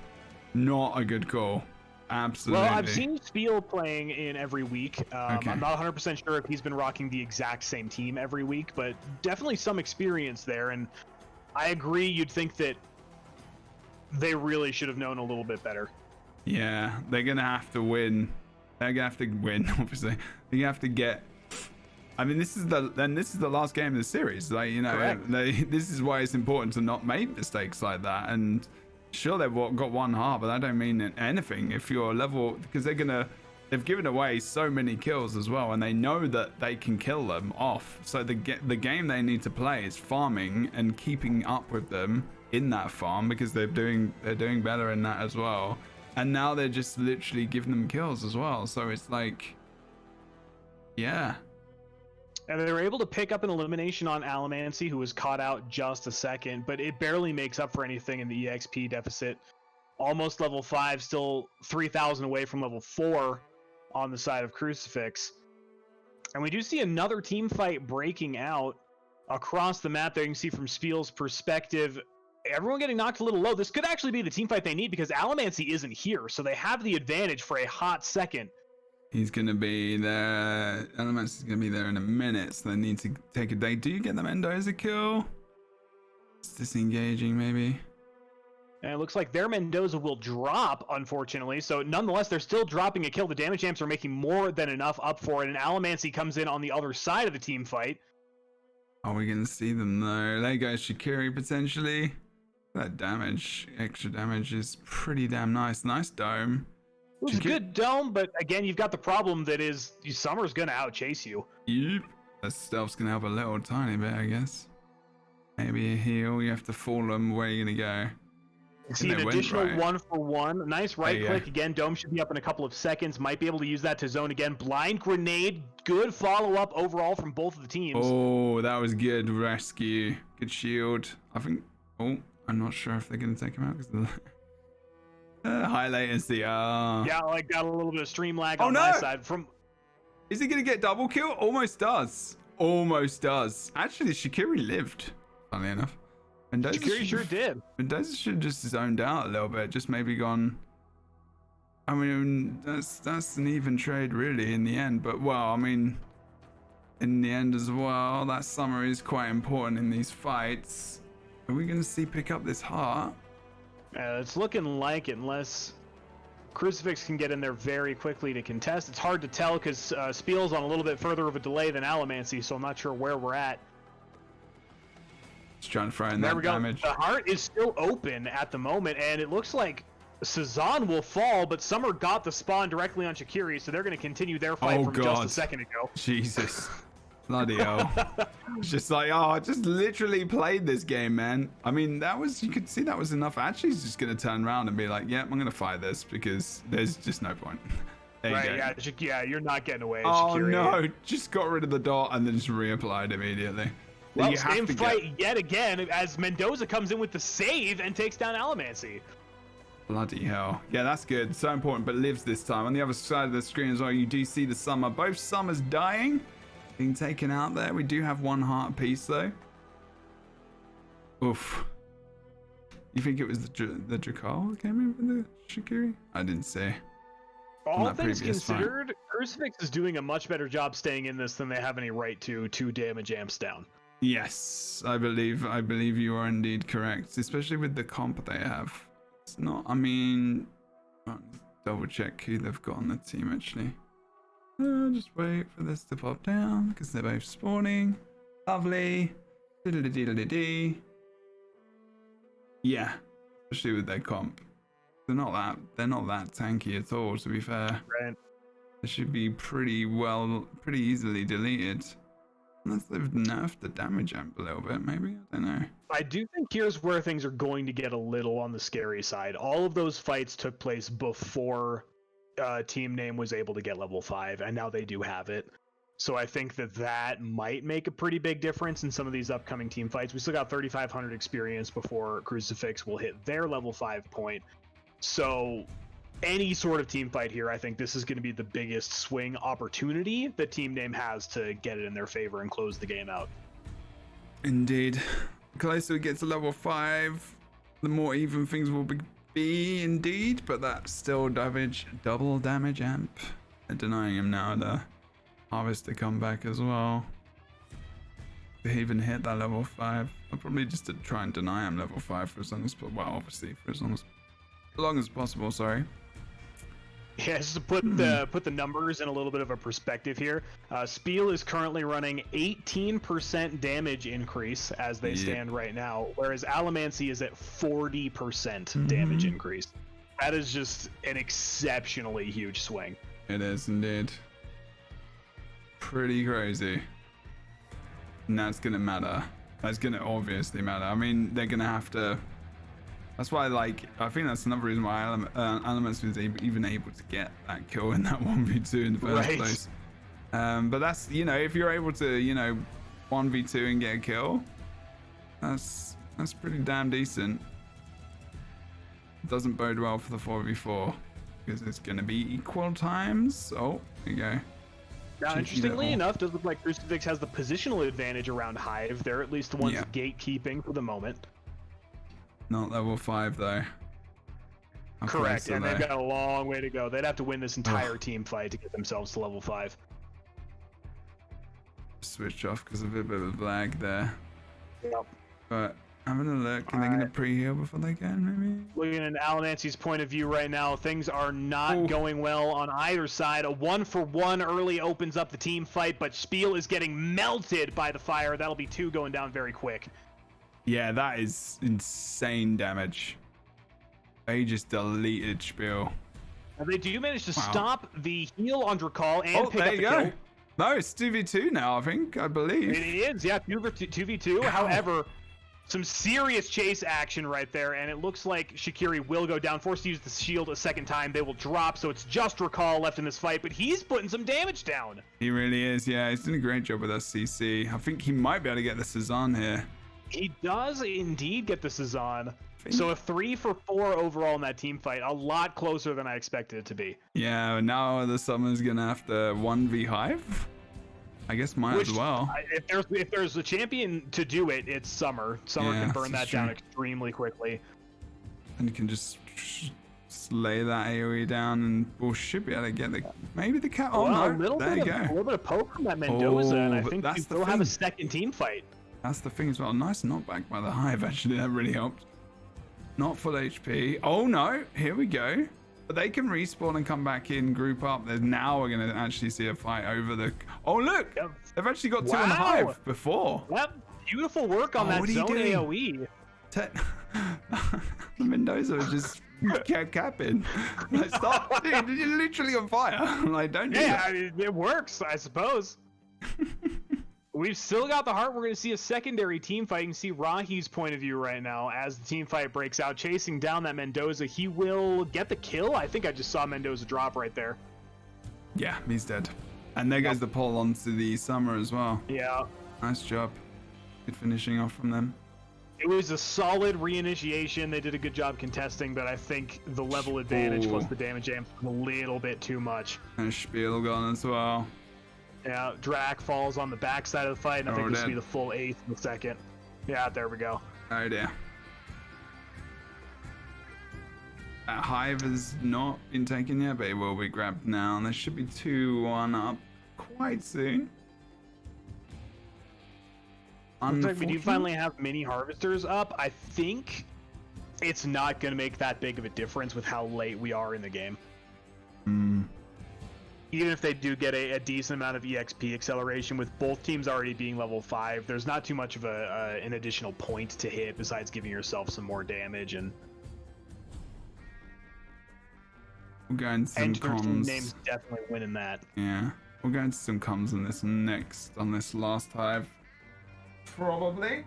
not a good call. Absolutely. Well, I've seen Spiel playing in every week. Okay. I'm not 100% sure if he's been rocking the exact same team every week, but definitely some experience there. And I agree, you'd think that they really should have known a little bit better. Yeah, they're gonna have to win. They're gonna have to win, obviously. They're gonna have to get. I mean, this is the last game of the series. Like, you know, this is why it's important to not make mistakes like that. And sure, they've got one heart, but that don't mean anything if you're level, because they've given away so many kills as well, and they know that they can kill them off. So the game they need to play is farming and keeping up with them in that farm, because they're doing better in that as well. And now they're just literally giving them kills as well. So it's like, yeah. And they were able to pick up an elimination on Alamancy, who was caught out just a second, but it barely makes up for anything in the EXP deficit. Almost level 5, still 3,000 away from level 4 on the side of Crucifix. And we do see another team fight breaking out across the map there. You can see from Spiel's perspective, everyone getting knocked a little low. This could actually be the team fight they need, because Alamancy isn't here, so they have the advantage for a hot second. He's going to be there. Elements is going to be there in a minute, so they need to take a day. Do you get the Mendoza kill? It's disengaging, maybe. And it looks like their Mendoza will drop, unfortunately. So nonetheless, they're still dropping a kill. The damage amps are making more than enough up for it. And Alamancy comes in on the other side of the team fight. Are we going to see them, though? There goes Shikiri, potentially. That damage, extra damage, is pretty damn nice. Nice dome. It was a good dome, but again, you've got the problem that is Summer's going to outchase you. Yep. That stealth's going to help a little tiny bit, I guess. Maybe a heal. You have to fall them. Where are you going to go? See an additional 1-for-1. Nice right click. Again, dome should be up in a couple of seconds. Might be able to use that to zone again. Blind grenade. Good follow-up overall from both of the teams. Oh, that was good rescue. Good shield. I think... Oh, I'm not sure if they're going to take him out because of the... high latency. Yeah, like got a little bit of stream lag on my side. Is he going to get double kill? Almost does. Almost does. Actually, Shikiri lived, funnily enough. Shikiri sure did. Mendoza should have just zoned out a little bit. Just maybe gone... I mean, that's an even trade, really, in the end. But, well, I mean, in the end as well, that Summer is quite important in these fights. Are we going to see pick up this heart? It's looking like it, unless Crucifix can get in there very quickly to contest. It's hard to tell because Spiel's on a little bit further of a delay than Alamancy, so I'm not sure where we're at. Just trying to throw in that damage. The heart is still open at the moment, and it looks like Cezanne will fall, but Summer got the spawn directly on Shikiri, so they're going to continue their fight from just a second ago. Jesus. Bloody hell. It's just like, oh, I just literally played this game, man. I mean, that was, you could see that was enough. Actually, he's just going to turn around and be like, yeah, I'm going to fight this because there's just no point. Right, yeah, you're not getting away. Oh, Shikiri. no. Just got rid of the dot and then just reapplied immediately. Well, same fight yet again as Mendoza comes in with the save and takes down Alamancy. Bloody hell. Yeah, that's good. So important, but lives this time. On the other side of the screen as well, you do see the Summer. Both Summers dying. Being taken out there. We do have one heart piece though. Oof. You think it was the Drakal that came in for the Shikiri? I didn't see. All things considered, Crucifix is doing a much better job staying in this than they have any right to 2 damage amps down. Yes, I believe you are indeed correct, especially with the comp they have. It's not, I mean, double check who they've got on the team actually. Just wait for this to pop down because they're both spawning. Lovely. Diddle-dee-diddle-dee-dee. Yeah, especially with their comp. They're not that tanky at all, to be fair. Right. They should be pretty easily deleted. Unless they've nerfed the damage amp a little bit, maybe? I don't know. I do think here's where things are going to get a little on the scary side. All of those fights took place before Team Name was able to get level 5, and now they do have it. So I think that might make a pretty big difference in some of these upcoming team fights. We still got 3,500 experience before Crucifix will hit their level 5 point. So any sort of team fight here, I think this is going to be the biggest swing opportunity that Team Name has to get it in their favor and close the game out. Indeed. The closer we get to level 5, the more even things will be indeed, but that's still damage, double damage amp. They're denying him now the harvester comeback as well. They even hit that level 5. I'll probably just try and deny him level 5 for as long as, well, obviously for as long as possible. Sorry. Yeah, just to put the numbers in a little bit of a perspective here. Spiel is currently running 18% damage increase as they stand right now, whereas Alamancy is at 40% damage increase. That is just an exceptionally huge swing. It is indeed. Pretty crazy. And that's gonna matter. That's gonna obviously matter. I mean, they're gonna have to. That's why, like, I think that's another reason why Elements was even able to get that kill in that 1v2 in the first place. But that's, you know, if you're able to, you know, 1v2 and get a kill, that's pretty damn decent. It doesn't bode well for the 4v4 because it's going to be equal times. Oh, there you go. Now, interestingly enough, does look like Crucible has the positional advantage around Hive. They're at least the ones gatekeeping for the moment. Not level 5 though. Correct, and they've got a long way to go. They'd have to win this entire team fight to get themselves to level 5. Switch off because of a bit of lag there. Yep. But having a look, are they going to pre-heal before they can, maybe? Looking at Alamancy's point of view right now, things are not going well on either side. A 1-for-1 early opens up the team fight, but Spiel is getting melted by the fire. That'll be 2 going down very quick. Yeah, that is insane damage. They just deleted Spiel. And they do manage to stop the heal on Drakal and pick up the kill. No, it's 2v2 now, I believe. It is, yeah, 2v2. However, some serious chase action right there, and it looks like Shaqiri will go down, forced to use the shield a second time. They will drop, so it's just Drakal left in this fight, but he's putting some damage down. He really is, yeah. He's doing a great job with that CC. I think he might be able to get the Cezanne here. He does indeed get the Cezanne. So a 3-for-4 overall in that team fight, a lot closer than I expected it to be. Yeah, now the Summer's gonna have to 1v Hive. I guess might as well. If there's a champion to do it, it's Summer. Summer can burn that down extremely quickly. And you can just slay that AoE down, and we should be able to get maybe the cat. Oh no, there you go. A little bit of poke from that Mendoza, and I think we will have a second team fight. That's the thing as well. Nice knockback by the Hive, actually. That really helped. Not full HP. Oh no, here we go. But they can respawn and come back in, group up. Now we're going to actually see a fight over the... Oh, look! Yep. They've actually got 2 on the Hive before. Yep. Beautiful work on that zone AoE. Mendoza was just kept capping. Like, stop. Dude, you're literally on fire. Like, don't do that. I mean, it works, I suppose. We've still got the heart. We're going to see a secondary team fight. You can see Rahi's point of view right now as the team fight breaks out, chasing down that Mendoza. He will get the kill. I think I just saw Mendoza drop right there. Yeah, he's dead. And there goes the pull onto the Summer as well. Yeah. Nice job. Good finishing off from them. It was a solid reinitiation. They did a good job contesting, but I think the level advantage plus the damage amp was a little bit too much. And Spiel gone as well. Yeah, Drac falls on the backside of the fight, and I think this will be the full 8th in a second. Yeah, there we go. Oh dear. That Hive has not been taken yet, but it will be grabbed now, and there should be 2-1 up quite soon. Looks like we do finally have mini harvesters up. I think it's not going to make that big of a difference with how late we are in the game. Even if they do get a decent amount of EXP acceleration, with both teams already being level 5, there's not too much of an additional point to hit besides giving yourself some more damage. And we'll go into some comms. Name's definitely winning that. Yeah, we'll go into some comms on this last Hive. Probably.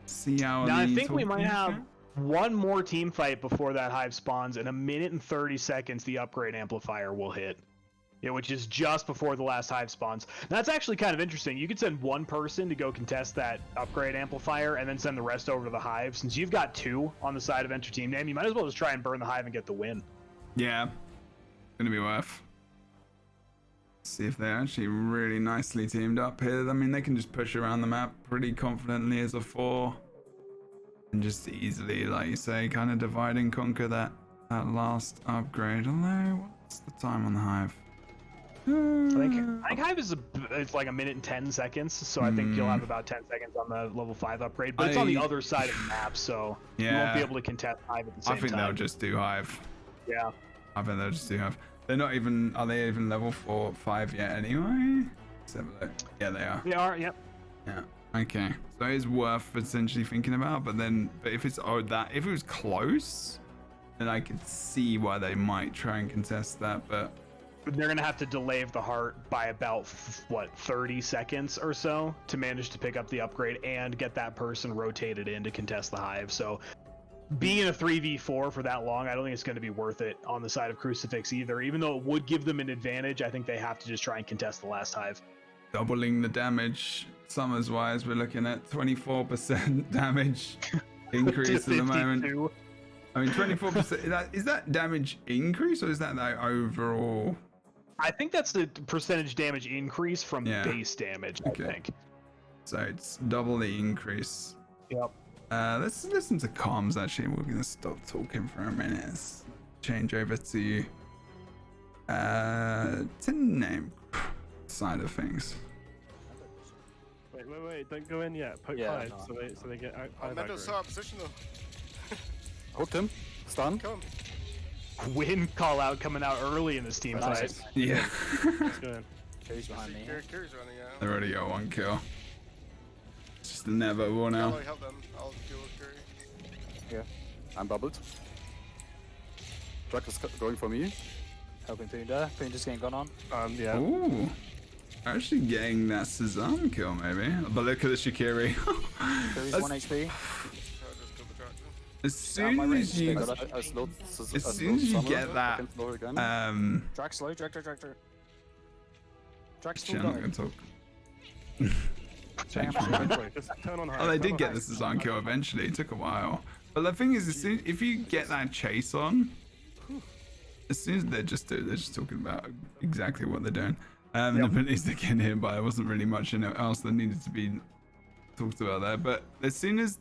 See how. Now I think we might have one more team fight before that Hive spawns. In 1 minute and 30 seconds, the upgrade amplifier will hit. Yeah, which is just before the last Hive spawns. That's actually kind of interesting. You could send one person to go contest that upgrade amplifier and then send the rest over to the Hive. Since you've got 2 on the side of Enter Team Name, you might as well just try and burn the Hive and get the win. Yeah, gonna be worth. See if they're actually really nicely teamed up here. I mean, they can just push around the map pretty confidently as a 4. and just easily, like you say, kind of divide and conquer that last upgrade. Although, what's the time on the Hive? I think Hive is it's like 1 minute and 10 seconds, so I think you'll have about 10 seconds on the level 5 upgrade. But it's on the other side of the map, so you won't be able to contest Hive at the same time. I think they'll just do Hive. Yeah. I think they'll just do Hive. They're not even. Are they even level 5 yet? Anyway. Yeah, they are. They are. Yep. Yeah. Okay. So it's worth potentially thinking about. But if it's if it was close, then I could see why they might try and contest that. But they're gonna have to delay the heart by about 30 seconds or so to manage to pick up the upgrade and get that person rotated in to contest the Hive. So being in a 3v4 for that long, I don't think it's going to be worth it on the side of Crucifix either. Even though it would give them an advantage, I think they have to just try and contest the last Hive. Doubling the damage, summers wise, we're looking at 24% damage increase at the moment. I mean, 24%. Is that damage increase or is that like overall? I think that's the percentage damage increase from base damage. I think. So it's double the increase. Yep. Let's listen to comms actually. We're gonna stop talking for a minute. Let's change over to name side of things. Wait, don't go in yet. Poke 5 so they get out 5 Mendo's so oppositional. Hooked him. Stun. Come. Win call out coming out early in this team fight. Yeah. Let's go in. Carry's behind me. Carry's running out. They already got 1 kill. It's just inevitable now. I'll help them. I'll deal with Curry. Yeah. I'm bubbled. Truck is going for me. Helping Poonda. Poonda's getting gone on. Yeah. Ooh. Actually getting that Sazam kill maybe. But look at the Shikiri. Curry's 1 HP. As soon as you get that Drag slow, drag. Drag Shit, slow. I'm not gonna talk. Just turn on high. Oh, they did get the Sazam kill eventually. It took a while. But the thing is, if you get that chase on, as soon as they're just talking about exactly what they're doing. The abilities they're getting hit by, there wasn't really much else that needed to be talked about there. But as soon as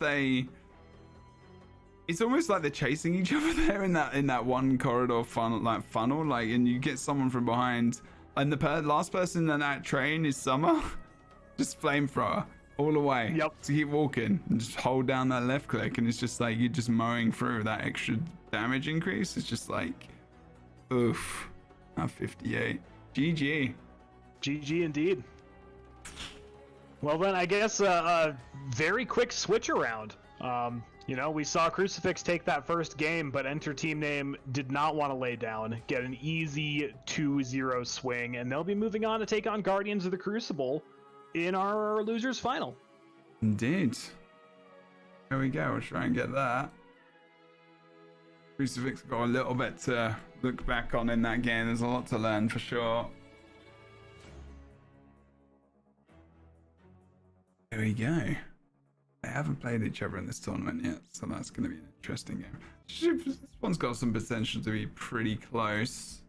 it's almost like they're chasing each other there in that one corridor funnel, like, and you get someone from behind, and the last person in that train is Summer, just flamethrower all the way. Yep. To keep walking and just hold down that left click, and it's just like you're just mowing through that extra damage increase. It's just like, oof, at 58. GG. GG indeed. Well then, I guess a very quick switch around. You know, we saw Crucifix take that first game, but Enter Team Name did not want to lay down, get an easy 2-0 swing, and they'll be moving on to take on Guardians of the Crucible in our losers final. Indeed. There we go. We'll try and get that. Crucifix got a little bit to look back on in that game. There's a lot to learn for sure. There we go. They haven't played each other in this tournament yet, so that's going to be an interesting game. This one's got some potential to be pretty close.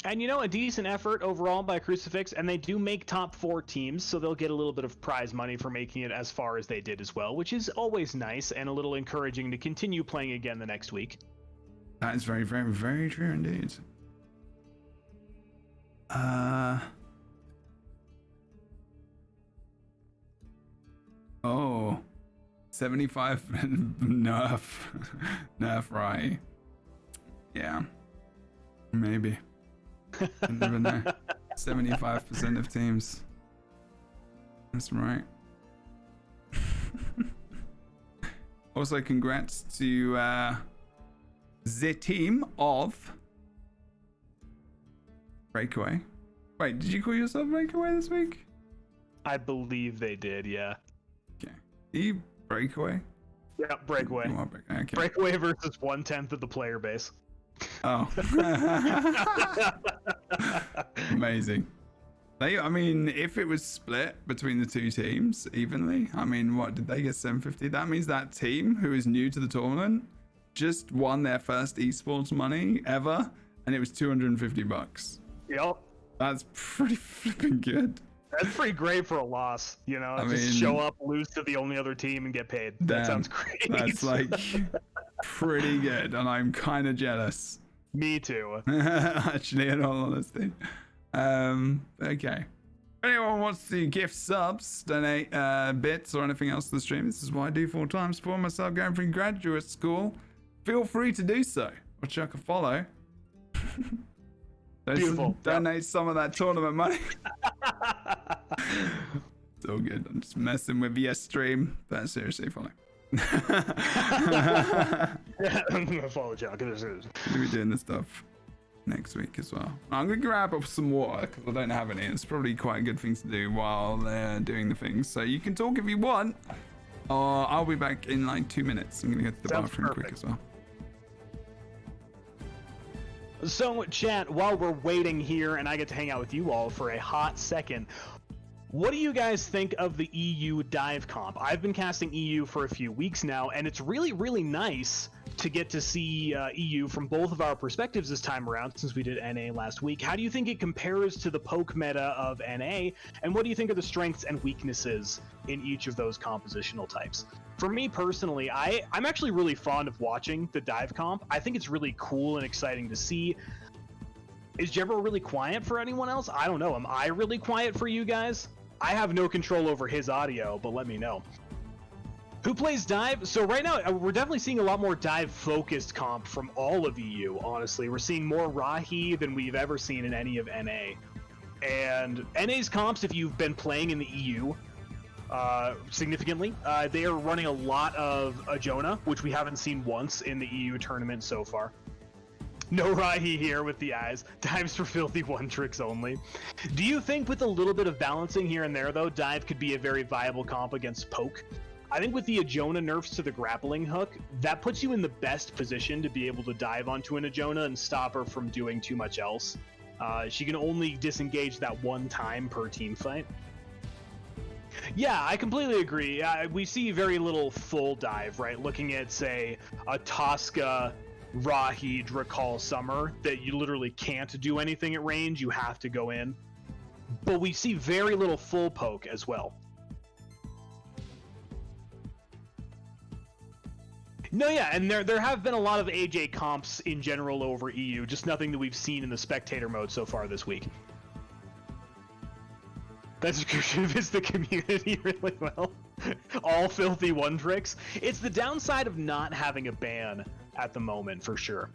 And you know, a decent effort overall by Crucifix, and they do make top 4 teams, so they'll get a little bit of prize money for making it as far as they did as well, which is always nice and a little encouraging to continue playing again the next week. That is very, very, very true indeed. Oh, 75 nerf right. Yeah, maybe. I never know. 75% of teams. That's right. Also, congrats to the team of Breakaway. Wait, did you call yourself Breakaway this week? I believe they did, yeah. Okay. You Breakaway? Yeah, Breakaway. Okay. Breakaway versus 1/10 of the player base. Oh. Amazing. I mean, if it was split between the two teams evenly, I mean, what did they get? 750? That means that team who is new to the tournament just won their first esports money ever, and it was $250. Yep. That's pretty flipping good. That's pretty great for a loss, you know. I Just mean, show up, lose to the only other team, and get paid. That Damn, sounds great. That's like pretty good, and I'm kind of jealous. Me too. Actually, in all honesty. Okay. If anyone wants to gift subs, donate bits, or anything else to the stream, this is what I do full time. Support myself going through graduate school. Feel free to do so, or chuck a follow. Beautiful. Donate some of that tournament money. It's all good. I'm just messing with your stream, but seriously, follow. Follow Chuck. We'll be doing this stuff next week as well. I'm gonna grab up some water because I don't have any. It's probably quite a good thing to do while they're doing the things. So you can talk if you want, or I'll be back in like 2 minutes. I'm gonna go to the Sounds bathroom quick perfect. as well. So, chat, while we're waiting here and I get to hang out with you all for a hot second, what do you guys think of the EU dive comp? I've been casting EU for a few weeks now, and it's really, really nice to get to see EU from both of our perspectives this time around, since we did NA last week. How do you think it compares to the poke meta of NA, and what do you think are the strengths and weaknesses in each of those compositional types? For me personally, I'm actually really fond of watching the dive comp. I think it's really cool and exciting to see. Is Jebro really quiet for anyone else? I don't know. Am I really quiet for you guys? I have no control over his audio, but let me know. Who plays dive? So right now, we're definitely seeing a lot more dive-focused comp from all of EU, honestly. We're seeing more Rahi than we've ever seen in any of NA. And NA's comps, if you've been playing in the EU significantly, they are running a lot of Ajona, which we haven't seen once in the EU tournament so far. No Rahi here with the eyes. Dives for filthy one tricks only. Do you think with a little bit of balancing here and there, though, dive could be a very viable comp against poke? I think with the Ajona nerfs to the grappling hook, that puts you in the best position to be able to dive onto an Ajona and stop her from doing too much else. She can only disengage that one time per team fight. Yeah, I completely agree. We see very little full dive, right? Looking at, say, a Tosca, Rahi, Drakal Summer, that you literally can't do anything at range, you have to go in. But we see very little full poke as well. No, yeah, and there have been a lot of AJ comps in general over EU, just nothing that we've seen in the spectator mode so far this week. That description fits the community really well. All filthy one tricks. It's the downside of not having a ban at the moment, for sure.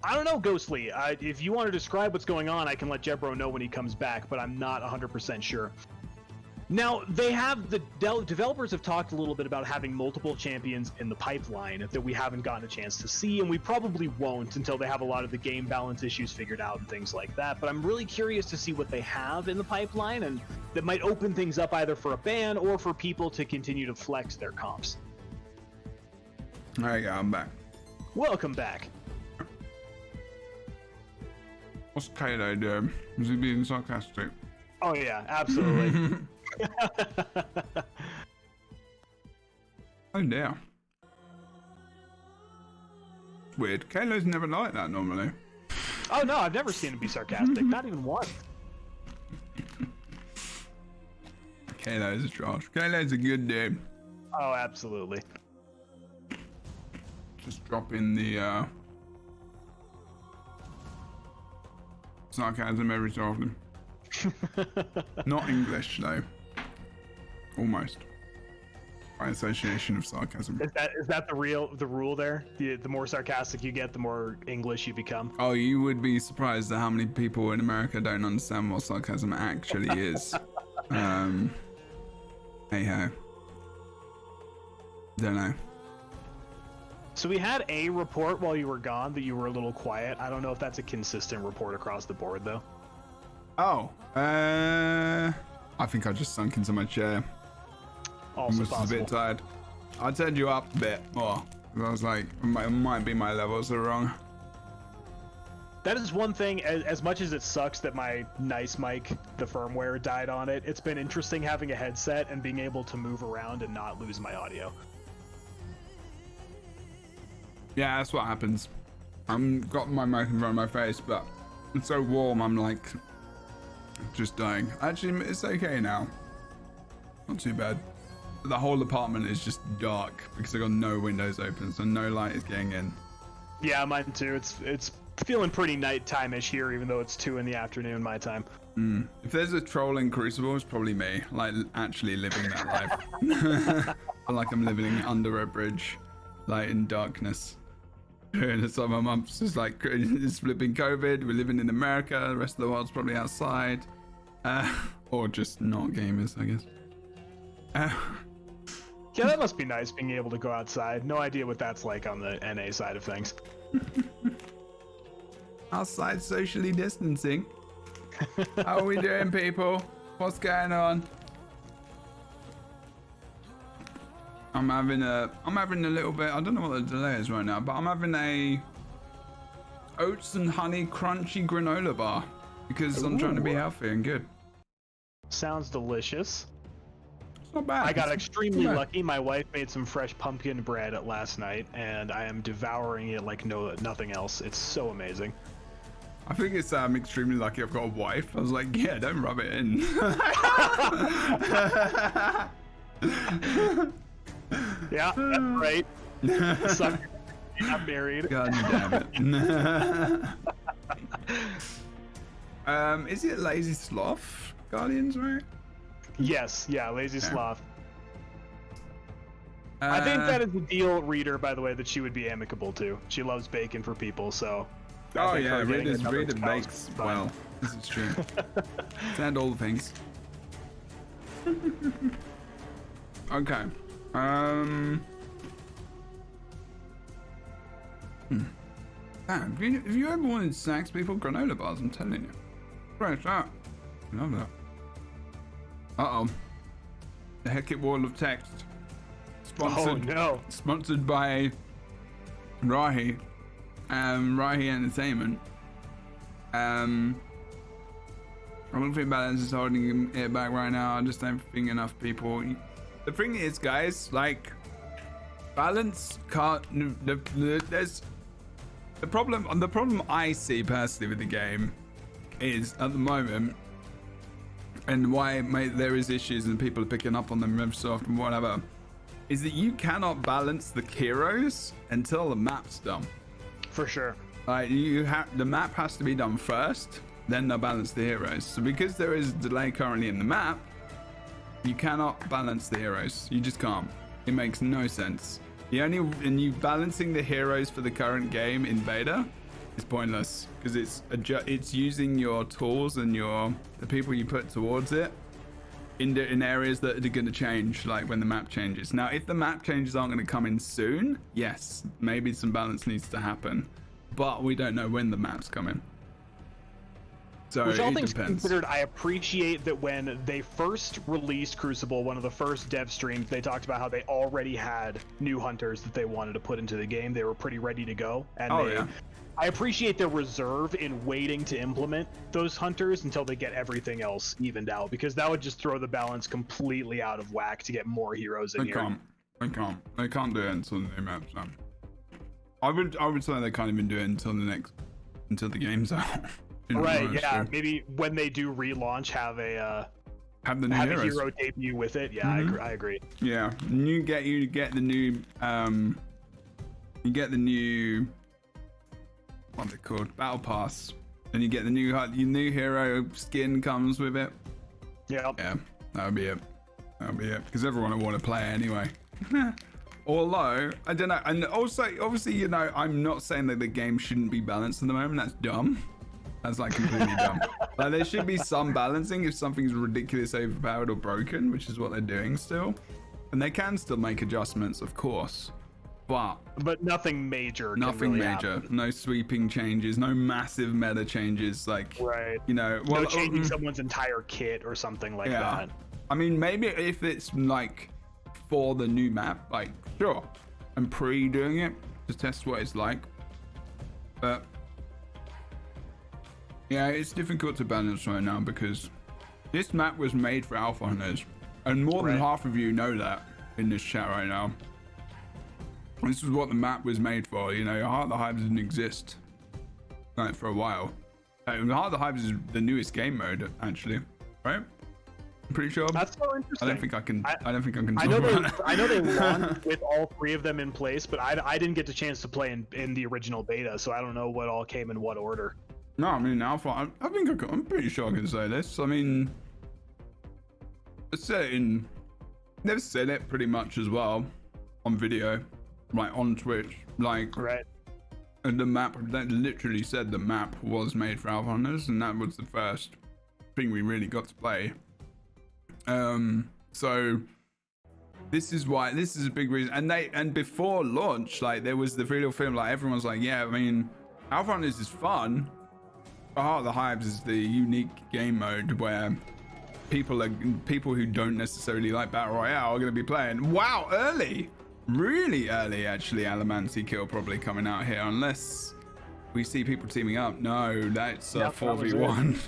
I don't know, Ghostly. If you want to describe what's going on, I can let Jebro know when he comes back, but I'm not 100% sure. Now, the developers have talked a little bit about having multiple champions in the pipeline that we haven't gotten a chance to see, and we probably won't until they have a lot of the game balance issues figured out and things like that. But I'm really curious to see what they have in the pipeline, and that might open things up either for a ban or for people to continue to flex their comps. There you go, I'm back. Welcome back. What's Kato doing? Was he being sarcastic? Oh yeah, absolutely. Oh dear. Weird. Kalo's never like that normally. Oh no, I've never seen him be sarcastic. Not even once. Kalo's a trash. Kalo's a good dude. Oh, absolutely. Just drop in the sarcasm every so often. Not English though. Almost. By association of sarcasm. Is that the rule there? The more sarcastic you get, the more English you become. Oh, you would be surprised at how many people in America don't understand what sarcasm actually is. Hey ho. Don't know. So we had a report while you were gone that you were a little quiet. I don't know if that's a consistent report across the board though. Oh, I think I just sunk into my chair. Also I was a possible. bit tired. I turned you up a bit more. I was like, it might be my levels are wrong. That is one thing, as much as it sucks that my nice mic, the firmware, died on it, it's been interesting having a headset and being able to move around and not lose my audio. Yeah, that's what happens. I'm got my mic in front of my face, but it's so warm, I'm like just dying. Actually, it's okay now. Not too bad. The whole apartment is just dark because I got no windows open, so no light is getting in. Yeah, mine too. It's feeling pretty nighttime-ish here, even though it's 2 in the afternoon my time. If there's a troll in Crucible, it's probably me. Like actually living that life. I like I'm living under a bridge, like in darkness. During the summer months, it's like it's flipping COVID. We're living in America. The rest of the world's probably outside, or just not gamers, I guess. Yeah, that must be nice being able to go outside. No idea what that's like on the NA side of things. Outside socially distancing. How are we doing, people? What's going on? I'm having a little bit. I don't know what the delay is right now, but I'm having a oats and honey crunchy granola bar because I'm trying to be healthy and good. Sounds delicious. It's not bad. I got It's extremely not bad. lucky. My wife made some fresh pumpkin bread last night, and I am devouring it like nothing else. It's so amazing. I think it's extremely lucky I've got a wife. I was like, yeah, don't rub it in. Yeah, that's right. Suck. You're not married. God damn it. Is it Lazy Sloth Guardians, right? Yes, yeah, Lazy Yeah. Sloth. I think that is the deal, Reader, by the way, that she would be amicable to. She loves bacon for people, so. I Oh think yeah, her getting another Reader spouse makes is fine. well. This is true. And all the things. Okay. Damn, if you ever wanted snacks, people, granola bars, I'm telling you. Fresh out. Love that. Uh-oh. The Hecate Wall of Text. Sponsored, Oh no. sponsored by Rahi. Rahi Entertainment. I don't think Balance is holding it back right now. I just don't think enough people. The thing is, guys, like, Balance can't. There's the problem. The problem I see personally with the game is at the moment, and why there is issues and people are picking up on them every so often, whatever, is that you cannot balance the heroes until the map's done. For sure. Like the map has to be done first, then they'll balance the heroes. So because there is a delay currently in the map, you cannot balance the heroes. You just can't. It makes no sense. And you balancing the heroes for the current game in beta is pointless because it's using your tools and the people you put towards it in areas that are going to change, like when the map changes. Now, if the map changes aren't going to come in soon, yes, maybe some balance needs to happen, but we don't know when the map's coming. So Which all it things depends. considered, I appreciate that when they first released Crucible, one of the first dev streams, they talked about how they already had new hunters that they wanted to put into the game. They were pretty ready to go. And Yeah. I appreciate their reserve in waiting to implement those hunters until they get everything else evened out, because that would just throw the balance completely out of whack to get more heroes in here. They can't do it until the new map's done. I would say they can't even do it until the game's out. You know, Right, that's yeah. true. Maybe when they do relaunch, have a heroes. hero debut with it. Yeah, Mhm. I agree. Yeah, and you get the new what's it called, battle pass, and you get your new hero skin comes with it. Yeah. Yeah, that would be it. Because everyone will want to play it anyway. Although I don't know, and also obviously, you know, I'm not saying that the game shouldn't be balanced at the moment. That's dumb. That's like completely dumb. Like there should be some balancing if something's ridiculously overpowered or broken, which is what they're doing still. And they can still make adjustments, of course, but nothing major. nothing can really major. happen. No sweeping changes. No massive meta changes. Like, Right. you know, No changing someone's entire kit or something like that. I mean, maybe if it's like for the new map, like sure, and pre-doing it to test what it's like, but. Yeah, it's difficult to balance right now because this map was made for alpha hunters, and more than half of you know that in this chat right now. This is what the map was made for. You know, Heart of the Hive didn't exist like for a while. Heart of the Hives is the newest game mode, actually, right? I'm pretty sure. That's so interesting. I don't think I can. I don't think I can. I know talk they. about it. I know they launched with all 3 of them in place, but I didn't get the chance to play in the original beta, so I don't know what all came in what order. No, I mean Alpha. I think I'm pretty sure I can say this. I mean, they've said it pretty much as well on video, like on Twitch, like Right. and the map. That literally said the map was made for Alpha Hunters, and that was the first thing we really got to play. So this is a big reason. And before launch, like there was the real film, like everyone's like, yeah, I mean, Alpha Hunters is fun. Heart of the Hives is the unique game mode where people who don't necessarily like Battle Royale are going to be playing. Wow, really early actually. Alamancy kill probably coming out here, unless we see people teaming up. No, that's Yep, 4v1.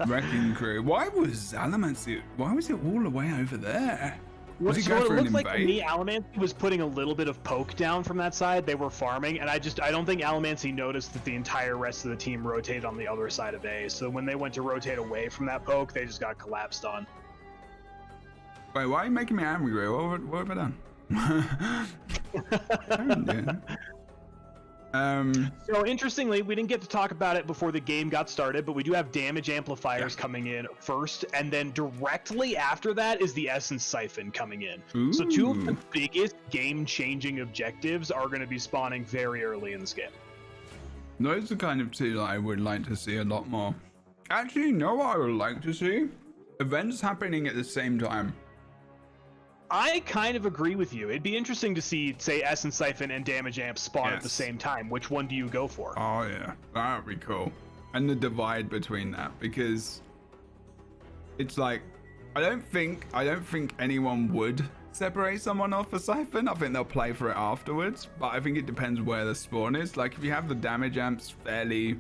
Wrecking Crew. Why was Alamancy? Why was it all the way over there? Was he So going it for an looks like to invade? me, Alamancy was putting a little bit of poke down from that side. They were farming, and I don't think Alamancy noticed that the entire rest of the team rotated on the other side of A. So when they went to rotate away from that poke, they just got collapsed on. Wait, why are you making me angry? What have I done? I didn't do anything. So interestingly, we didn't get to talk about it before the game got started, but we do have damage amplifiers coming in first, and then directly after that is the Essence Siphon coming in. So 2 of the biggest game-changing objectives are going to be spawning very early in this game. Those are kind of 2 that I would like to see a lot more. Actually, you know what I would like to see? Events happening at the same time. I kind of agree with you. It'd be interesting to see, say, Essence Siphon and Damage Amp spawn at the same time. Which one do you go for? Oh yeah, that would be cool. And the divide between that, because it's like, I don't think anyone would separate someone off a Siphon. I think they'll play for it afterwards, but I think it depends where the spawn is. Like if you have the Damage Amps fairly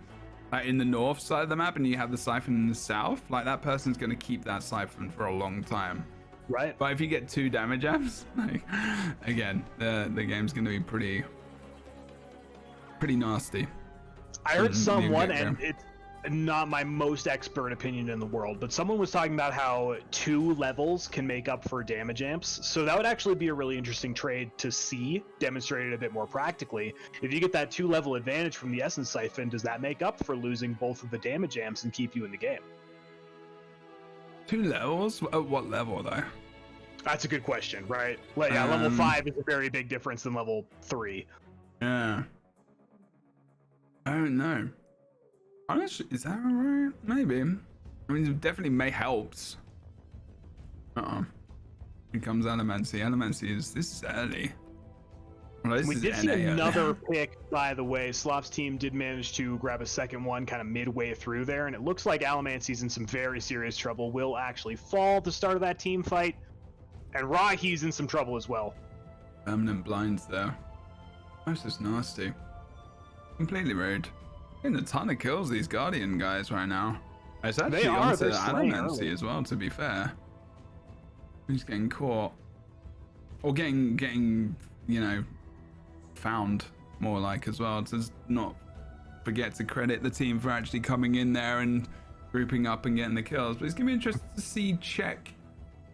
in the north side of the map and you have the Siphon in the south, like that person's going to keep that Siphon for a long time. Right. But if you get 2 damage amps, like again, the game's gonna be pretty nasty. I heard someone, and it's not my most expert opinion in the world, but someone was talking about how 2 levels can make up for damage amps. So that would actually be a really interesting trade to see demonstrated a bit more practically. If you get that 2-level advantage from the Essence Siphon, does that make up for losing both of the damage amps and keep you in the game? 2 levels? At what level though? That's a good question, right? Well, yeah, level 5 is a very big difference than level 3. Yeah. I don't know. Honestly, is that alright? Maybe. I mean, it definitely may helps. Here comes Alamancy. Alamancy this is early. Well, this We is did see NA early. another pick, by the way. Sloth's team did manage to grab a second one kind of midway through there, and it looks like Alamancy's in some very serious trouble. Will actually fall at the start of that team fight, and Rahi's in some trouble as well. Permanent blinds there. That's just nasty. Completely rude. Getting a ton of kills, these Guardian guys right now. It's actually onto they're slaying Alamancy early. as well, to be fair. He's getting caught. Or getting, you know, found more like as well. To not forget to credit the team for actually coming in there and grouping up and getting the kills. But it's gonna be interesting to see check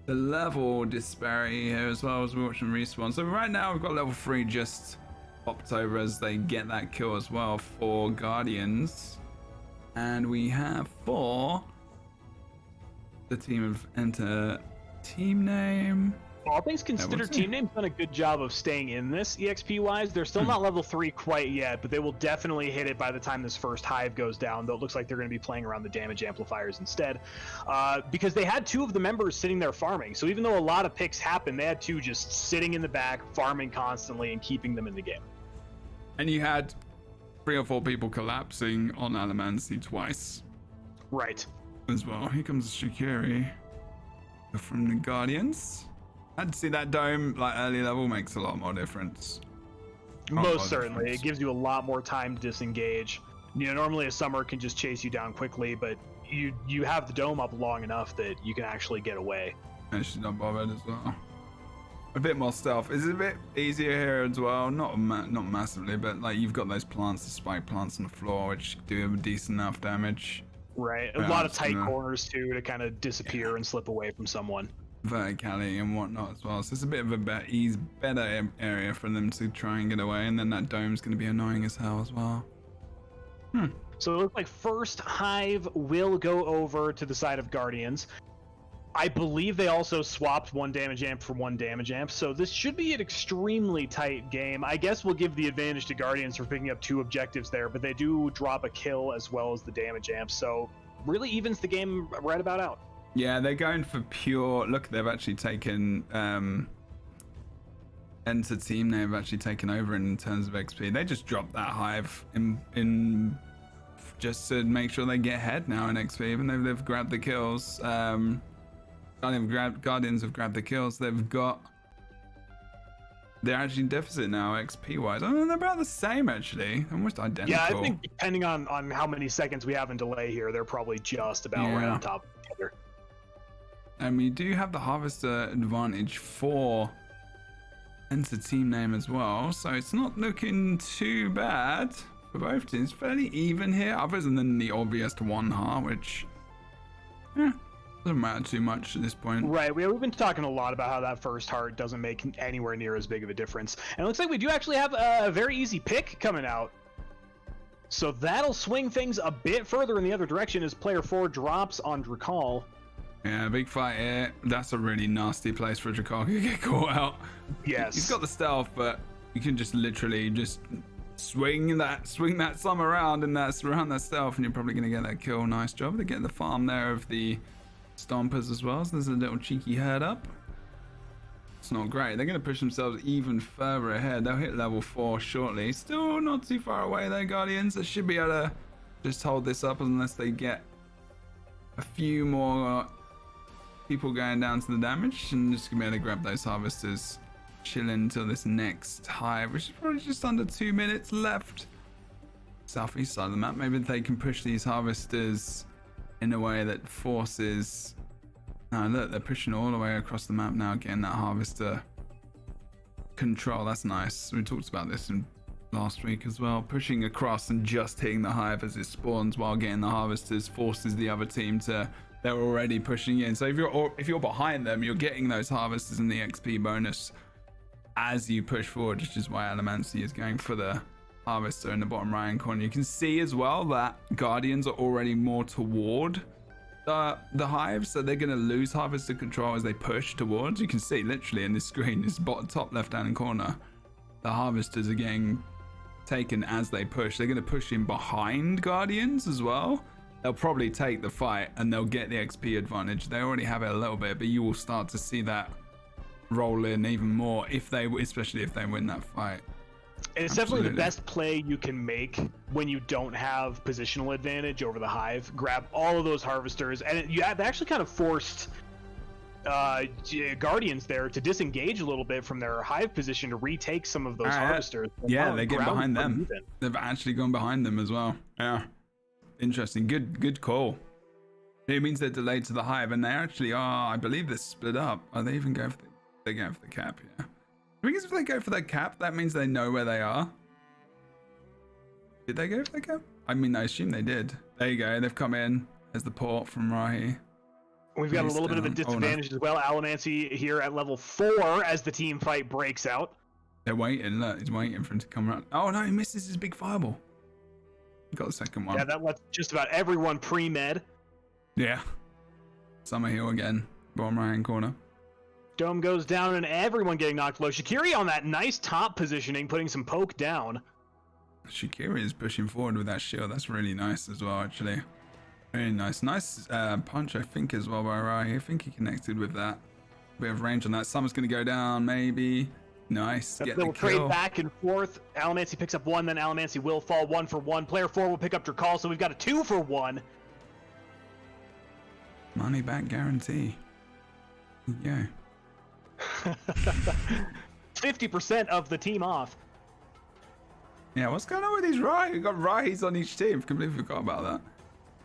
the level disparity here as well as we're watching respawn. So right now we've got level 3 just popped over as they get that kill as well for Guardians. And we have for the team of enter team name. All things considered, Team Name's done a good job of staying in this EXP-wise. They're still not level 3 quite yet, but they will definitely hit it by the time this first hive goes down, though it looks like they're going to be playing around the damage amplifiers instead. Because they had 2 of the members sitting there farming, so even though a lot of picks happened, they had 2 just sitting in the back, farming constantly, and keeping them in the game. And you had 3 or 4 people collapsing on Alamancy twice. Right. As well. Here comes Shikiri from the Guardians. I'd see that dome, like early level, makes a lot more difference. Most certainly. It gives you a lot more time to disengage. You know, normally a summer can just chase you down quickly, but you have the dome up long enough that you can actually get away. And she's not bothered as well. a bit more stealth. It's a bit easier here as well. Not massively, but like you've got those plants, the spike plants on the floor, which do a decent enough damage. Right. A Yeah, lot of it's tight gonna- corners too to kind of disappear and slip away from someone. Verticality and whatnot as well. So it's a bit of a better area for them to try and get away. And then that dome's going to be annoying as hell as well. So it looks like first Hive will go over to the side of Guardians. I believe they also swapped one damage amp for one damage amp, so this should be an extremely tight game. I guess we'll give the advantage to Guardians for picking up 2 objectives there, but they do drop a kill as well as the damage amp, so really evens the game right about out. Yeah, they're going for pure. Look, they've actually taken Enter Team. They've actually taken over in terms of XP. They just dropped that Hive in just to make sure they get ahead now in XP, even though they've grabbed the kills. Guardians have grabbed the kills. They're actually in deficit now XP wise. I mean, they're about the same actually, almost identical. Yeah, I think depending on how many seconds we have in delay here, they're probably just about right on top of each other. And we do have the Harvester advantage for Enter Team Name as well, so it's not looking too bad for both teams. Fairly even here, other than the obvious one heart, which doesn't matter too much at this point. Right, we've been talking a lot about how that first heart doesn't make anywhere near as big of a difference. And it looks like we do actually have a very easy pick coming out. So that'll swing things a bit further in the other direction as player 4 drops on Drakal. Yeah, big fight here. That's a really nasty place for a Drakal to get caught out. Yes. He's got the stealth, but you can just literally just swing that sum around and that's around that stealth, and you're probably gonna get that kill. Nice job. They get the farm there of the Stompers as well, so there's a little cheeky herd up. It's not great. They're going to push themselves even further ahead. They'll hit level 4 shortly. Still not too far away though, Guardians. They should be able to just hold this up unless they get a few more people going down to the damage, and just going to be able to grab those Harvesters. Chill until this next Hive, which is probably just under 2 minutes left. Southeast side of the map. Maybe they can push these Harvesters in a way that forces. No, look, they're pushing all the way across the map now, getting that Harvester control. That's nice. We talked about this in last week as well. Pushing across and just hitting the Hive as it spawns while getting the Harvesters forces the other team to. They're already pushing in. So if you're behind them, you're getting those Harvesters and the XP bonus as you push forward, which is why Alamancy is going for the Harvester in the bottom right hand corner. You can see as well that Guardians are already more toward the Hive, so they're going to lose Harvester control as they push towards. You can see literally in this screen, this bottom top left hand corner, the Harvesters are getting taken as they push. They're going to push in behind Guardians as well. They'll probably take the fight and they'll get the XP advantage. They already have it a little bit, but you will start to see that roll in even more especially if they win that fight. And it's definitely the best play you can make when you don't have positional advantage over the Hive. Grab all of those Harvesters, and they actually kind of forced Guardians there to disengage a little bit from their Hive position to retake some of those Harvesters. Yeah, they're getting behind them. They've actually gone behind them as well. Yeah, interesting. Good call. It means they're delayed to the Hive, and they actually are. I believe they're split up. Are they even going for they're going for the cap? Yeah. Because if they go for their cap, that means they know where they are. Did they go for the cap? I mean, I assume they did. There you go. They've come in. There's the port from Rahi. We've got a little bit of a disadvantage as well. Alamancy here at level 4 as the team fight breaks out. They're waiting. Look, he's waiting for him to come around. Oh no, he misses his big fireball. He got the second one. Yeah, that lets just about everyone pre-med. Yeah. Summer heal again. Bottom right hand corner. Dome goes down and everyone getting knocked low. Shaqiri on that nice top positioning, putting some poke down. Shaqiri is pushing forward with that shield. That's really nice as well, actually. Very nice. Nice punch, I think, as well by Rahi. I think he connected with that. Bit of range on that. Summer's going to go down, maybe. Nice. That Get little the kill. trade back and forth. Alamancy picks up 1, then Alamancy will fall 1 for 1. Player 4 will pick up Drakal, so we've got a 2 for 1. Money back guarantee. Yeah. 50% of the team off. Yeah, what's going on with these Rahi? We've got Rahis on each team. I completely forgot about that.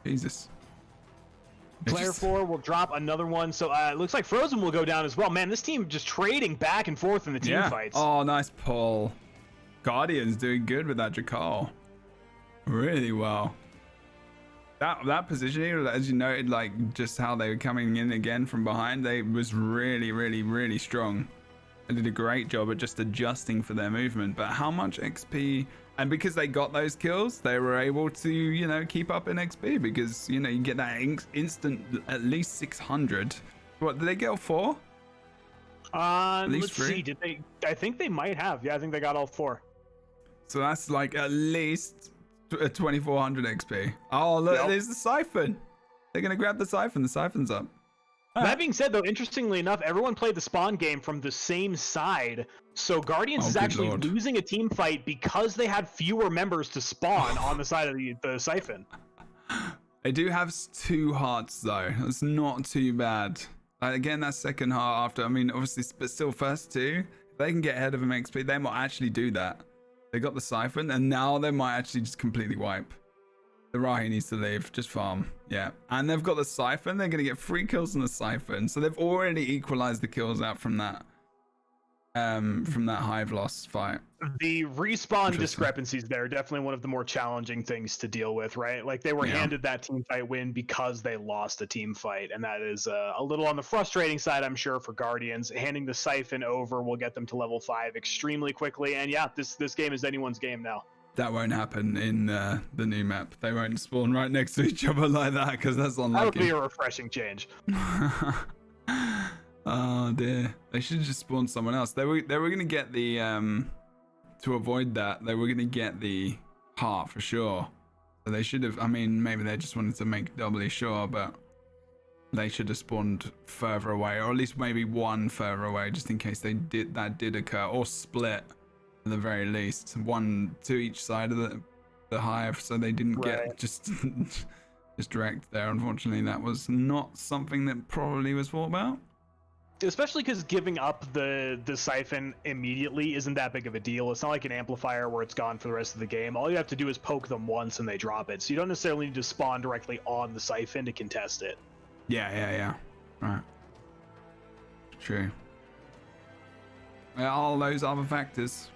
Jesus. Player 4 will drop another one. So it looks like Frozen will go down as well. Man, this team just trading back and forth in the team fights. Oh, nice pull. Guardian's doing good with that Jakal. Really well. That positioning, as you noted, like just how they were coming in again from behind, they was really, really, really strong. They did a great job at just adjusting for their movement. But how much XP, and because they got those kills, they were able to, you know, keep up in XP because, you know, you get that instant at least 600. What did they get all 4? Let's see. Did they? I think they might have. Yeah, I think they got all 4. So that's like at least 2400 XP. Oh, look, there's the siphon. They're gonna grab the siphon. The siphon's up. That being said, though, interestingly enough, everyone played the spawn game from the same side. So Guardians is actually losing a team fight because they had fewer members to spawn on the side of the siphon. They do have 2 hearts though. That's not too bad. Like, again, that second heart after. I mean, obviously, but still first 2. If they can get ahead of them XP, they might actually do that. They got the siphon, and now they might actually just completely wipe. The Rahi needs to leave, just farm. Yeah, and they've got the siphon. They're gonna get 3 kills on the siphon, so they've already equalized the kills out from that Hive loss fight. The respawn discrepancies there are definitely one of the more challenging things to deal with, right? Like they were handed that team fight win because they lost a team fight, and that is a little on the frustrating side, I'm sure, for Guardians. Handing the siphon over will get them to level 5 extremely quickly, and yeah, this game is anyone's game now. That won't happen in the new map. They won't spawn right next to each other like that because that's unlucky. That would be a refreshing change. Oh dear, they should have just spawned someone else. They were gonna get the to avoid that. They were gonna get the heart for sure. So they should have. I mean, maybe they just wanted to make doubly sure, but they should have spawned further away, or at least maybe one further away, just in case that did occur, or split at the very least, 1 to each side of the hive, so they didn't get just direct there. Unfortunately, that was not something that probably was thought about. Especially because giving up the siphon immediately isn't that big of a deal. It's not like an amplifier where it's gone for the rest of the game. All you have to do is poke them once and they drop it. So you don't necessarily need to spawn directly on the siphon to contest it. Yeah. Right. True. All those other factors.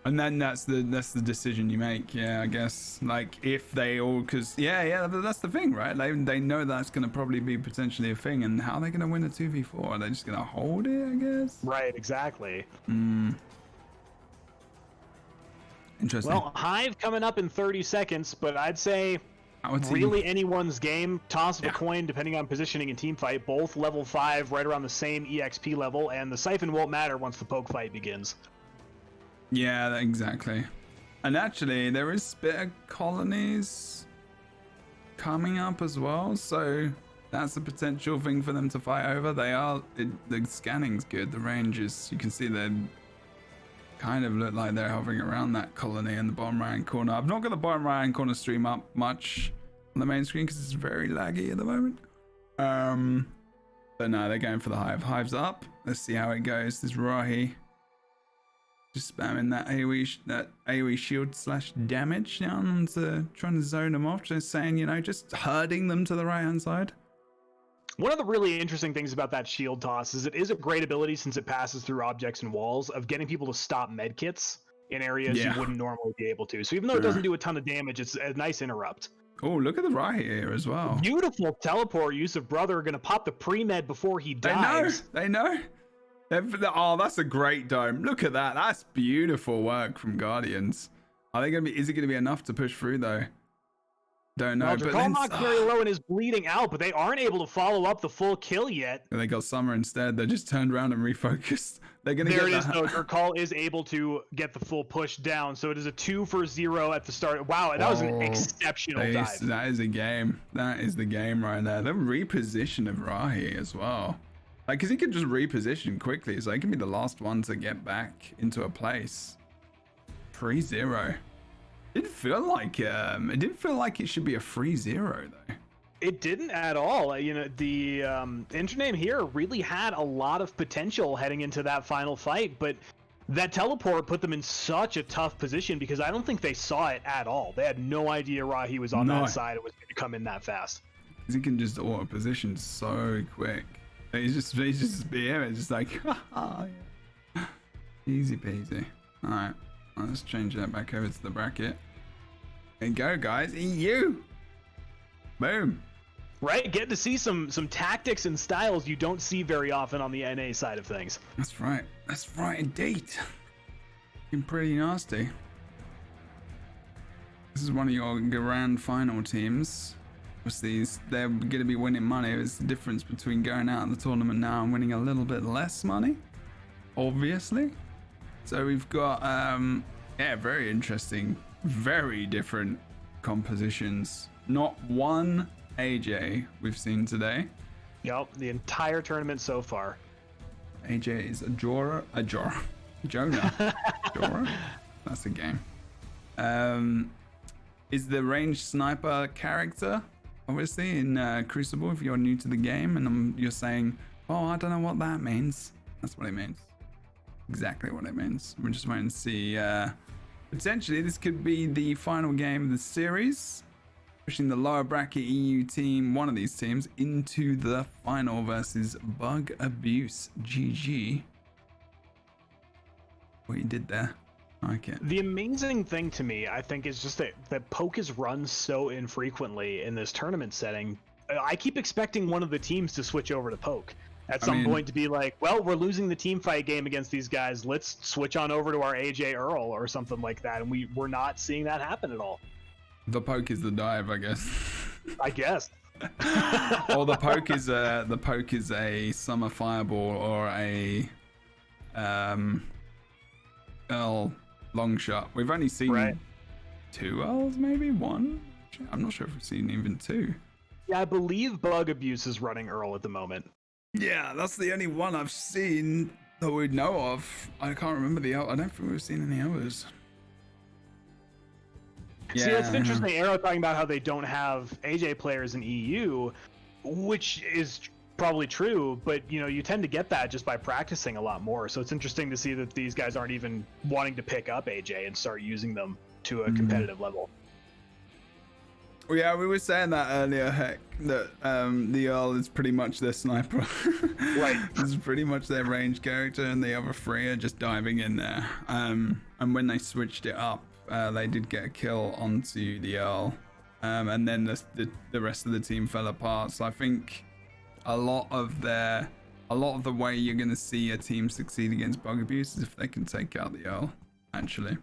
And then that's the decision you make, yeah, I guess. Like, if they all, because, yeah, that's the thing, right? They know that's going to probably be potentially a thing, and how are they going to win a 2v4? Are they just going to hold it, I guess? Right, exactly. Interesting. Well, Hive coming up in 30 seconds, but I'd say really anyone's game. Toss of a coin, depending on positioning and team fight. Both level 5, right around the same EXP level, and the siphon won't matter once the poke fight begins. Yeah, exactly. And actually, there is spitter colonies coming up as well, so that's a potential thing for them to fight over. The scanning's good, the range is, you can see they kind of look like they're hovering around that colony in the bottom right hand corner. I've not got the bottom right hand corner stream up much on the main screen because it's very laggy at the moment. But no, they're going for the hive. Hive's up. Let's see how it goes. There's Rahi. Just spamming that AoE shield / damage down to trying to zone them off. Just saying, just herding them to the right hand side. One of the really interesting things about that shield toss is it is a great ability since it passes through objects and walls of getting people to stop medkits in areas you wouldn't normally be able to. So even though it doesn't do a ton of damage, it's a nice interrupt. Oh, look at the Rahi here as well. Beautiful teleport use of Brother, going to pop the pre-med before he dies. They know. Oh, that's a great dome. Look at that. That's beautiful work from Guardians. Is it going to be enough to push through though? Don't know. Well, Drakalmok's very low and is bleeding out, but they aren't able to follow up the full kill yet. They got Summer instead. They just turned around and refocused. They're going to get there. It is though. Drakal is able to get the full push down, so it is a 2-for-0 at the start. Wow, that was an exceptional dive. That is a game. That is the game right there. The reposition of Rahi as well. Like, because he could just reposition quickly, so he can be the last one to get back into a place. 3-0. It didn't feel like it should be a 3-0 though. It didn't at all. The Intername here really had a lot of potential heading into that final fight, but that teleport put them in such a tough position because I don't think they saw it at all. They had no idea Rahi was on that side. It was going to come in that fast. Because he can just auto position so quick. He's just here. It's just like, yeah. Easy peasy. All right, let's change that back over to the bracket. There you go, guys. EU. Boom. Right, getting to see some tactics and styles you don't see very often on the NA side of things. That's right. That's right indeed. Been pretty nasty. This is one of your grand final teams. Obviously, they're going to be winning money. It's the difference between going out of the tournament now and winning a little bit less money, obviously. So we've got, yeah, very interesting, very different compositions. Not one AJ we've seen today. Yep, the entire tournament so far. AJ is Jonah. Jorah? That's a game. Is the ranged sniper character, obviously, in Crucible, if you're new to the game, and you're saying, oh, I don't know what that means. That's what it means. Exactly what it means. We're just waiting to see. Potentially, this could be the final game of the series, pushing the lower bracket EU team, one of these teams, into the final versus Bug Abuse. GG. What you did there. Okay. The amazing thing to me, I think, is just that poke is run so infrequently in this tournament setting. I keep expecting one of the teams to switch over to poke at some point, to be like, well, we're losing the team fight game against these guys. Let's switch on over to our AJ Earl or something like that. And we're not seeing that happen at all. The poke is the dive, I guess. I guess. Or the poke is a summer fireball or a Earl long shot. We've only seen 2 Earls, maybe 1. I'm not sure if we've seen even 2. Yeah, I believe Bug Abuse is running Earl at the moment. Yeah, that's the only one I've seen that we know of. I can't remember the other. I don't think we've seen any others. See, that's interesting. Arrow talking about how they don't have AJ players in EU, which is probably true, but you tend to get that just by practicing a lot more. So it's interesting to see that these guys aren't even wanting to pick up AJ and start using them to a competitive level. Well, yeah, we were saying that earlier, Heck, that the Earl is pretty much their sniper. Right. This is pretty much their range character, and the other 3 are just diving in there. And when they switched it up, they did get a kill onto the Earl, and then the rest of the team fell apart. So I think a lot of the way you're going to see a team succeed against Bug Abuse is if they can take out the Earl, actually.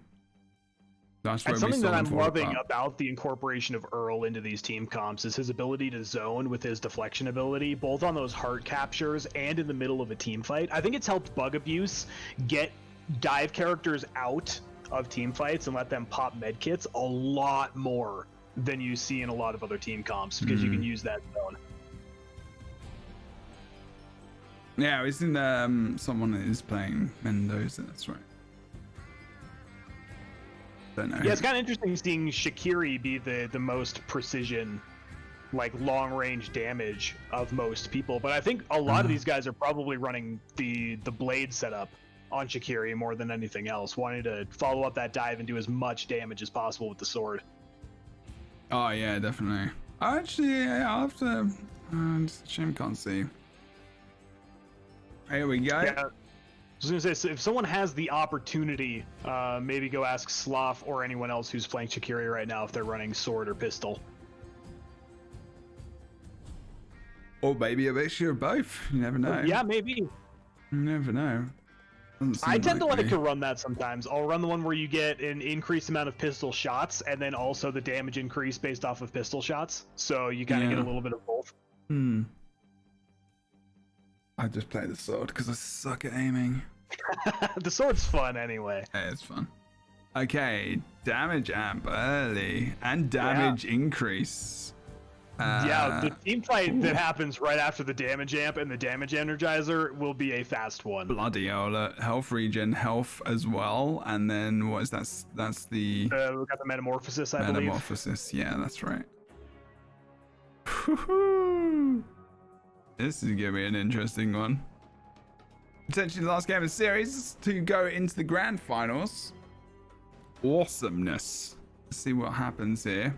That's where something that I'm loving apart. about the incorporation of Earl into these team comps is his ability to zone with his deflection ability, both on those heart captures and in the middle of a team fight. I think it's helped Bug Abuse get dive characters out of team fights and let them pop medkits a lot more than you see in a lot of other team comps, because you can use that zone. Yeah, we've seen someone that is playing Mendoza, that's right. Don't know. Yeah, it's kind of interesting seeing Shakiri be the most precision, like long range damage of most people, but I think a lot of these guys are probably running the blade setup on Shakiri more than anything else, wanting to follow up that dive and do as much damage as possible with the sword. Oh yeah, definitely. Actually, I'll have to. Just a shame, can't see. Here we go. Yeah. I was gonna say, if someone has the opportunity, maybe go ask Sloth or anyone else who's playing Shakiri right now if they're running sword or pistol. Or maybe a mixture of both. You never know. Yeah, maybe. You never know. I tend to like to run that sometimes. I'll run the one where you get an increased amount of pistol shots and then also the damage increase based off of pistol shots. So you kind of get a little bit of both. I just play the sword because I suck at aiming. The sword's fun anyway. Yeah, it's fun. Okay, damage amp early and damage increase. Yeah, the team fight that happens right after the damage amp and the damage energizer will be a fast one. Bloody hell, health regen, health as well, and then what is that? That's the we got the metamorphosis, I believe. Metamorphosis, yeah, that's right. This is gonna be an interesting one. Potentially the last game of the series to go into the grand finals. Awesomeness. Let's see what happens here.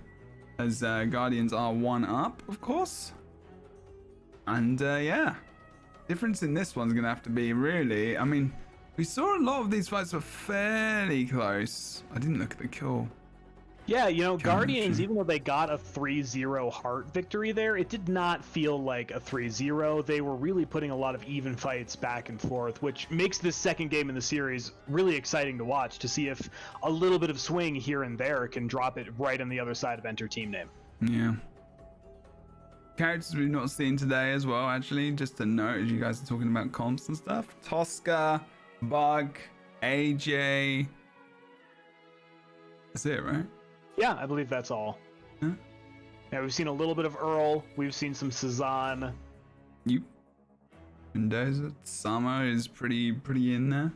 as Guardians are 1 up, of course. And yeah, difference in this one's gonna have to be really. I mean, we saw a lot of these fights were fairly close. I didn't look at the kill. Yeah, you know, Guardians, even though they got a 3-0 Heart victory there, it did not feel like a 3-0. They were really putting a lot of even fights back and forth, which makes this second game in the series really exciting to watch, to see if a little bit of swing here and there can drop it right on the other side of Enter Team Name. Yeah. Characters we've not seen today as well, actually, just to note, as you guys are talking about comps and stuff. Tosca, Bug, AJ. That's it, right? Yeah, I believe that's all. Huh? Yeah, we've seen a little bit of Earl. We've seen some Cezanne. You. Mendoza. Summer is pretty in there.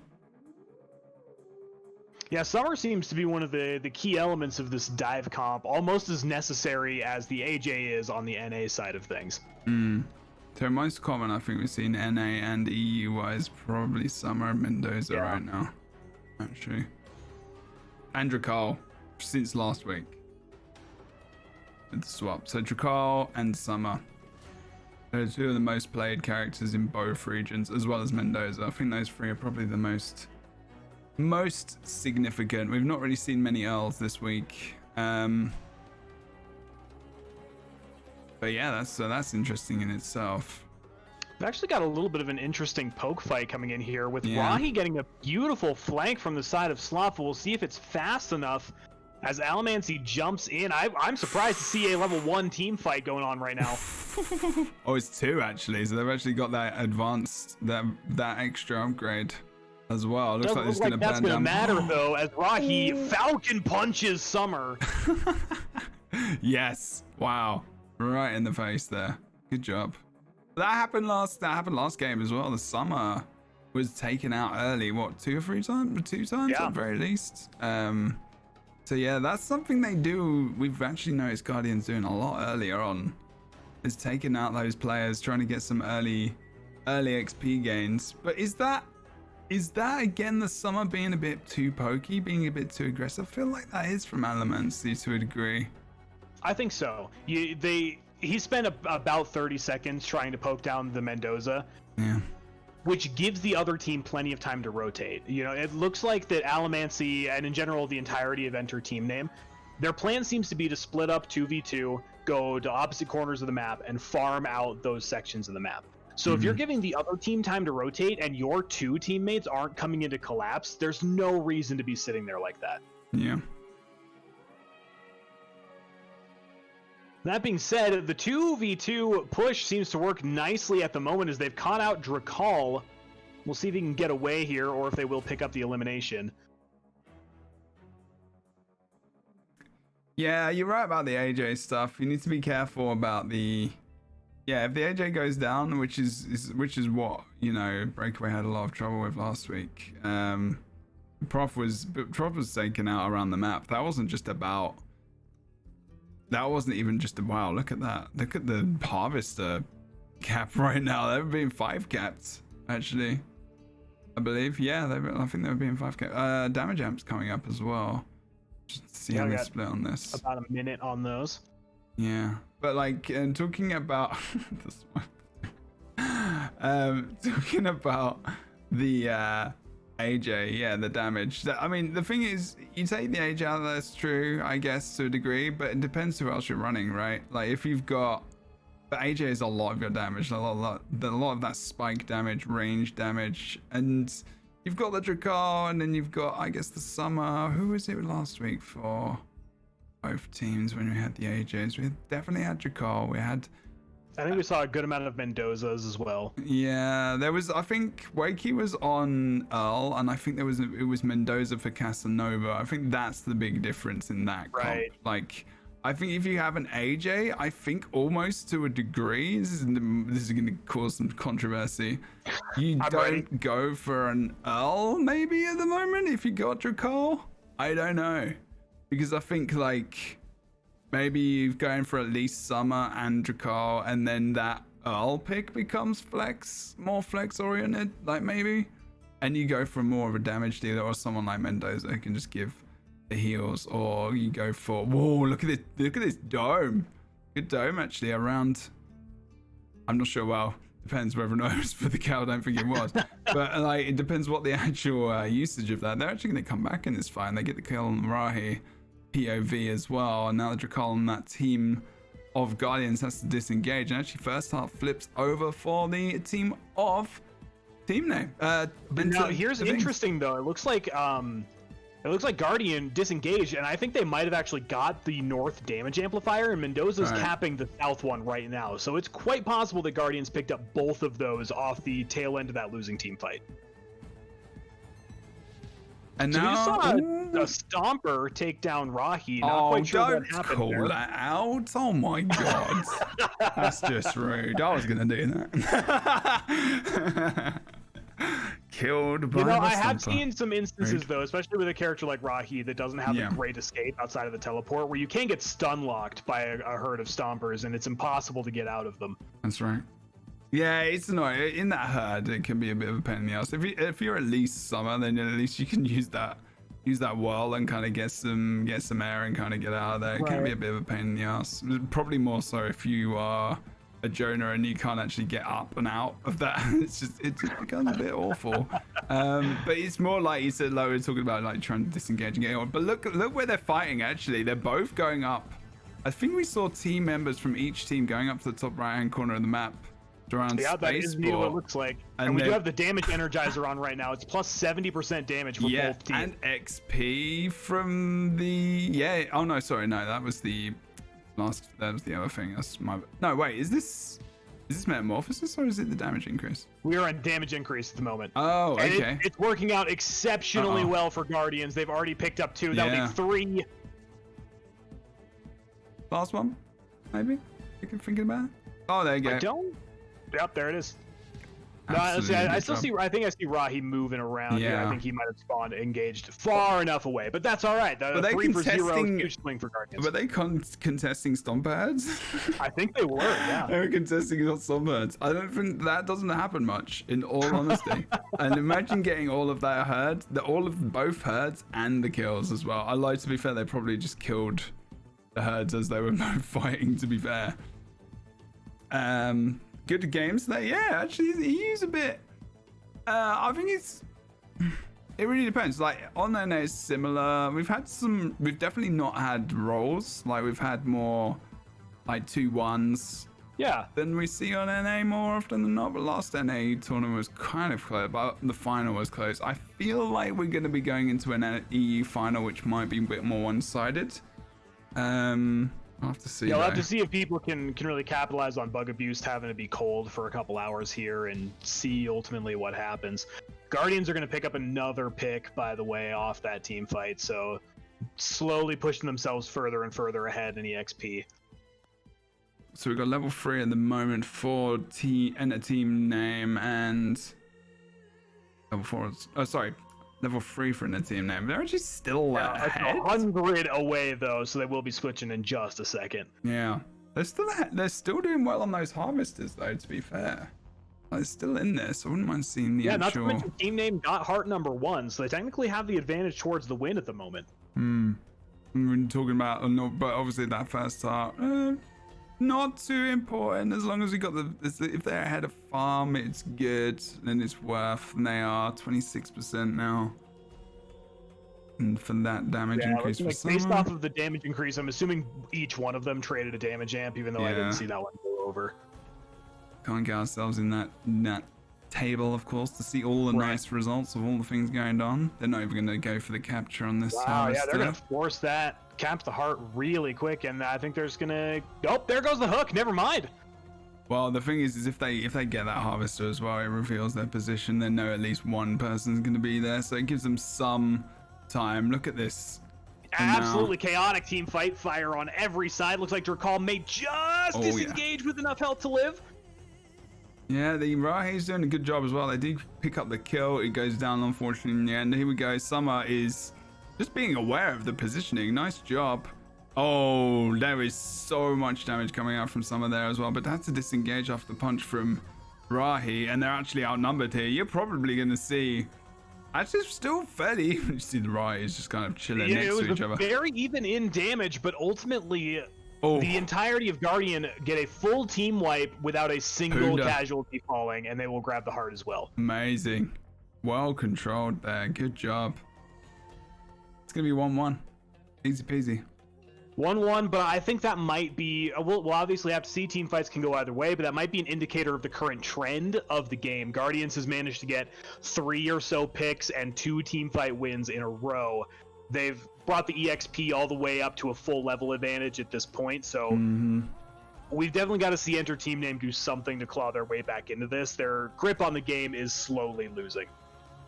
Yeah, Summer seems to be one of the key elements of this dive comp, almost as necessary as the AJ is on the NA side of things. So most common, I think we've seen NA and EU wise, probably Summer Mendoza right now. Actually. And Drakal since last week. With the swap. So Drakal and Summer. They're two of the most played characters in both regions, as well as Mendoza. I think those three are probably the most significant. We've not really seen many Earls this week. But yeah, that's interesting in itself. We've actually got a little bit of an interesting poke fight coming in here with Rahi getting a beautiful flank from the side of Sloth. We'll see if it's fast enough as Alamancy jumps in. I'm surprised to see a level 1 team fight going on right now. Oh, it's 2 actually. So they've actually got that advanced, that extra upgrade as well. Looks like it's going to burn down. That's going to matter though, as Rahi Falcon punches Summer. Yes. Wow. Right in the face there. Good job. That happened last game as well. The Summer was taken out early. What, 2 or 3 times? 2 times at the very least. So yeah, that's something they do. We've actually noticed Guardians doing a lot earlier on. Is taking out those players, trying to get some early XP gains. But is that again the Summer being a bit too pokey, being a bit too aggressive? I feel like that is from Alamancy to a degree. I think so. He spent about 30 seconds trying to poke down the Mendoza. Yeah. Which gives the other team plenty of time to rotate. You know, it looks like that Alamancy, and in general the entirety of Enter Team Name, their plan seems to be to split up 2v2, go to opposite corners of the map, and farm out those sections of the map. So if you're giving the other team time to rotate and your 2 teammates aren't coming into collapse, there's no reason to be sitting there like that. Yeah. That being said, the 2v2 push seems to work nicely at the moment as they've caught out Drakal. We'll see if he can get away here or if they will pick up the elimination. Yeah, you're right about the AJ stuff. You need to be careful about the... Yeah, if the AJ goes down, which is what, you know, Breakaway had a lot of trouble with last week. Prof was taken out around the map. That wasn't even just a wow. Look at that. Look at the Harvester cap right now. They've been 5 capped, actually. I believe. Yeah, I think they were being 5 capped. Damage amp's coming up as well. Just see how they split on this. About a minute on those. Yeah, but like talking about this one, talking about the AJ, yeah, the damage. I mean, the thing is, you take the AJ out, that's true, I guess, to a degree, but it depends who else you're running, right? Like if you've got, the AJ is a lot of your damage, a lot of that spike damage, range damage, and you've got the Drakal, and then you've got, I guess, the Summer. Who was it last week for both teams when we had the AJs? We definitely had Drakal. I think we saw a good amount of Mendoza's as well. Yeah, there was, I think Wakey was on Earl, and I think it was Mendoza for Casanova. I think that's the big difference in that comp. Like, I think if you have an AJ, I think almost to a degree, this is going to cause some controversy. You don't go for an Earl maybe at the moment if you got Drakal? I don't know. Because I think like maybe you're going for at least Summer and Drakal, and then that Earl pick becomes more flex oriented, like maybe, and you go for more of a damage dealer or someone like Mendoza who can just give the heals, or you go for, whoa, look at this dome. Good dome actually around. I'm not sure, well, depends whether or not it was for the kill. I don't think it was. But like, it depends what the actual usage of that. They're actually going to come back in this fight, and they get the kill on Rahi POV as well. And now the Drakal on that team of Guardians has to disengage. And actually, first half flips over for the team of team name. Now, here's interesting though. It looks like Guardian disengaged, and I think they might have actually got the north damage amplifier, and Mendoza's capping the south one right now. So it's quite possible that Guardians picked up both of those off the tail end of that losing team fight. And so now, we just saw a Stomper take down Rahi. Not quite sure what happened call there. that out. Oh my god. That's just rude. I was going to do that. Killed by I have seen some instances though, especially with a character like Rahi that doesn't have a great escape outside of the teleport, where you can get stun locked by a herd of Stompers and it's impossible to get out of them. That's right. Yeah, it's annoying. In that herd, it can be a bit of a pain in the ass. If you're at least summer, then at least you can use that whirl and kind of get some air and kind of get out of there. It can be a bit of a pain in the ass. Probably more so if you are a Jonah and you can't actually get up and out of that. It just becomes a bit awful. But it's more like you said, like we were talking about, like trying to disengage and get on. But look where they're fighting. Actually, they're both going up. I think we saw team members from each team going up to the top right hand corner of the map. Around that is neat what it looks like. And we do have the damage energizer on right now. It's plus 70% damage for both teams. And XP from the oh no, sorry, no, that was the last. That was the other thing. That's my. No, wait, is this metamorphosis or is it the damage increase? We are on damage increase at the moment. Oh, okay. And it's working out exceptionally well for Guardians. They've already picked up 2. That'll be 3. Last one, maybe. You can think about it. Oh, there you go. Yep, there it is. No, I think I see Rahi moving around. Yeah, I think he might have spawned engaged far enough away, but that's all right. The 3 for 0 huge swing for Guardians. Were they contesting Stomperheads? I think they were. Yeah, they were contesting Stomperheads. I don't think that doesn't happen much, in all honesty. And imagine getting all of that herd, both herds and the kills as well. I lied. To be fair, they probably just killed the herds as they were both fighting. To be fair. Good games there. Yeah, actually, he's a bit. I think it really depends. Like on NA is similar. We've definitely not had rolls. Like we've had more like 2-1s. Yeah. Than we see on NA more often than not. But last NA tournament was kind of close, but the final was close. I feel like we're going to be going into an EU final, which might be a bit more one-sided. I'll have to see. Yeah, we'll have to see if people can really capitalize on bug abuse having to be cold for a couple hours here and see ultimately what happens. Guardians are going to pick up another pick, by the way, off that team fight, so slowly pushing themselves further and further ahead in EXP. So we've got level 3 at the moment for a team name and level 4. Level 3 for a team name. They're actually still ahead. 100 away though, so they will be switching in just a second. Yeah, they're still doing well on those harvesters though. To be fair, they're still in this. I wouldn't mind seeing the actual. Not to mention team name got heart number 1, so they technically have the advantage towards the win at the moment. We're talking about, but obviously that first heart. Not too important as long as we got if they're ahead of farm, it's good, then it's worth, and they are 26% now. And for that damage increase for based off of the damage increase, I'm assuming each one of them traded a damage amp, even though I didn't see that one go over. Can't get ourselves in that table, of course, to see all the nice results of all the things going on. They're not even going to go for the capture on this. Wow, yeah, they're going to force that. Cap the heart really quick, and I think there's gonna. Oh, there goes the hook. Never mind. Well, the thing is if they get that harvester as well, it reveals their position. They know at least one person's gonna be there, so it gives them some time. Look at this. Absolutely chaotic team fight. Fire on every side. Looks like Drakal may just disengage with enough health to live. Yeah, the Rahi's doing a good job as well. They do pick up the kill. It goes down, unfortunately, in the end. Here we go. Summer is just being aware of the positioning. Nice job. Oh, there is so much damage coming out from Summer there as well, but that's a disengage after the punch from Rahi, and they're actually outnumbered here. You're probably going to see Actually, it's still fairly even. You see the right is just kind of chilling Yeah, next it to each was other. very even in damage, but ultimately Oh, the entirety of Guardian get a full team wipe without a single Punda. casualty falling, and they will grab the heart as well. amazing. Well controlled there. Good job. It's going to be 1-1. Easy peasy. 1-1, but I think that might be, we'll obviously have to see. Team fights can go either way, but that might be an indicator of the current trend of the game. Guardians has managed to get 3 or so picks and 2 team fight wins in a row. They've brought the EXP all the way up to a full level advantage at this point, so we've definitely got to see Enter Team Name do something to claw their way back into this. Their grip on the game is slowly losing.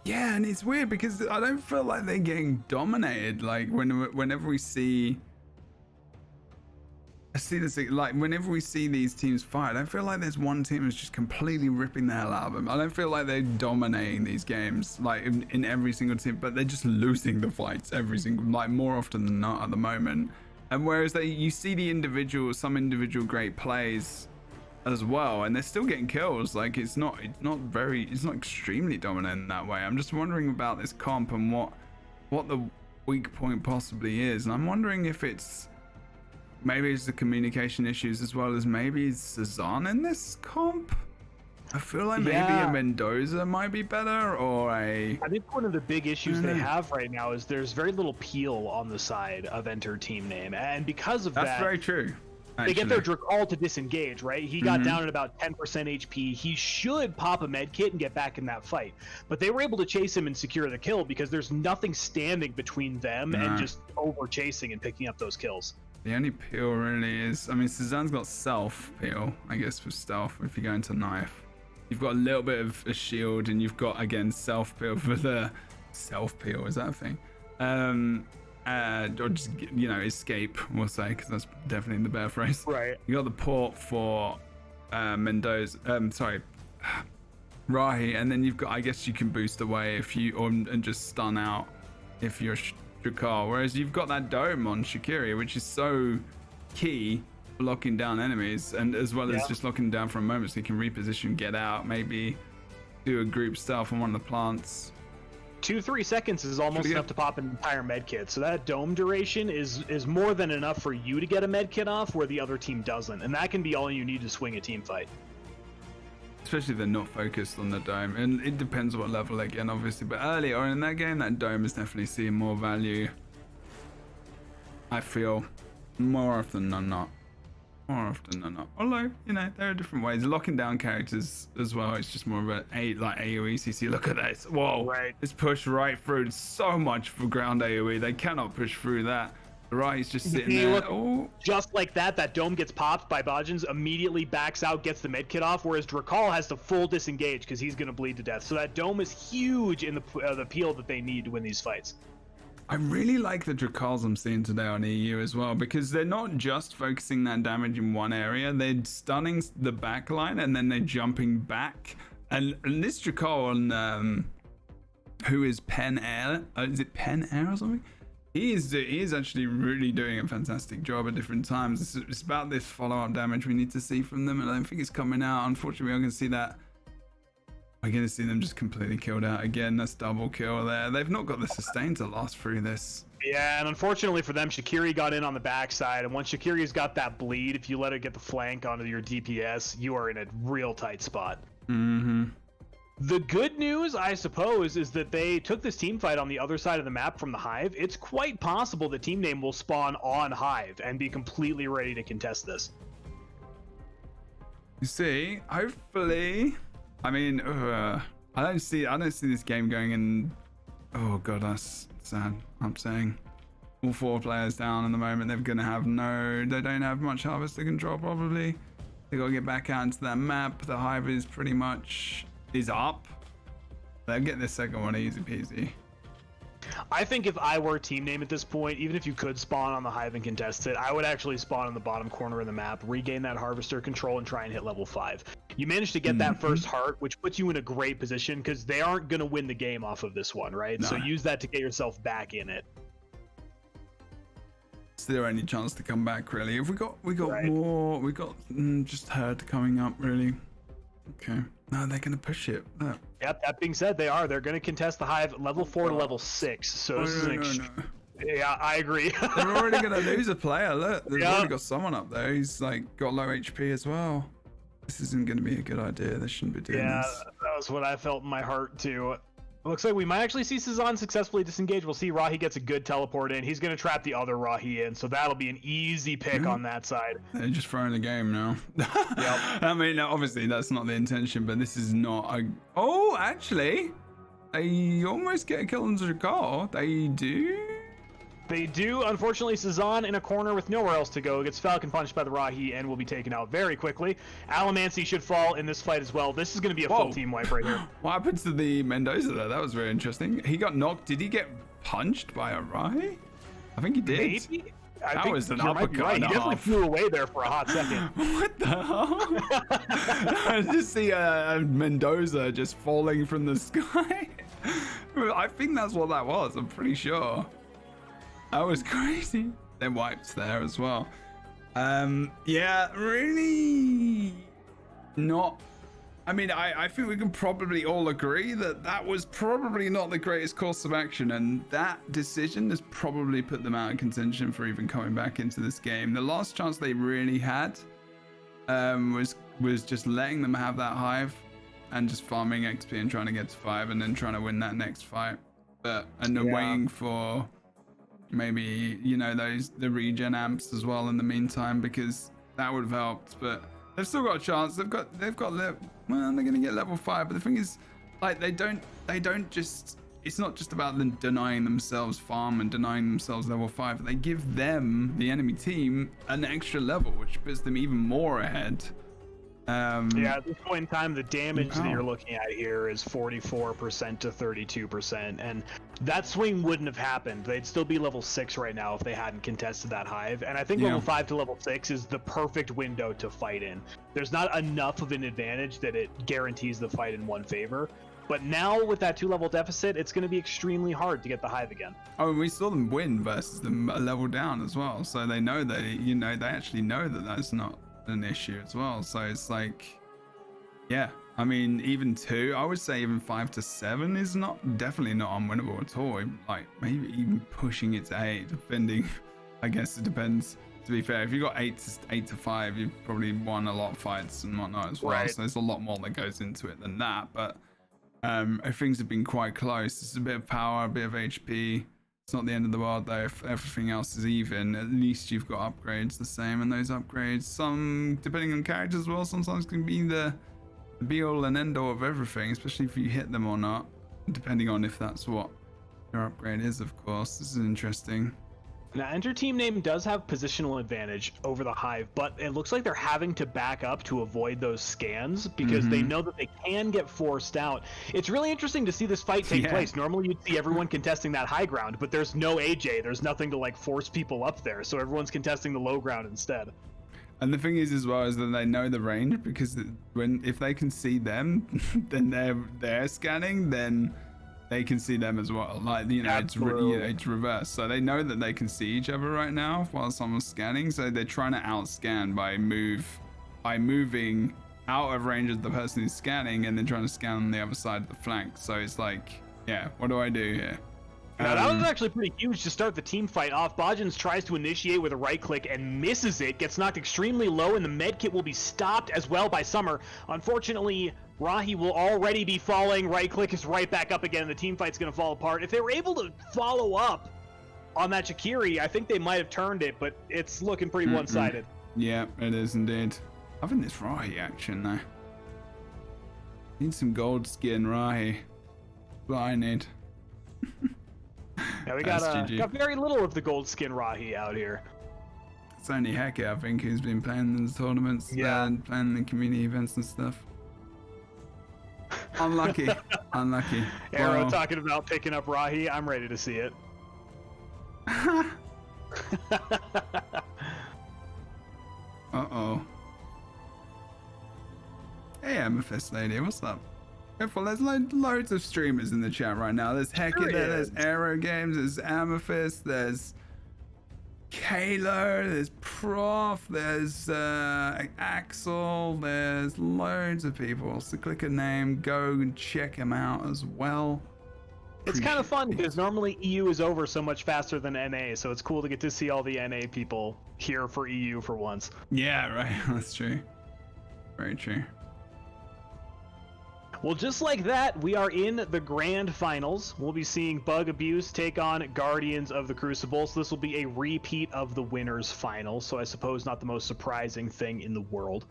Yeah, and it's weird because I don't feel like they're getting dominated. Like whenever we see, whenever we see these teams fight, I don't feel like there's one team that's just completely ripping the hell out of them. I don't feel like they're dominating these games like in every single team, but they're just losing the fights like more often than not at the moment. And whereas you see some individual great plays as well, and they're still getting kills. Like it's not extremely dominant in that way. I'm just wondering about this comp and what the weak point possibly is, and I'm wondering if maybe it's the communication issues as well as maybe Cezanne in this comp. I feel like maybe a Mendoza might be better, or I think one of the big issues they have right now is there's very little peel on the side of Enter Team Name, and because of that's very true. They get their Drakal to disengage, right? He got down at about 10% HP. He should pop a med kit and get back in that fight. But they were able to chase him and secure the kill because there's nothing standing between them and just over chasing and picking up those kills. The only peel really is, I mean, Cezanne's got self peel, I guess, for stealth if you go into knife. You've got a little bit of a shield, and you've got, again, self peel for the self peel, is that a thing? Or just, escape, we'll say, because that's definitely the better phrase. Right. You got the port for Mendoza, Rahi, and then you've got, I guess you can boost away and just stun out if you're Drakal, whereas you've got that dome on Shakiri, which is so key for locking down enemies, and as well as just locking them down for a moment so you can reposition, get out, maybe do a group stealth on one of the plants. 2-3 seconds is almost enough to pop an entire med kit, so that dome duration is more than enough for you to get a med kit off where the other team doesn't, and that can be all you need to swing a team fight. Especially if they're not focused on the dome, and it depends what level again, obviously, but earlier in that game, that dome is definitely seeing more value. I feel more often than not. Although, there are different ways. Locking down characters as well, it's just more of a AoE CC. Look at this. Whoa. Right. It's pushed right through. It's so much for ground AoE. They cannot push through that. Right, he's just sitting there. Just like that dome gets popped by Bajans, immediately backs out, gets the medkit off, whereas Drakal has to full disengage because he's going to bleed to death. So that dome is huge in the peel that they need to win these fights. I really like the Drakals I'm seeing today on EU as well, because they're not just focusing that damage in one area, they're stunning the backline and then they're jumping back. And this Drakal on, who is Pen Air, is it Pen Air or something? He is actually really doing a fantastic job at different times. It's about this follow-up damage we need to see from them, and I don't think it's coming out. Unfortunately, I'm going to see that. I'm going to see them just completely killed out again. That's double kill there. They've not got the sustain to last through this. Yeah, and unfortunately for them, Shakiri got in on the backside, and once Shakiri's got that bleed, if you let it get the flank onto your DPS, you are in a real tight spot. The good news, I suppose, is that they took this team fight on the other side of the map from the Hive. It's quite possible the team name will spawn on Hive and be completely ready to contest this. You see, hopefully, I mean, I don't see this game going in. Oh god, that's sad. I'm saying all 4 players down in the moment. They're gonna have they don't have much harvester control probably. They gotta get back out into that map. The Hive is pretty much up. They'll get this second one easy peasy. I think if I were team name at this point, even if you could spawn on the Hive and contest it, I would actually spawn in the bottom corner of the map, regain that harvester control, and try and hit level 5. You managed to get that first heart, which puts you in a great position because they aren't going to win the game off of this one, right? No. So use that to get yourself back in it. Is there any chance to come back, really? If we got right. more, we got just herd coming up, really. Okay. No, they're going to push it. Look, Yep, that being said, they're going to contest the Hive level 4 to level 6. So this is an yeah, I agree. They're already going to lose a player. Look, they've already got someone up there. He's like got low HP as well. This isn't going to be a good idea. They shouldn't be doing this. Yeah, that was what I felt in my heart too. Looks like we might actually see Cezanne successfully disengage. We'll see Rahi gets a good teleport in. He's going to trap the other Rahi in, so that'll be an easy pick on that side. They're just throwing the game now. Yep. I mean, obviously that's not the intention, but this is not a... Oh, actually, they almost get a kill on Jakar. They do? They do. Unfortunately, Cezanne in a corner with nowhere else to go gets Falcon punched by the Rahi and will be taken out very quickly. Alamancy should fall in this fight as well. This is going to be a full team wipe right here. What happened to the Mendoza there? That was very interesting. He got knocked. Did he get punched by a Rahi? I think he did. Maybe. That was an uppercut. Right. He definitely flew away there for a hot second. What the hell? I just see a Mendoza just falling from the sky. I think that's what that was. I'm pretty sure. That was crazy. Then wipes there as well. Yeah, really not. I mean, I think we can probably all agree that that was probably not the greatest course of action, and that decision has probably put them out of contention for even coming back into this game. The last chance they really had was just letting them have that Hive and just farming XP and trying to get to 5 and then trying to win that next fight. And then waiting for maybe, you know, the regen amps as well in the meantime, because that would have helped. But they've still got a chance. They're gonna get level 5. But the thing is, like, they don't just, it's not just about them denying themselves farm and denying themselves level 5. They give them, the enemy team, an extra level, which puts them even more ahead. Yeah, at this point in time, the damage that you're looking at here is 44% to 32%, and that swing wouldn't have happened. They'd still be level 6 right now if they hadn't contested that Hive, and I think level 5 to level 6 is the perfect window to fight in. There's not enough of an advantage that it guarantees the fight in one favor, but now with that 2-level deficit, it's going to be extremely hard to get the Hive again. Oh, and we saw them win versus them a level down as well, so they know that, you know, they actually know that that's not an issue as well. So it's like, yeah, I mean, even 2, I would say even 5 to 7 is definitely not unwinnable at all. Like maybe even pushing it to 8, depending. I guess it depends. To be fair, if you got 8 to 5, you've probably won a lot of fights and whatnot as well. Right. So there's a lot more that goes into it than that. But things have been quite close. It's a bit of power, a bit of HP. It's not the end of the world though. If everything else is even, at least you've got upgrades the same, and those upgrades, some depending on characters as well, sometimes can be the be all and end all of everything, especially if you hit them or not, depending on if that's what your upgrade is, of course. This is interesting. Now, Enter Team Name does have positional advantage over the Hive, but it looks like they're having to back up to avoid those scans because they know that they can get forced out. It's really interesting to see this fight take place. Normally, you'd see everyone contesting that high ground, but there's no AJ. There's nothing to, like, force people up there, so everyone's contesting the low ground instead. And the thing is, as well, is that they know the range, because if they can see them, then they're scanning, then they can see them as well. Like, you know, it's reverse. So they know that they can see each other right now while someone's scanning. So they're trying to outscan by moving out of range of the person who's scanning and then trying to scan on the other side of the flank. So it's like, yeah, what do I do here? Now, that was actually pretty huge to start the team fight off. Bajans tries to initiate with a right click and misses it, gets knocked extremely low, and the med kit will be stopped as well by Summer. Unfortunately, Rahi will already be falling. Right click is right back up again. The team fight's going to fall apart. If they were able to follow up on that Shakiri, I think they might have turned it, but it's looking pretty one-sided. Yeah, it is indeed. Loving this Rahi action, though. Need some gold skin, Rahi. What I need. Yeah, we got very little of the gold skin Rahi out here. It's only Heke, I think, who's been playing in the tournaments and playing the community events and stuff. Unlucky. Unlucky. Arrow talking about picking up Rahi. I'm ready to see it. Uh-oh. Hey, Amethyst Lady, what's up? Well, there's loads of streamers in the chat right now. There's Heke there, there's Arrow Games, there's Amethyst, there's Halo, there's Prof, there's Axel, there's loads of people. So click a name, go and check him out as well. It's kind of fun because normally EU is over so much faster than NA, so it's cool to get to see all the NA people here for EU for once. Yeah, right. That's true. Very true. Well, just like that, we are in the grand finals. We'll be seeing Bug Abuse take on Guardians of the Crucible. So this will be a repeat of the winners final. So I suppose not the most surprising thing in the world.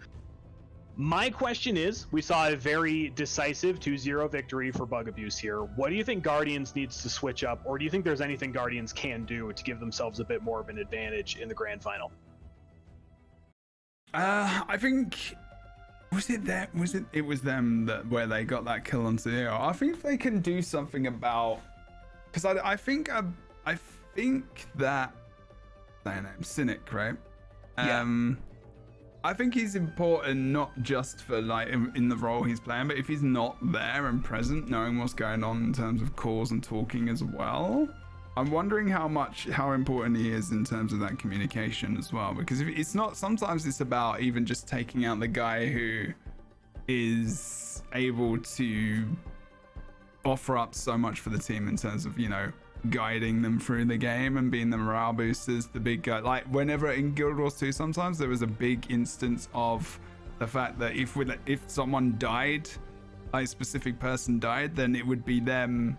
My question is, we saw a very decisive 2-0 victory for Bug Abuse here. What do you think Guardians needs to switch up? Or do you think there's anything Guardians can do to give themselves a bit more of an advantage in the grand final? I think... It was them that where they got that kill on Zero. I think they can do something about, because I think that their name Cynic, right? Yeah. I think he's important not just for like in the role he's playing, but if he's not there and present, knowing what's going on in terms of calls and talking as well. I'm wondering how important he is in terms of that communication as well, because if it's not, sometimes it's about even just taking out the guy who is able to offer up so much for the team in terms of, you know, guiding them through the game and being the morale boosters, the big guy. Like whenever in Guild Wars 2, sometimes there was a big instance of the fact that if someone died, like a specific person died, then it would be them.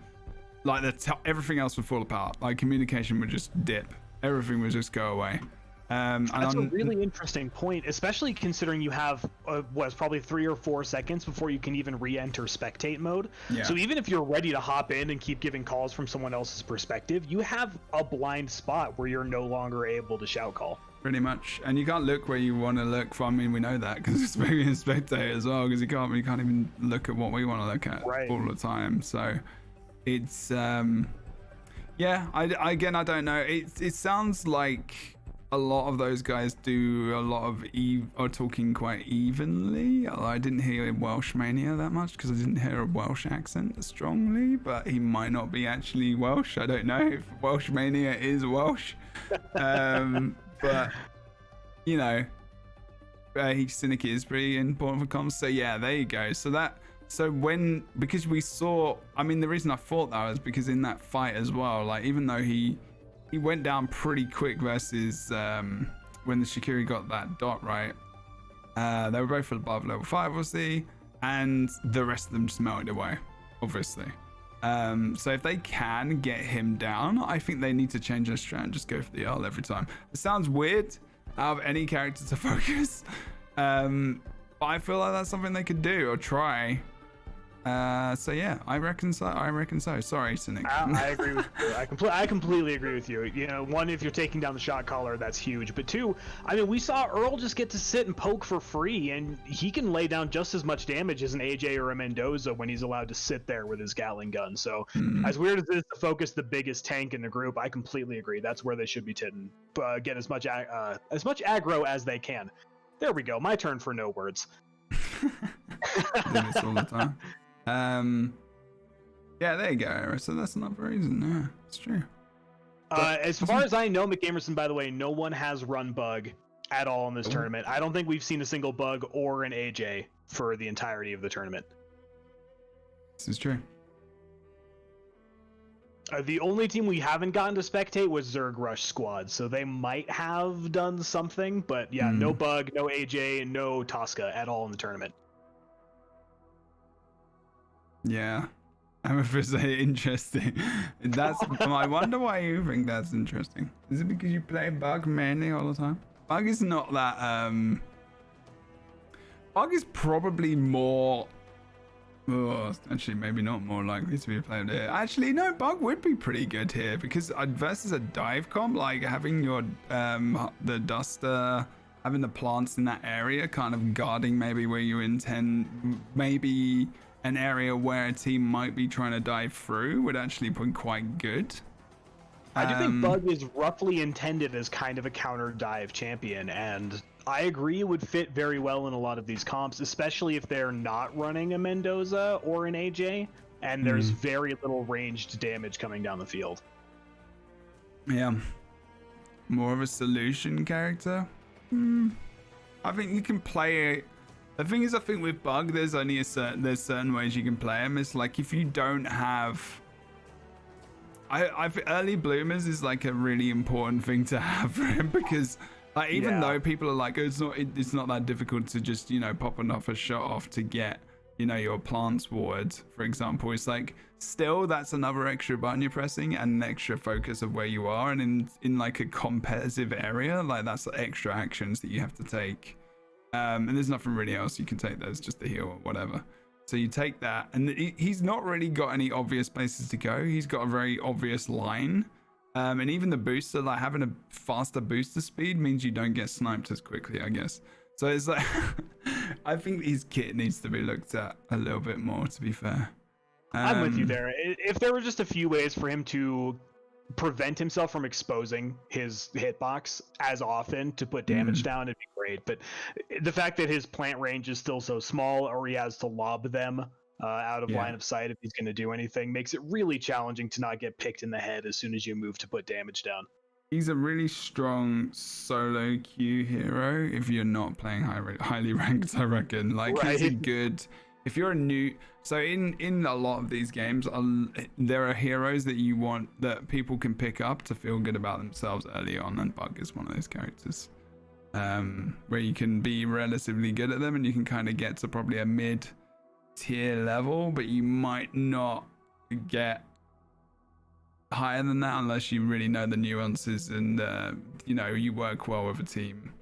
Like everything else would fall apart. Like communication would just dip. Everything would just go away. That's a really interesting point, especially considering you have probably 3 or 4 seconds before you can even re-enter spectate mode. Yeah. So even if you're ready to hop in and keep giving calls from someone else's perspective, you have a blind spot where you're no longer able to shout call. Pretty much, and you can't look where you want to look for. I mean, we know that because it's maybe in spectate as well, because you can't even look at what we want to look at all the time. So. It's yeah, I don't know. It sounds like a lot of those guys do a lot of are talking quite evenly. I didn't hear Welsh Mania that much because I didn't hear a Welsh accent strongly, but he might not be actually Welsh. I don't know if Welsh Mania is Welsh. But you know, Cynic is pretty important for comms. So yeah, there you go. Because we saw, I mean, the reason I thought that was because in that fight as well, like even though he went down pretty quick versus when the Shikiri got that dot right, they were both above level 5 obviously, and the rest of them just melted away, obviously. So if they can get him down, I think they need to change their strat and just go for the L every time. It sounds weird out of any character to focus, but I feel like that's something they could do or try. So yeah, I reckon so. Sorry, Cynic. I agree with you. I completely agree with you. You know, one, if you're taking down the shot caller, that's huge. But two, I mean, we saw Earl just get to sit and poke for free, and he can lay down just as much damage as an AJ or a Mendoza when he's allowed to sit there with his Gatling gun. So as weird as it is to focus the biggest tank in the group, I completely agree. That's where they should be hitting. Get as much aggro as they can. There we go. My turn for no words. Do this all the time. Yeah, there you go. So that's another reason. Yeah, it's true. As far as I know, McGamerson, by the way, no one has run bug at all in this tournament. I don't think we've seen a single bug or an AJ for the entirety of the tournament. This is true. The only team we haven't gotten to spectate was Zerg Rush Squad, so they might have done something, but yeah, no bug, no AJ, and no Tosca at all in the tournament. Yeah, I'm afraid to say interesting. I wonder why you think that's interesting. Is it because you play Bug mainly all the time? Bug is not that. Bug is probably more. Oh, actually, maybe not more likely to be played here. Actually, no, Bug would be pretty good here because versus a dive comp, like having your the Duster, having the plants in that area, kind of guarding maybe where you intend, maybe an area where a team might be trying to dive through would actually be quite good. I do think Bug is roughly intended as kind of a counter dive champion, and I agree it would fit very well in a lot of these comps, especially if they're not running a Mendoza or an AJ, and there's very little ranged damage coming down the field. Yeah. more of a solution character. I think you can play it. The thing is, I think with Bug, there's certain ways you can play him. It's like if you don't have, I early bloomers is like a really important thing to have for him, because like even though people are like, oh, it's not that difficult to just, you know, pop off a shot off to get, you know, your plants watered, for example. It's like still that's another extra button you're pressing and an extra focus of where you are, and in like a competitive area, like that's the extra actions that you have to take. And there's nothing really else you can take. There's just the heal or whatever. So you take that, and he's not really got any obvious places to go. He's got a very obvious line. And even the booster, like having a faster booster speed means you don't get sniped as quickly, I guess. So it's like, I think his kit needs to be looked at a little bit more, to be fair. I'm with you there. If there were just a few ways for him to prevent himself from exposing his hitbox as often to put damage down, it'd be great. But the fact that his plant range is still so small, or he has to lob them out of line of sight if he's going to do anything, makes it really challenging to not get picked in the head as soon as you move to put damage down. He's a really strong solo queue hero if you're not playing highly ranked, I reckon. Like, he's a good... If you're a new... So in a lot of these games, there are heroes that you want, that people can pick up to feel good about themselves early on, and Bug is one of those characters. Where you can be relatively good at them, and you can kind of get to probably a mid-tier level, but you might not get higher than that unless you really know the nuances and, you know, you work well with a team.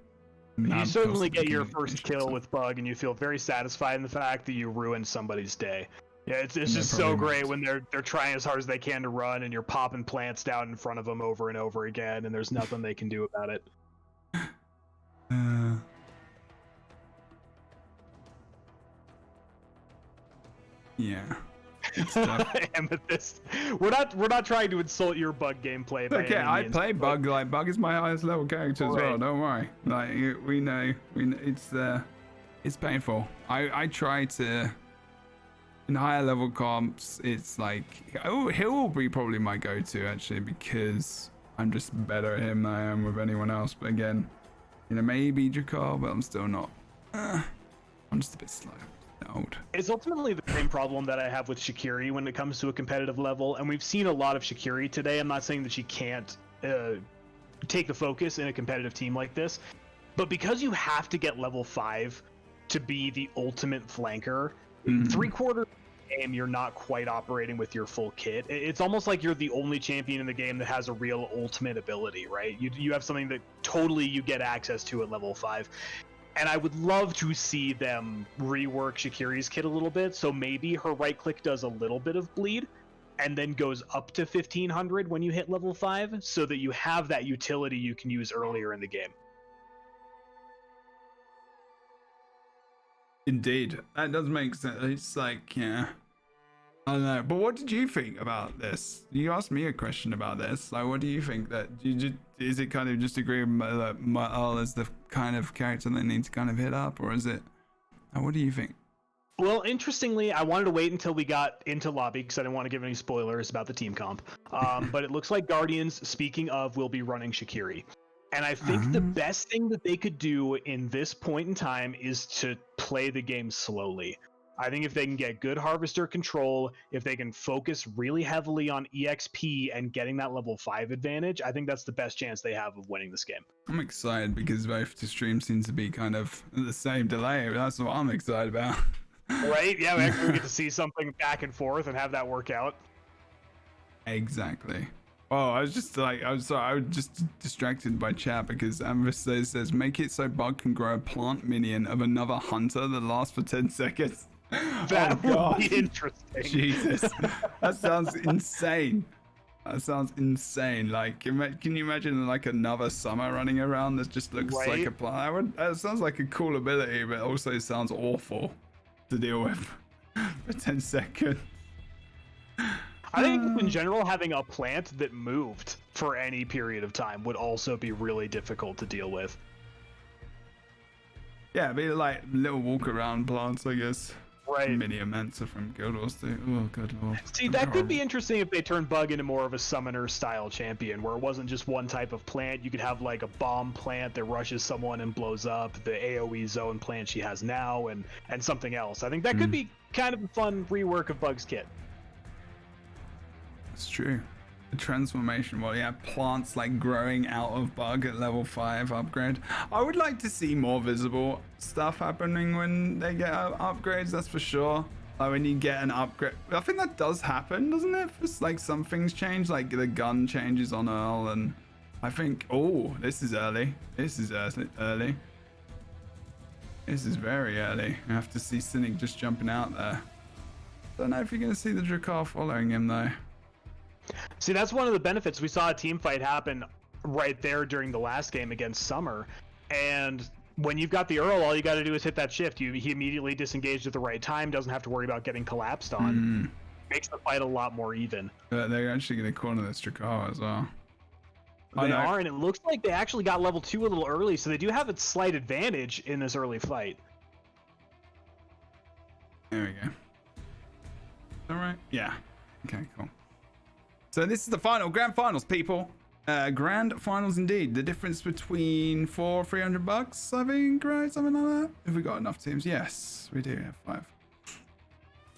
You certainly get your first kill with Bug, and you feel very satisfied in the fact that you ruined somebody's day. Yeah, it's just so great when they're trying as hard as they can to run, and you're popping plants down in front of them over and over again, and there's nothing they can do about it. Yeah. Amethyst. We're not trying to insult your Bug gameplay. By okay, any I means, play Bug. Like, Bug is my highest level character as well. Don't worry. Like, we know it's painful. I try to, in higher level comps, it's like, oh, Hill will be probably my go-to actually, because I'm just better at him than I am with anyone else. But again, you know, maybe Jakar, but I'm still not. I'm just a bit slow. Old. It's ultimately the same problem that I have with Shakiri when it comes to a competitive level, and we've seen a lot of Shakiri today. I'm not saying that she can't take the focus in a competitive team like this, but because you have to get level 5 to be the ultimate flanker, 3/4 game you're not quite operating with your full kit. It's almost like you're the only champion in the game that has a real ultimate ability, right? You have something that totally you get access to at level 5. And I would love to see them rework Shakiri's kit a little bit, so maybe her right click does a little bit of bleed, and then goes up to 1500 when you hit level 5, so that you have that utility you can use earlier in the game. Indeed, that does make sense. It's like, yeah, I don't know. But what did you think about this? You asked me a question about this. Like, what do you think? That is it kind of just agree with Maal as the kind of character they need to kind of hit up, or is it? What do you think? Well, interestingly, I wanted to wait until we got into lobby because I didn't want to give any spoilers about the team comp. But it looks like Guardians, speaking of, will be running Shakiri. And I think the best thing that they could do in this point in time is to play the game slowly. I think if they can get good Harvester control, if they can focus really heavily on EXP and getting that level 5 advantage, I think that's the best chance they have of winning this game. I'm excited because both the streams seem to be kind of the same delay. That's what I'm excited about. Right? Yeah, we actually get to see something back and forth and have that work out. Exactly. Oh, I was just like, I was just distracted by chat because Amber says, make it so Bug can grow a plant minion of another hunter that lasts for 10 seconds. That would be interesting. Jesus, that sounds insane. That sounds insane. Like, can you imagine like another summer running around that just looks like a plant? That sounds like a cool ability, but also sounds awful to deal with for 10 seconds. I think in general, having a plant that moved for any period of time would also be really difficult to deal with. Yeah, be like little walk around plants, I guess. Right. Mini Immensa from Guild Wars too. Oh, good lord. See, that could be interesting if they turn Bug into more of a summoner style champion, where it wasn't just one type of plant. You could have like a bomb plant that rushes someone and blows up, the AoE zone plant she has now, and something else. I think that could be kind of a fun rework of Bug's kit. It's true. The transformation, well, yeah, plants like growing out of Bug at level 5 upgrade. I would like to see more visible stuff happening when they get upgrades, that's for sure. Like when you get an upgrade. I think that does happen, doesn't it? It's like some things change, like the gun changes on Earl, and I think, oh, this is early. This is early. This is very early. I have to see Cynic just jumping out there. Don't know if you're going to see the Drakkar following him though. See, that's one of the benefits. We saw a team fight happen right there during the last game against Summer, and when you've got the Earl, all you got to do is hit that shift. He immediately disengaged at the right time, doesn't have to worry about getting collapsed on. Makes the fight a lot more even. They're actually going to corner this Drakkar as well. They are, and it looks like they actually got level 2 a little early, so they do have a slight advantage in this early fight. There we go. All right. Yeah. Okay, cool. So this is the final grand finals, people. Grand finals indeed. The difference between $300, I think, right? Something like that. Have we got enough teams? Yes, we do have 5.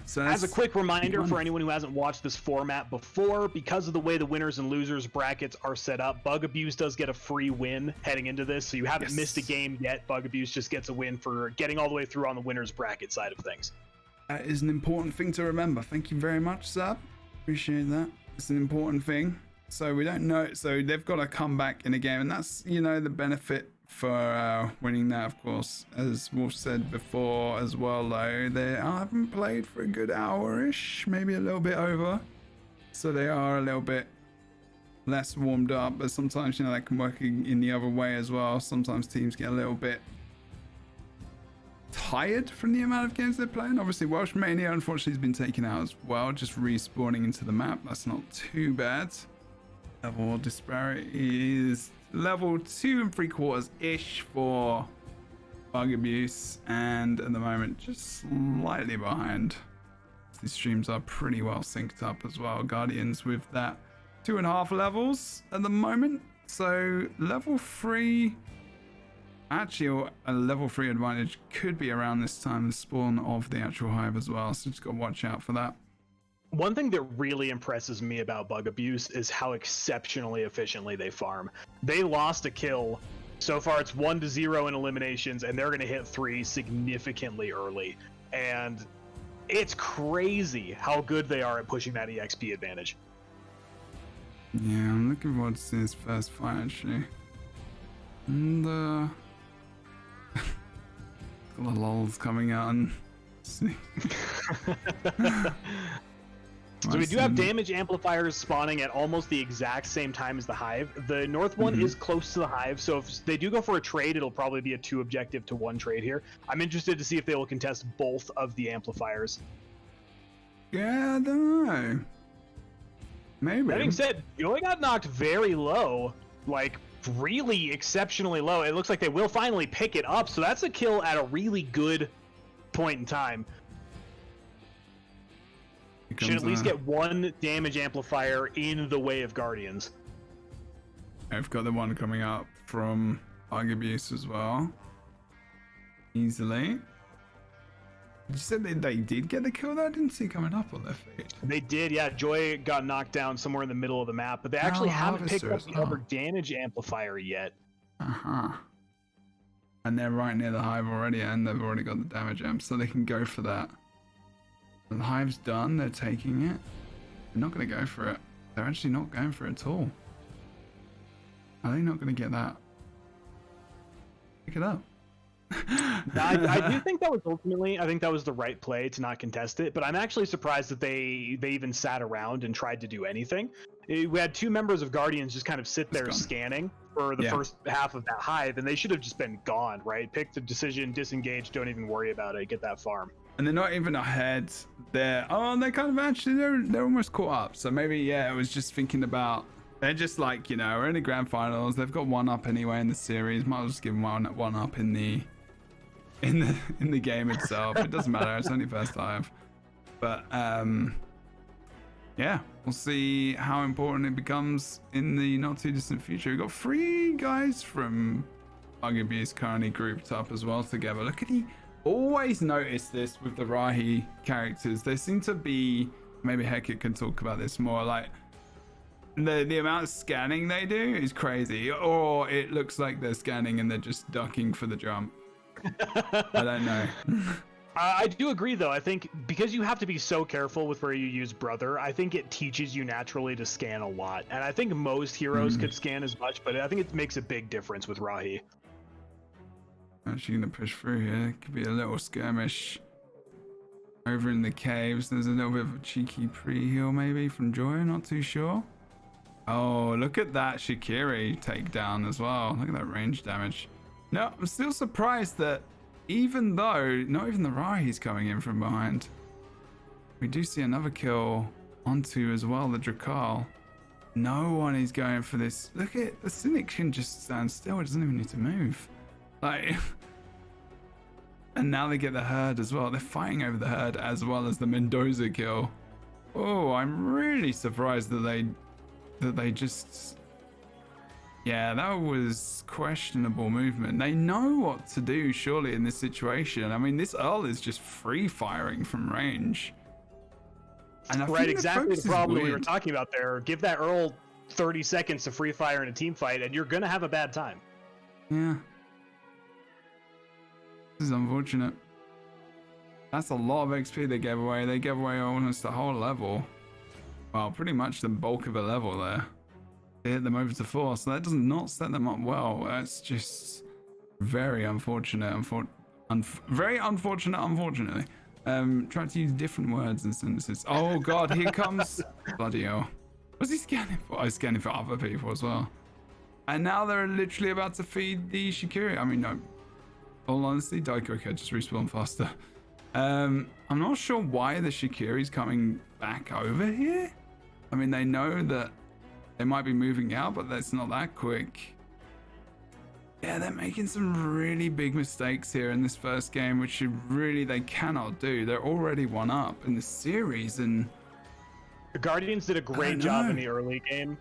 So as a quick reminder for anyone who hasn't watched this format before, because of the way the winners and losers brackets are set up, Bug Abuse does get a free win heading into this. So you haven't missed a game yet. Bug Abuse just gets a win for getting all the way through on the winners bracket side of things. That is an important thing to remember. Thank you very much, Sab. Appreciate that. It's an important thing. So we don't know. So they've got to come back in a game, and that's, you know, the benefit for winning that, of course. As Wolf said before as well, though, they haven't played for a good hour-ish, maybe a little bit over. So they are a little bit less warmed up, but sometimes, you know, that can work in the other way as well. Sometimes teams get a little bit tired from the amount of games they're playing. Obviously, Welsh Mania, unfortunately, has been taken out as well, just respawning into the map. That's not too bad. Level disparity is level 2 3/4-ish for Bug Abuse, and at the moment, just slightly behind. These streams are pretty well synced up as well. Guardians with that 2.5 levels at the moment. So level 3. Actually, a level 3 advantage could be around this time, the spawn of the actual hive as well, so just got to watch out for that. One thing that really impresses me about Bug Abuse is how exceptionally efficiently they farm. They lost a kill. So far, it's 1-0 in eliminations, and they're going to hit 3 significantly early. And it's crazy how good they are at pushing that EXP advantage. Yeah, I'm looking forward to seeing his first fight, actually. And, the lols coming out and see. So we do have damage amplifiers spawning at almost the exact same time as the hive. The north one is close to the hive, so if they do go for a trade, it'll probably be a 2 objective to 1 trade here. I'm interested to see if they will contest both of the amplifiers. Yeah, I don't know. Maybe. That being said, Joy got knocked very low, like really exceptionally low. It looks like they will finally pick it up, so that's a kill at a really good point in time. Should at least get 1 damage amplifier in the way of Guardians. I've got the one coming up from Bug Abuse as well. Easily. You said they did get the kill there? I didn't see it coming up on their feed. They did, yeah. Joy got knocked down somewhere in the middle of the map, but they actually haven't picked up the other damage amplifier yet. Uh-huh. And they're right near the hive already, and they've already got the damage amp, so they can go for that. The hive's done, they're taking it. They're not going to go for it. They're actually not going for it at all. Are they not going to get that? Pick it up. I do think that was ultimately, I think that was the right play to not contest it, but I'm actually surprised that they even sat around and tried to do anything. We had 2 members of Guardians just kind of sit there scanning for the first half of that hive, and they should have just been gone, right? Pick the decision, disengage, don't even worry about it, get that farm. And they're not even ahead. They're they kind of actually they're almost caught up. So maybe I was just thinking about, they're just like, you know, we're in the grand finals. They've got 1 up anyway in the series. Might as well just give them one up in the in the game itself. It doesn't matter. It's only first 5. But yeah, we'll see how important it becomes in the not too distant future. We've got 3 guys from Bugabuse currently grouped up as well together. Look at always notice this with the Rahi characters. They seem to be, maybe Hecate can talk about this more, like the amount of scanning they do is crazy, or it looks like they're scanning and they're just ducking for the jump. I don't know. I do agree, though. I think because you have to be so careful with where you use Brother, I think it teaches you naturally to scan a lot. And I think most heroes could scan as much, but I think it makes a big difference with Rahi. Actually gonna push through here. Could be a little skirmish over in the caves. There's a little bit of a cheeky pre-heal maybe from Joy, not too sure. Oh, look at that Shikiri takedown as well. Look at that range damage. No, I'm still surprised that even though not even the Rahi's coming in from behind, we do see another kill onto as well, the Drakal. No one is going for this. Look at the Cynic can just stand still. It doesn't even need to move. Like, and now they get the herd as well. They're fighting over the herd as well as the Mendoza kill. Oh, I'm really surprised that they just, yeah, that was questionable movement. They know what to do surely in this situation. I mean, this Earl is just free firing from range. And I right, exactly the problem we were weird. talking about there. Give that Earl 30 seconds to free fire in a team fight, and you're gonna have a bad time. Yeah. This is unfortunate. That's a lot of XP they gave away. They gave away almost the whole level. Well, pretty much the bulk of a level there. They hit them over to 4, so that does not set them up well. That's just very unfortunate. Very unfortunate, unfortunately. Try to use different words and sentences. Oh god, here comes... Bloody hell. What's he scanning for? Oh, he's scanning for other people as well. And now they're literally about to feed the Shikiri. I mean, no. All honesty, Daikoka just respawn faster. I'm not sure why the Shikiri's coming back over here. I mean, they know that they might be moving out, but that's not that quick. Yeah, they're making some really big mistakes here in this first game, which they cannot do. They're already 1 up in the series, and The Guardians did a great job in the early game,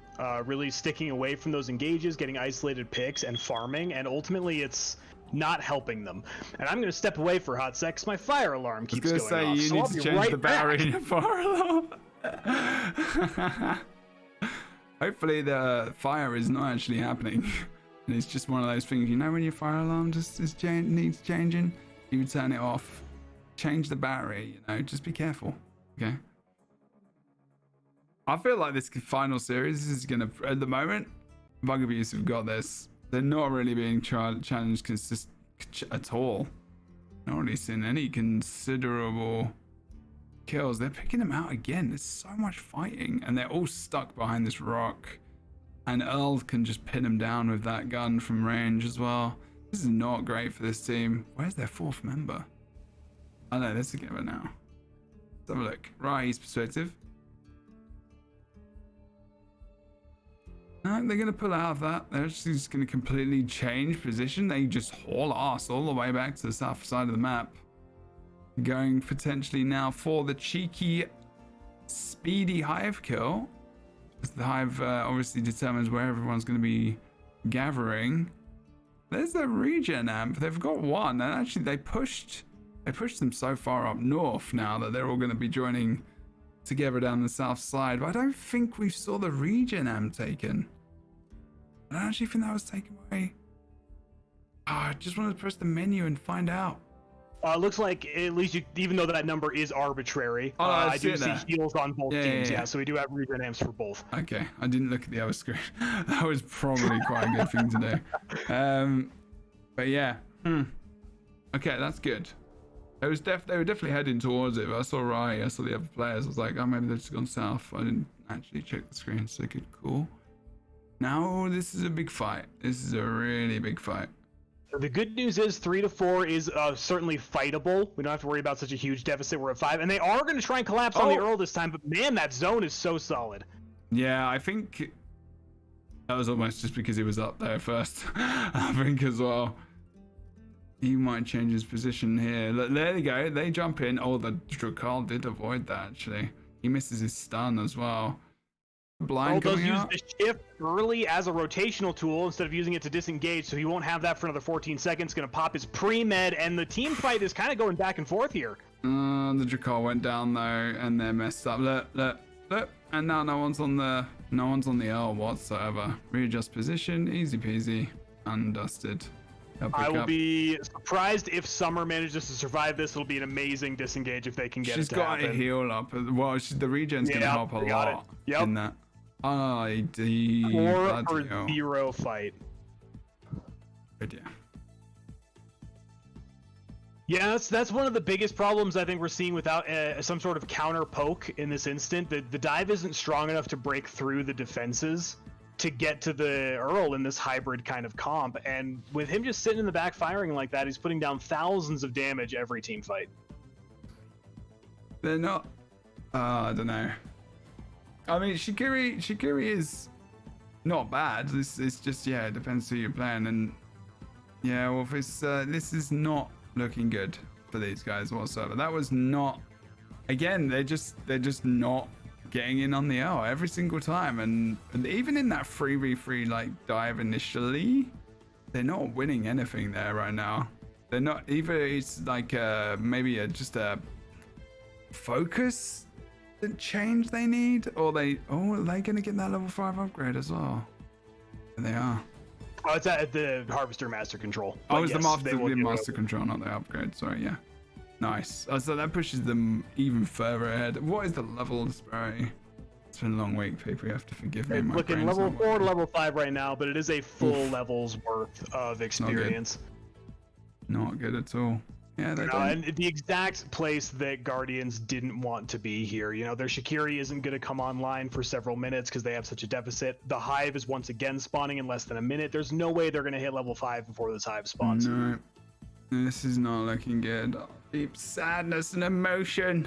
really sticking away from those engages, getting isolated picks, and farming, and ultimately it's not helping them. And I'm going to step away for a hot sec 'cause my fire alarm keeps going off. I was going to say, you need to change the battery in your fire alarm. Hopefully the fire is not actually happening. And it's just one of those things, you know, when your fire alarm just needs changing, you turn it off, change the battery, you know, just be careful, okay? I feel like this final series is going to, at the moment, Bugabuse have got this. They're not really being challenged at all. Not really seen any considerable kills. They're picking them out again. There's so much fighting, and they're all stuck behind this rock. And Earl can just pin them down with that gun from range as well. This is not great for this team. Where's their 4th member? Oh no, they're together now. Let's have a look. Rahi's perspective. No, they're going to pull out of that. They're just going to completely change position. They just haul ass all the way back to the south side of the map. Going potentially now for the cheeky, speedy Hive kill. The Hive obviously determines where everyone's going to be gathering. There's a regen amp. They've got 1, and actually they pushed them so far up north now that they're all going to be joining together down the south side. But I don't think we saw the regen amp taken. I don't actually think that was taken away. I just wanted to press the menu and find out. Looks like at least even though that number is arbitrary, I do see heals on both teams. Yeah, so we do have regen amps for both. Okay, I didn't look at the other screen. That was probably quite a good thing to do. But yeah, okay, that's good. They were definitely heading towards it. But I saw Rai, I saw the other players. I was like, oh, maybe they've just gone south. I didn't actually check the screen, so good, cool. Now this is a big fight. This is a really big fight. The good news is 3 to 4 is certainly fightable. We don't have to worry about such a huge deficit. We're at 5, and they are going to try and collapse on the Earl this time. But man, that zone is so solid. Yeah, I think that was almost just because he was up there first. I think as well. He might change his position here. Look, there they go. They jump in. Oh, the Drakal did avoid that, actually. He misses his stun as well. Blind does coming use out. the shift early as a rotational tool instead of using it to disengage, so he won't have that for another 14 seconds. Going to pop his pre-med, and the team fight is kind of going back and forth here. The Drakal went down though, and they're messed up. Look, and now no one's on the L whatsoever. Readjust position, easy peasy, undusted. I will be surprised if Summer manages to survive this. It'll be an amazing disengage if they can get She's it to got happen. a heal up. Well, the regen's gonna help a lot in that. ID. 4 or 0 fight. Good, yeah. Yeah, that's one of the biggest problems I think we're seeing without some sort of counter poke in this instant. The dive isn't strong enough to break through the defenses to get to the Earl in this hybrid kind of comp. And with him just sitting in the back firing like that, he's putting down thousands of damage every team fight. They're not. I don't know. I mean, Shikiri is not bad. It's just, yeah, it depends who you're playing. And yeah, well, this is not looking good for these guys whatsoever. That was not. Again, they're just not getting in on the L every single time. And even in that 3v3 like dive initially, they're not winning anything there right now. They're not. Either it's like maybe just a focus change they need, or are they gonna get that level 5 upgrade as well? And they are. Oh, it's at the Harvester Master Control. Oh, it's the Master Control, not the upgrade. Sorry, yeah. Nice. So that pushes them even further ahead. What is the level disparity? It's been a long week, people. You have to forgive me. It's looking level 4 to level 5 right now, but it is a full level's worth of experience. Not good at all. Yeah, they don't. And the exact place that Guardians didn't want to be here. You know, their Shikiri isn't going to come online for several minutes because they have such a deficit. The Hive is once again spawning in less than a minute. There's no way they're going to hit level 5 before this Hive spawns. No, this is not looking good. Deep sadness and emotion.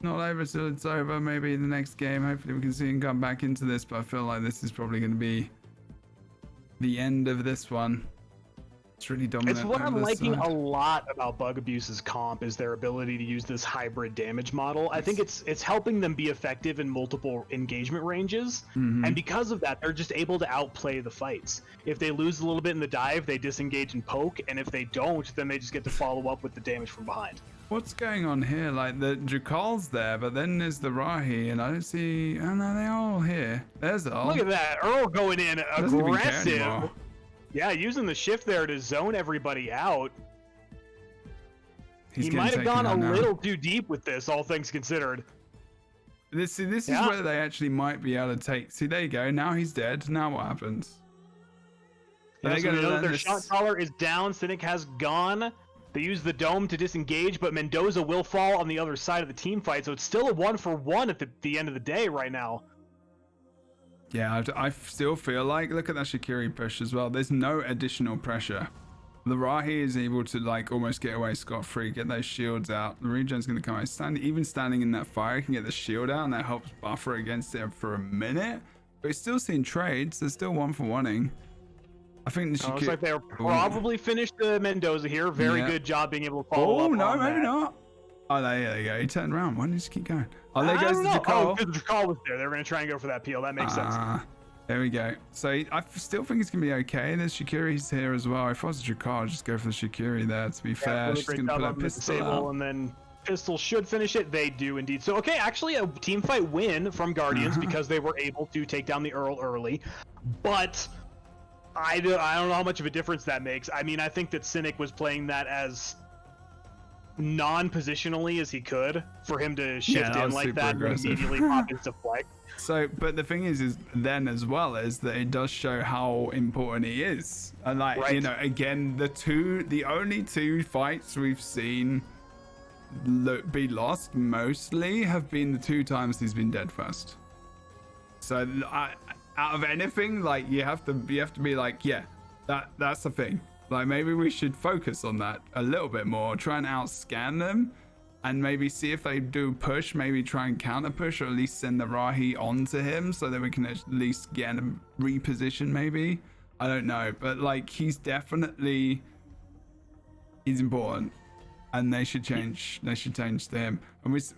Not over till it's over. Maybe in the next game, hopefully we can see him come back into this, but I feel like this is probably going to be the end of this one. It's really dominant. It's what I'm liking a lot about Bug Abuse's comp is their ability to use this hybrid damage model. I think it's helping them be effective in multiple engagement ranges, and because of that, they're just able to outplay the fights. If they lose a little bit in the dive, they disengage and poke, and if they don't, then they just get to follow up with the damage from behind. What's going on here? Like the Drakal's there, but then there's the Rahi, and I don't see. Oh no, they're all here. There's Earl. Look at that, Earl going in Doesn't even care aggressive. anymore. Yeah, using the shift there to zone everybody out. He's He getting might have taken gone a out now. little too deep with this, all things considered. This is where they actually might be able to take. See, there you go. Now he's dead. Now what happens? Yeah, They're so we gonna know learn their this- shot caller is down. Cynic has gone. They use the dome to disengage, but Mendoza will fall on the other side of the team fight, so it's still a 1-for-1 at the end of the day right now. Yeah, I still feel like, look at that Shikiri push as well. There's no additional pressure. The Rahi is able to like almost get away scot-free, get those shields out. The regen's going to come out. Even standing in that fire can get the shield out, and that helps buffer against it for a minute. But it's still seeing trades. They're still 1-for-1ing. I think the Looks like they're probably finished Mendoza here. Very good job being able to follow up. Oh, no, on maybe that. not. Oh, there you go. He turned around. Why didn't he just keep going? Oh, there goes the Oh, Drakal. because the Drakal was there. They were going to try and go for that peel. That makes sense. There we go. So I still think it's going to be okay. There's Shikiri's here as well. If I was a Drakal, I'd just go for the Shikiri there, to be fair. Really She's great going to job put on a the pistol disable, out. and then pistol should finish it. They do indeed. So, okay, actually a team fight win from Guardians because they were able to take down the Earl early. But I don't know how much of a difference that makes. I mean, I think that Cynic was playing that as non-positionally as he could for him to shift that in was like super that and aggressive. immediately pop into flex. So, but the thing is then as well is that it does show how important he is. And like, Right. you know, again, the only 2 fights we've seen be lost mostly have been the 2 times he's been dead first. So out of anything, like you have to be like, yeah, that's the thing. Like maybe we should focus on that a little bit more, try and outscan them, and maybe see if they do push, maybe try and counter push, or at least send the Rahi onto him so that we can at least get him repositioned maybe. I don't know, but like he's important, and they should change. They should change to him. And this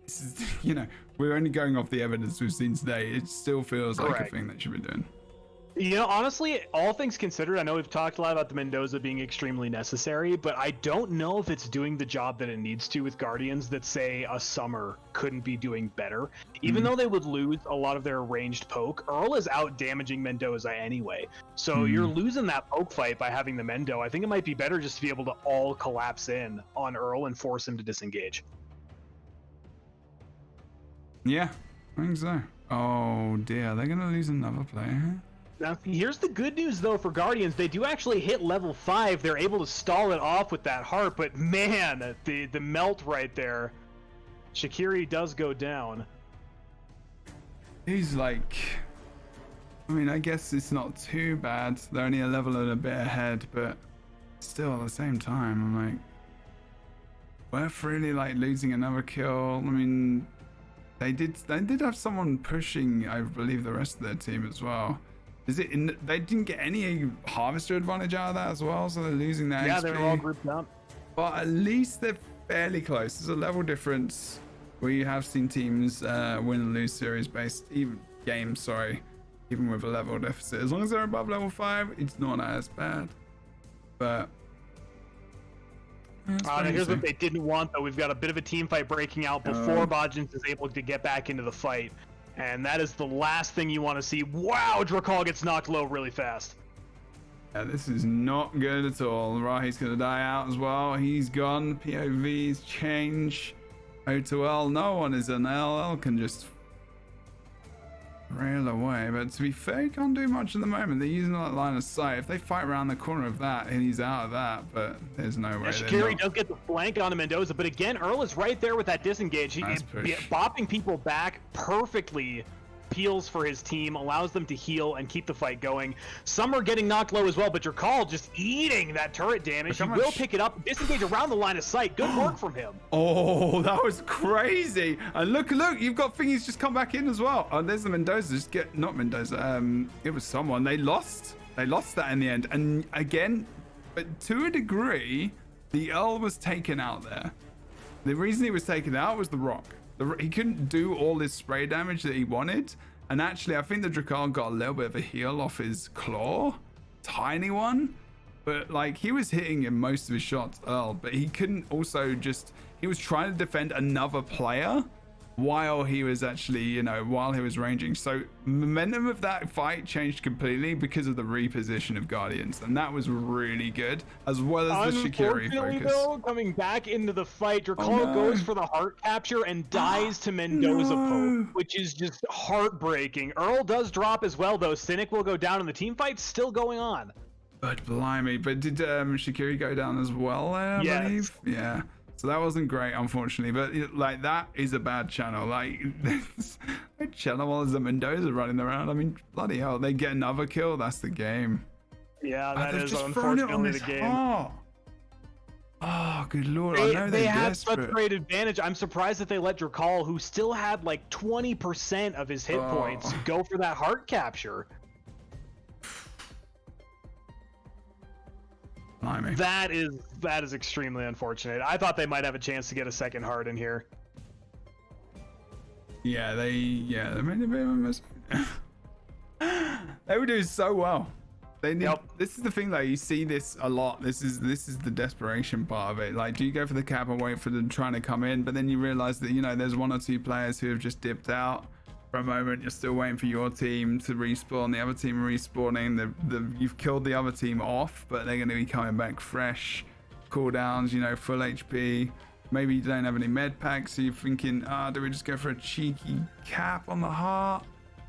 is, you know, we're only going off the evidence we've seen today. It still feels like a thing they should be doing. You know, honestly, all things considered, I know we've talked a lot about the Mendoza being extremely necessary, but I don't know if it's doing the job that it needs to with Guardians that, say, a Summer couldn't be doing better. Even though they would lose a lot of their ranged poke, Earl is out damaging Mendoza anyway. So you're losing that poke fight by having the Mendo. I think it might be better just to be able to all collapse in on Earl and force him to disengage. Yeah, I think so. Oh dear, they're going to lose another player. Now, here's the good news, though, for Guardians. They do actually hit level 5. They're able to stall it off with that heart, but man, the melt right there. Shaqiri does go down. He's like... I mean, I guess it's not too bad. They're only a level and a bit ahead, but still at the same time, I'm like... Worth really, like, losing another kill. I mean, they did have someone pushing, I believe, the rest of their team as well. They didn't get any harvester advantage out of that as well, so they're losing that Yeah, XP. they're all grouped up. But at least they're fairly close. There's a level difference where you have seen teams win and lose series-based games, even with a level deficit. As long as they're above level 5, it's not as bad. But here's what they didn't want, though. We've got a bit of a team fight breaking out before Bajins is able to get back into the fight. And that is the last thing you want to see. Wow, Drakal gets knocked low really fast. Yeah, this is not good at all. Rahi's going to die out as well. He's gone. POVs change. O2L, no one is an L. Can just rail away. But to be fair, he can't do much at the moment. They're using that line of sight. If they fight around the corner of that, and he's out of that, but there's no way. Shaqiri does get the flank on Mendoza, but again, Earl is right there with that disengage. He's bopping people back perfectly. Peels for his team, allows them to heal and keep the fight going. Summer getting knocked low as well, but Drakal just eating that turret damage. He will pick it up, disengage around the line of sight. Good work from him. Oh, that was crazy. And look, you've got thingies just come back in as well. Oh, there's the Mendoza. Not Mendoza. It was someone. They lost that in the end. And again, but to a degree, the Earl was taken out there. The reason he was taken out was the rock. He couldn't do all his spray damage that he wanted. And actually, I think the Drakal got a little bit of a heal off his claw. Tiny one. But like, he was hitting in most of his shots, Earl. But he couldn't also he was trying to defend another player while he was actually, while he was ranging. So momentum of that fight changed completely because of the reposition of Guardians. And that was really good, as well as the Shaqiri focus. Though, coming back into the fight, Drakal goes for the heart capture and dies to Mendoza poke, which is just heartbreaking. Earl does drop as well, though. Cynic will go down, and the team fight's still going on. But blimey, but did Shaqiri go down as well there, I believe? Yeah. So that wasn't great, unfortunately, but like, that is a bad channel. Like, a channel is a Mendoza running around. I mean, bloody hell, they get another kill. That's the game. Yeah, that is just unfortunately the game. Oh, good lord! I know they had desperate. such great advantage. I'm surprised that they let Drakal, who still had like 20% of his hit points, go for that heart capture. Blimey. That is extremely unfortunate. I thought they might have a chance to get a second heart in here. Yeah, they made a bit of a mistake. They were doing so well. They need, This is the thing, though. You see this a lot. This is the desperation part of it. Like, do you go for the cap and wait for them trying to come in, but then you realize that there's one or two players who have just dipped out for a moment. You're still waiting for your team to respawn. The other team respawning. You've killed the other team off, but they're going to be coming back fresh. Cooldowns, full HP. Maybe you don't have any med packs, so you're thinking, do we just go for a cheeky cap on the heart?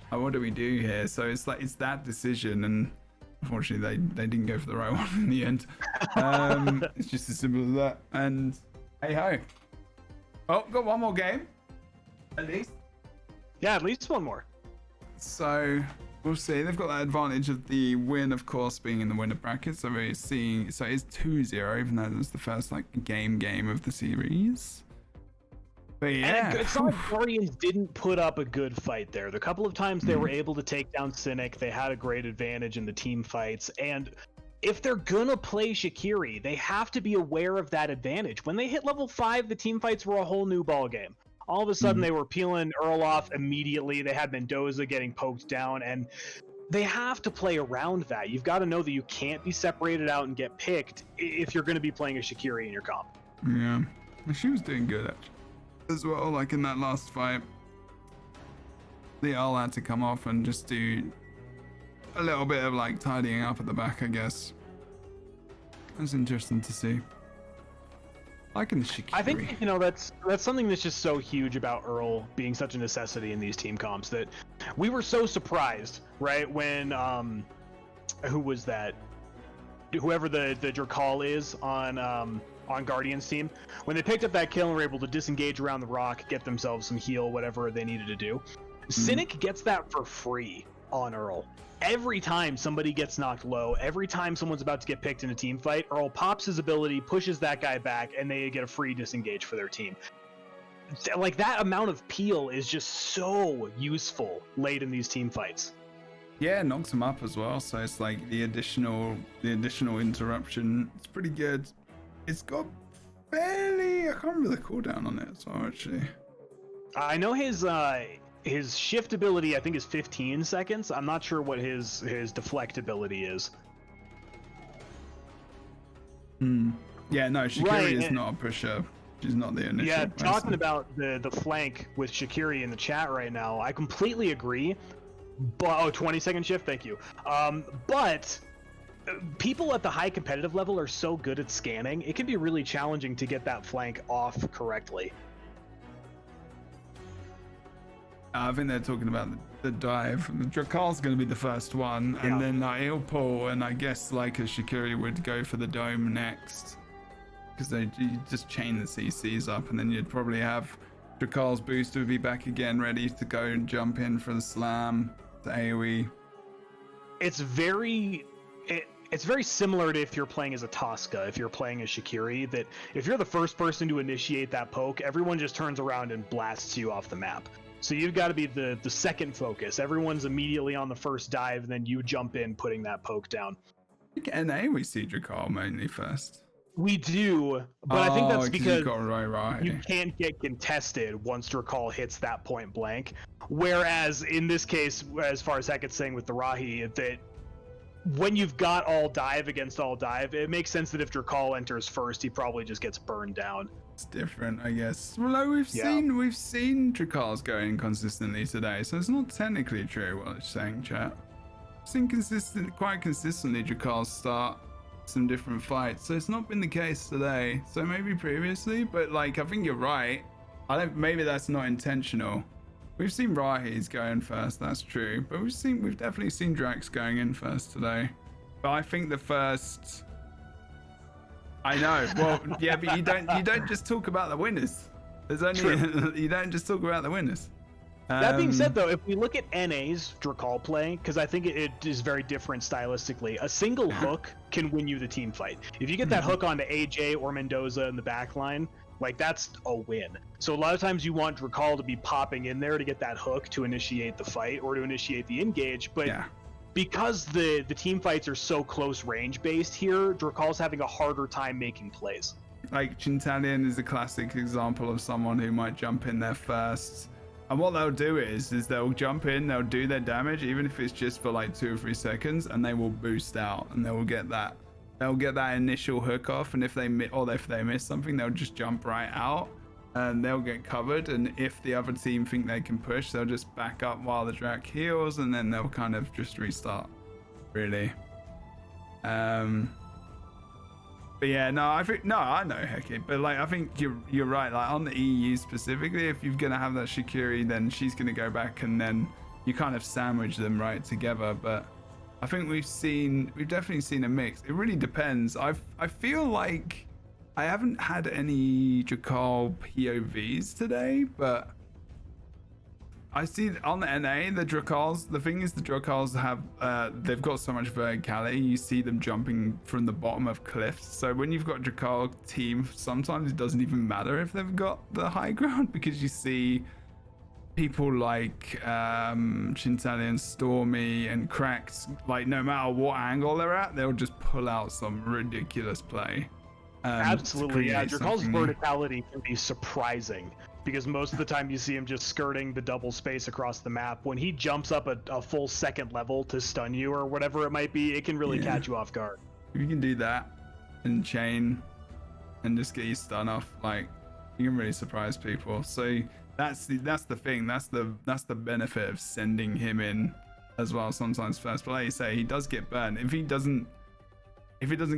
What do we do here? So it's that decision, and unfortunately they didn't go for the right one in the end. It's just as simple as that. And hey ho. Oh, got one more game. At least. Yeah, at least one more. So we'll see. They've got that advantage of the win, of course, being in the winner bracket. So we're seeing. So it's 2-0, even though it was the first game of the series. But yeah, And it's not like Guardians didn't put up a good fight there. The couple of times they were able to take down Cynic, they had a great advantage in the team fights. And if they're gonna play Shaqiri, they have to be aware of that advantage. When they hit level 5, the team fights were a whole new ball game. All of a sudden, they were peeling Earl off immediately. They had Mendoza getting poked down, and they have to play around that. You've got to know that you can't be separated out and get picked if you're going to be playing a Shaqiri in your comp. yeah, she was doing good actually as well. Like in that last fight, the Earl had to come off and just do a little bit of like tidying up at the back, I guess. That's interesting to see. Like in the Shaqiri. I think that's something that's just so huge about Earl being such a necessity in these team comps that we were so surprised, right? When who was that? Whoever the Drakal is on Guardian's team, when they picked up that kill and were able to disengage around the rock, get themselves some heal, whatever they needed to do. Cynic gets that for free on Earl. Every time somebody gets knocked low, every time someone's about to get picked in a team fight, Earl pops his ability, pushes that guy back, and they get a free disengage for their team. Like, that amount of peel is just so useful late in these team fights. Yeah, it knocks him up as well, so it's like the additional interruption. It's pretty good. It's got fairly, I can't remember the cooldown on it as well, actually. I know his shift ability, I think, is 15 seconds. I'm not sure what his deflect ability is. Yeah, no, Shaqiri is not a pusher. She's not the initial Yeah, person. talking about the flank with Shaqiri in the chat right now, I completely agree. But 20-second shift, thank you. But people at the high competitive level are so good at scanning, it can be really challenging to get that flank off correctly. I think they're talking about the dive. Drakal's going to be the first one, and then he'll pull, and I guess like a Shaqiri would go for the dome next, because you just chain the CCs up, and then you'd probably have Drakal's booster would be back again, ready to go and jump in for the slam, the AoE. It's very similar to if you're playing as a Tosca, if you're playing as Shaqiri, that if you're the first person to initiate that poke, everyone just turns around and blasts you off the map. So you've got to be the second focus. Everyone's immediately on the first dive, and then you jump in, putting that poke down. I think NA we see Drakal mainly first. We do, but I think that's because you've got right. you can't get contested once Drakal hits that point blank. Whereas in this case, as far as Hackett's saying with the Rahi, that when you've got all dive against all dive, it makes sense that if Drakal enters first, he probably just gets burned down. It's different, I guess. Well, like we've seen Drakals going consistently today, so it's not technically true what it's saying, chat. I've seen quite consistently Drakals start some different fights, so it's not been the case today. So maybe previously, but like I think you're right. Maybe that's not intentional. We've seen Rahis going first, that's true, but we've definitely seen Drax going in first today. But I think the first. I know. Well, yeah, but you don't just talk about the winners. There's only you don't just talk about the winners. That being said, though, if we look at NA's Drakal play, because I think it is very different stylistically, a single hook can win you the team fight. If you get that hook onto AJ or Mendoza in the back line, like, that's a win. So a lot of times you want Drakal to be popping in there to get that hook to initiate the fight or to initiate the engage, but because the team fights are so close range based here, Drakal's having a harder time making plays. Like, Chintalian is a classic example of someone who might jump in there first. And what they'll do is they'll jump in, they'll do their damage, even if it's just for like 2 or 3 seconds, and they will boost out, and they will get that. They'll get that initial hook off, and if they miss something, they'll just jump right out, and they'll get covered. And if the other team think they can push, they'll just back up while the Drak heals, and then they'll kind of just restart. Really. But yeah, I know Heki, but like I think you're right. Like on the EU specifically, if you're gonna have that Shaqiri, then she's gonna go back, and then you kind of sandwich them right together. But I think we've definitely seen a mix. It really depends. I feel like I haven't had any Drakal POVs today, but I see on the NA, the Drakars, the thing is the Drakars have, they've got so much verticality. You see them jumping from the bottom of cliffs. So when you've got a Drakar team, sometimes it doesn't even matter if they've got the high ground because you see people like Chintali and Stormy and Cracked, like no matter what angle they're at, they'll just pull out some ridiculous play. Absolutely, yeah. Drakal's something new. verticality can be surprising because most of the time you see him just skirting the double space across the map. When he jumps up a full second level to stun you or whatever it might be, it can really catch you off guard. If you can do that and chain and just get your stun off, like you can really surprise people. So that's the thing. That's the benefit of sending him in as well. Sometimes first, but like you say, he does get burned. If he doesn't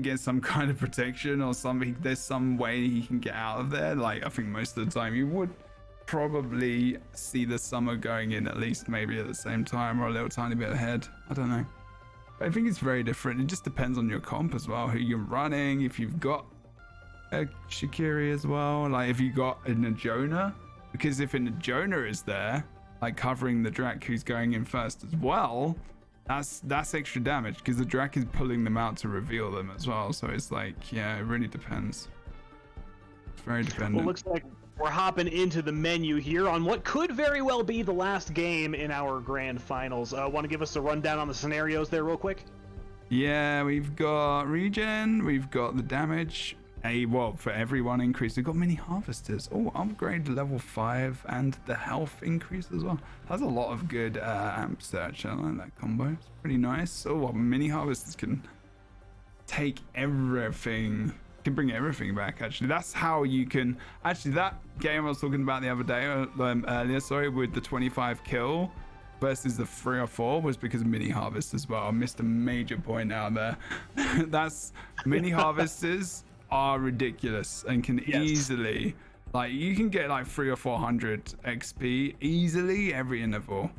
get some kind of protection or something, there's some way he can get out of there. Like I think most of the time you would probably see the summer going in at least maybe at the same time or a little tiny bit ahead. I don't know. But I think it's very different. It just depends on your comp as well, who you're running. If you've got a Shikiri as well, like if you got an Ajona, because if an Ajona is there, like covering the Drak who's going in first as well, that's extra damage because the Drak is pulling them out to reveal them as well. So it's like, yeah, it really depends. It's very dependent. Well, looks like we're hopping into the menu here on what could very well be the last game in our grand finals. Want to give us a rundown on the scenarios there real quick? Yeah, we've got regen, we've got the damage. Well, for everyone increase, we've got mini harvesters. Oh, upgrade to level 5 and the health increase as well. That's a lot of good amp search. I like that combo. It's pretty nice. Oh, well, mini harvesters can take everything, can bring everything back. Actually, that's how you can. Actually, that game I was talking about the other day, earlier, sorry, with the 25 kill versus the 3 or 4 was because of mini harvest as well. I missed a major point out there. That's mini harvesters are ridiculous and can easily, like, you can get like 300 or 400 XP easily every interval.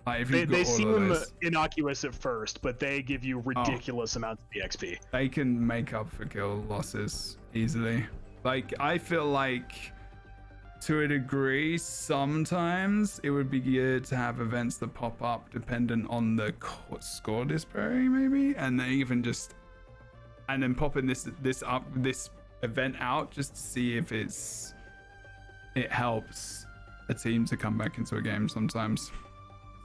Like if they seem innocuous at first, but they give you ridiculous amounts of XP. They can make up for kill losses easily. Like I feel like to a degree sometimes it would be good to have events that pop up dependent on the score disparity maybe, and they even just and then popping this event out just to see if it helps a team to come back into a game sometimes.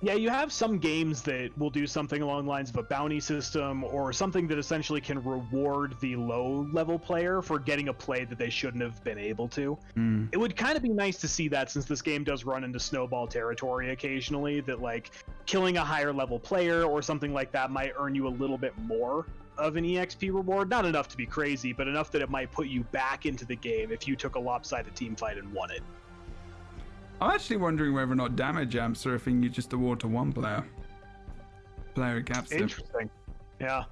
Yeah, you have some games that will do something along the lines of a bounty system or something that essentially can reward the low level player for getting a play that they shouldn't have been able to. It would kind of be nice to see that, since this game does run into snowball territory occasionally, that like killing a higher level player or something like that might earn you a little bit more of an EXP reward. Not enough to be crazy, but enough that it might put you back into the game if you took a lopsided team fight and won it. I'm actually wondering whether or not damage amps are a thing you just award to one player who caps it. Interesting. Yeah.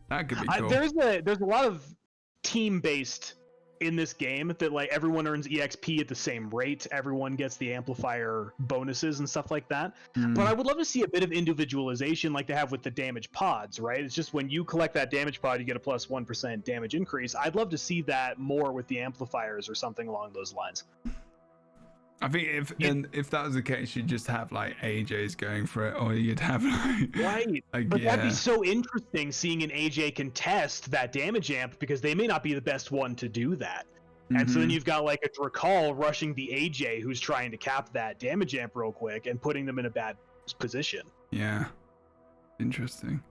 That could be cool. There's a lot of team based in this game that like everyone earns EXP at the same rate, everyone gets the amplifier bonuses and stuff like that. But I would love to see a bit of individualization like they have with the damage pods, right? It's just when you collect that damage pod you get a plus 1% damage increase. I'd love to see that more with the amplifiers or something along those lines. I think if that was the case, you'd just have like AJs going for it, or you'd have like right. But that'd be so interesting seeing an AJ contest that damage amp, because they may not be the best one to do that. And so then you've got like a Drakal rushing the AJ who's trying to cap that damage amp real quick and putting them in a bad position. Yeah, interesting.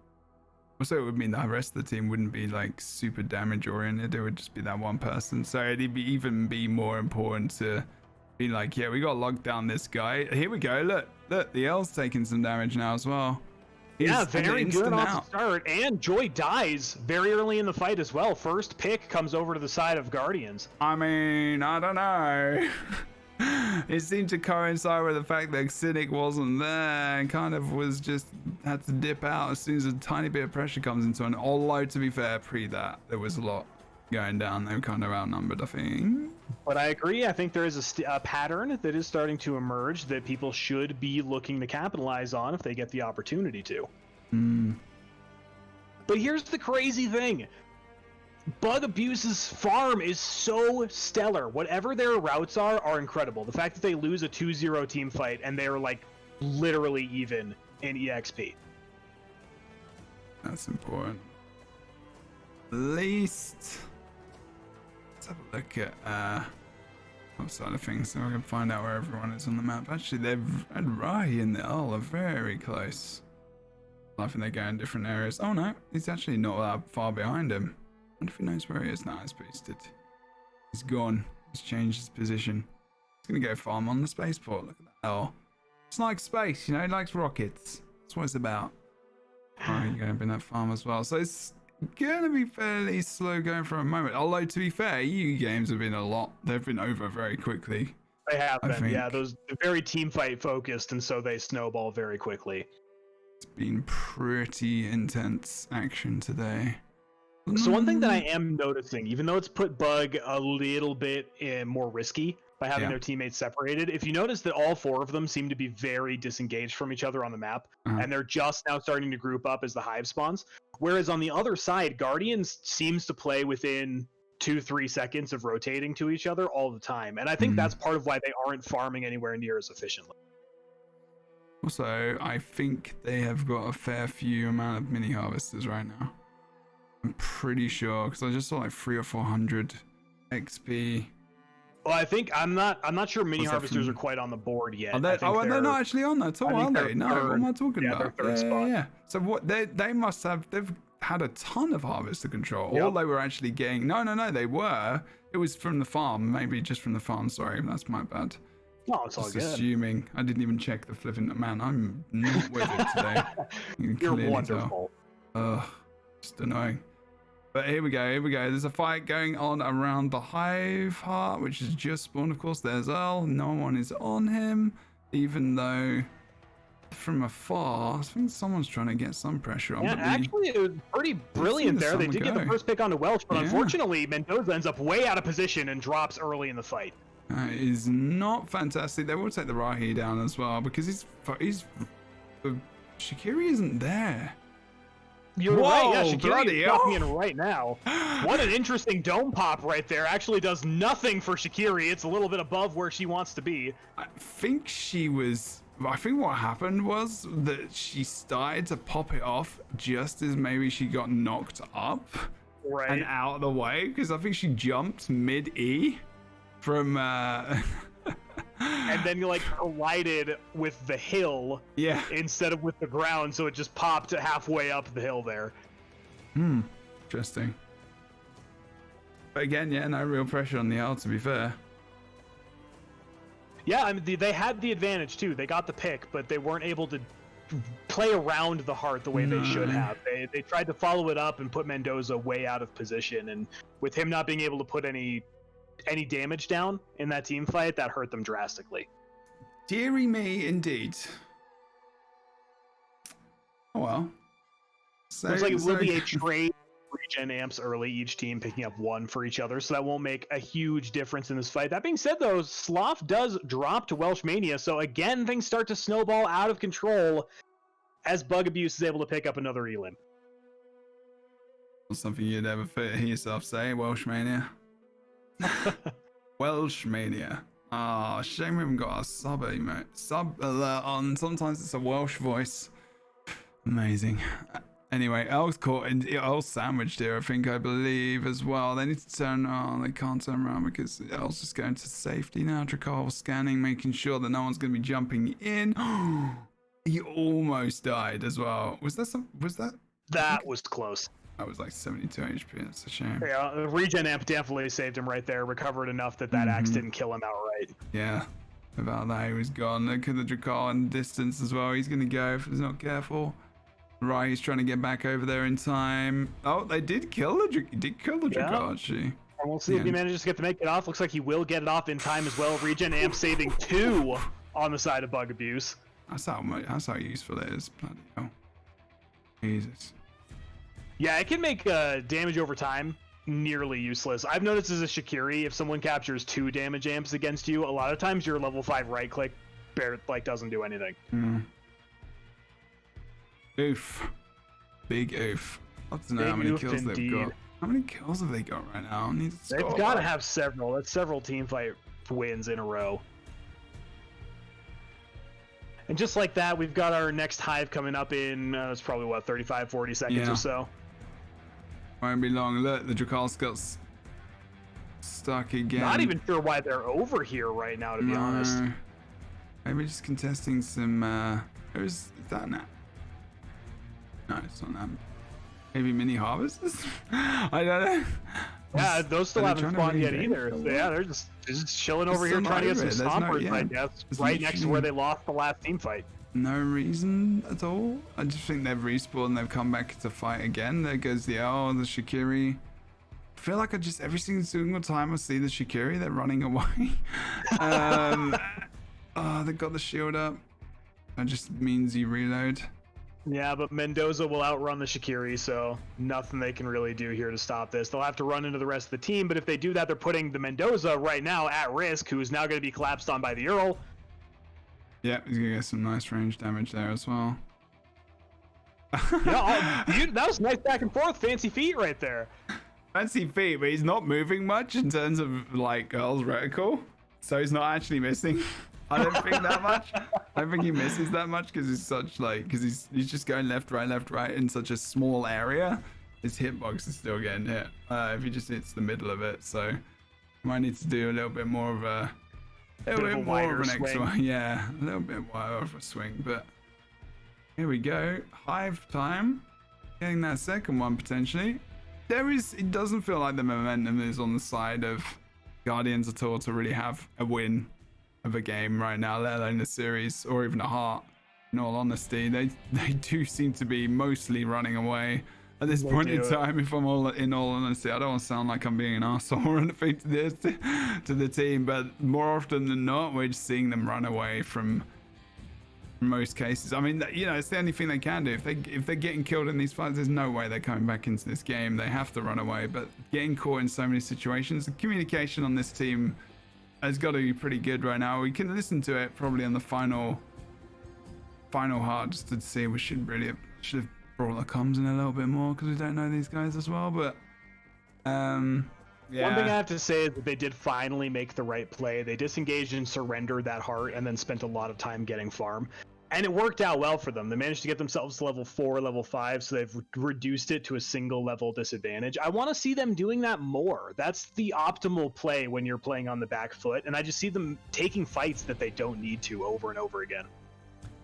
Also, it would mean the rest of the team wouldn't be like super damage oriented. It would just be that one person. So it'd even be more important to be like, yeah, we got to lock down this guy. Here we go. Look, the L's taking some damage now as well. Yeah, very good off the start. And Joy dies very early in the fight as well. First pick comes over to the side of Guardians. I mean, I don't know. It seemed to coincide with the fact that Cynic wasn't there and kind of was just had to dip out as soon as a tiny bit of pressure comes into it. Although, to be fair, pre that, there was a lot going down. They were kind of outnumbered, I think. But I agree. I think there is a pattern that is starting to emerge that people should be looking to capitalize on if they get the opportunity to. But here's the crazy thing. Bug Abuse's farm is so stellar. Whatever their routes are incredible. The fact that they lose a 2-0 team fight and they're like literally even in EXP. That's important. At least let's have a look at outside of things so I can find out where everyone is on the map. Actually, they've and Rahi and the Earl are very close. I think they go in different areas. Oh no, he's actually not that far behind him. I wonder if he knows where he is now. He's boosted. He's gone. He's changed his position. He's gonna go farm on the spaceport. Look at that Earl. It's like space, you know, he likes rockets. That's what it's about. Alright, you're going to be in that farm as well. So it's going to be fairly slow going for a moment. Although, to be fair, EU games have been they've been over very quickly. They have I been, think. yeah. Those very team fight focused, and so they snowball very quickly. It's been pretty intense action today. So one thing that I am noticing, even though it's put Bug a little bit more risky by having their teammates separated, if you notice that all 4 of them seem to be very disengaged from each other on the map, and they're just now starting to group up as the hive spawns. Whereas on the other side, Guardians seems to play within 2-3 seconds of rotating to each other all the time. And I think that's part of why they aren't farming anywhere near as efficiently. Also, I think they have got a fair few amount of mini harvesters right now. I'm pretty sure, because I just saw like 300 or 400 XP. Well, I'm not sure mini What's that harvesters from- are quite on the board yet. Are they, they're not actually on that at all, I think are they're they? No, third. what am I talking Yeah, about? they're third spot. Yeah. So what they must have, they've had a ton of harvester control. Yep. All they were actually getting, no, they were. It was from the farm, maybe just from the farm. Sorry, that's my bad. No, it's all Just good. assuming. I didn't even check the flipping, man, I'm not with it today. You can You're clearly wonderful. tell. Ugh, just annoying. But here we go. There's a fight going on around the Hive Heart, which is just spawned. Of course, there's Earl. No one is on him, even though from afar, I think someone's trying to get some pressure on. Yeah, but actually, it was pretty brilliant there. They did get the first pick onto Welch, but Yeah. unfortunately, Mendoza ends up way out of position and drops early in the fight. Is not fantastic. They will take the Rahi down as well because he's Shikiri isn't there. You're Whoa, right. Yeah, Shakiri bloody is dropping hell. in right now. What an interesting dome pop right there. Actually does nothing for Shakiri. It's a little bit above where she wants to be. I think what happened was that she started to pop it off just as maybe she got knocked up Right. and out of the way because I think she jumped mid-E from And then you like collided with the hill yeah. instead of with the ground, so it just popped halfway up the hill there. Interesting. But again, yeah, no real pressure on the L to be fair. Yeah, I mean, they had the advantage too. They got the pick, but they weren't able to play around the heart the way they should have. They tried to follow it up and put Mendoza way out of position, and with him not being able to put any damage down in that team fight, that hurt them drastically. Deary me, indeed. Oh well. So, Looks like it will be a trade regen amps early, each team picking up 1 for each other, so that won't make a huge difference in this fight. That being said, though, Sloth does drop to Welsh Mania, so again, things start to snowball out of control as Bug Abuse is able to pick up another elim. Not something you'd ever hear yourself say, Welsh Mania. Welsh Mania. Ah, shame we haven't got our sub alert on. Sometimes it's a Welsh voice. Amazing. Anyway, El's caught in El's sandwiched here, I believe, as well. They need to turn on. They can't turn around because El's just going to safety now. Drakar scanning, making sure that no one's going to be jumping in. He almost died as well. Was that? That was close. That was like 72 HP. That's a shame. Yeah, the regen amp definitely saved him right there. Recovered enough that axe didn't kill him outright. Yeah. Without that, he was gone. Look at the Drakar in distance as well. He's going to go if he's not careful. Right, he's trying to get back over there in time. Oh, they did kill the Drakar, actually. And we'll see if he manages to get the make it off. Looks like he will get it off in time as well. Regen amp saving 2 on the side of Bug Abuse. That's how useful it is. Bloody hell. Jesus. Yeah, it can make damage over time nearly useless. I've noticed as a Shakiri, if someone captures 2 damage amps against you, a lot of times your level 5 right click doesn't do anything. Oof. Big oof. I don't know how Big many oof kills indeed. they've got. How many kills have they got right now? I need to They've score. got to have several. That's several team fight wins in a row. And just like that, we've got our next hive coming up in, it's probably, what, 35, 40 seconds Yeah. or so. Won't be long. Look, the Drakals got stuck again. Not even sure why they're over here right now, to be honest. Maybe just contesting some, is that now? No, it's not that. Maybe mini harvests? I don't know. Yeah, those still Are they haven't trying to spawned yet re-engage either. or So what? yeah, they're just chilling over here Just trying to get some survive it. There's no- stompers, yeah. I guess, There's right next to where literally- they lost the last team fight. No reason at all. I just think they've respawned, they've come back to fight again. There goes the Shikiri. I feel like every single time I see the Shikiri, they're running away. They got the shield up. That just means you reload. Yeah, but Mendoza will outrun the Shikiri, so nothing they can really do here to stop this. They'll have to run into the rest of the team, but if they do that, they're putting the Mendoza right now at risk, who is now going to be collapsed on by the Earl. Yeah, he's gonna get some nice range damage there as well. Yeah, that was nice back and forth, fancy feet right there. Fancy feet, but he's not moving much in terms of like Earl's reticle, so he's not actually missing. I don't think that much. I don't think he misses that much because he's just going left, right in such a small area. His hitbox is still getting hit. If he just hits the middle of it, so might need to do a little bit more of a wider an swing. extra, yeah, a little bit wider of a swing. But here we go, hive time, getting that second one potentially. It doesn't feel like the momentum is on the side of Guardians at all to really have a win of a game right now, let alone a series or even a heart. In all honesty, they do seem to be mostly running away at this point in time. If I'm in all honesty, I don't want to sound like I'm being an arsehole or anything to the team, but more often than not, we're just seeing them run away from most cases. I mean, it's the only thing they can do. If they're getting killed in these fights, there's no way they're coming back into this game. They have to run away. But getting caught in so many situations, the communication on this team has got to be pretty good right now. We can listen to it probably on the final heart just to see. We should have brought the comms in a little bit more because we don't know these guys as well. But yeah. One thing I have to say is that they did finally make the right play. They disengaged and surrendered that heart and then spent a lot of time getting farm. And it worked out well for them. They managed to get themselves to level 4, level 5, so they've reduced it to a single level disadvantage. I want to see them doing that more. That's the optimal play when you're playing on the back foot, and I just see them taking fights that they don't need to over and over again.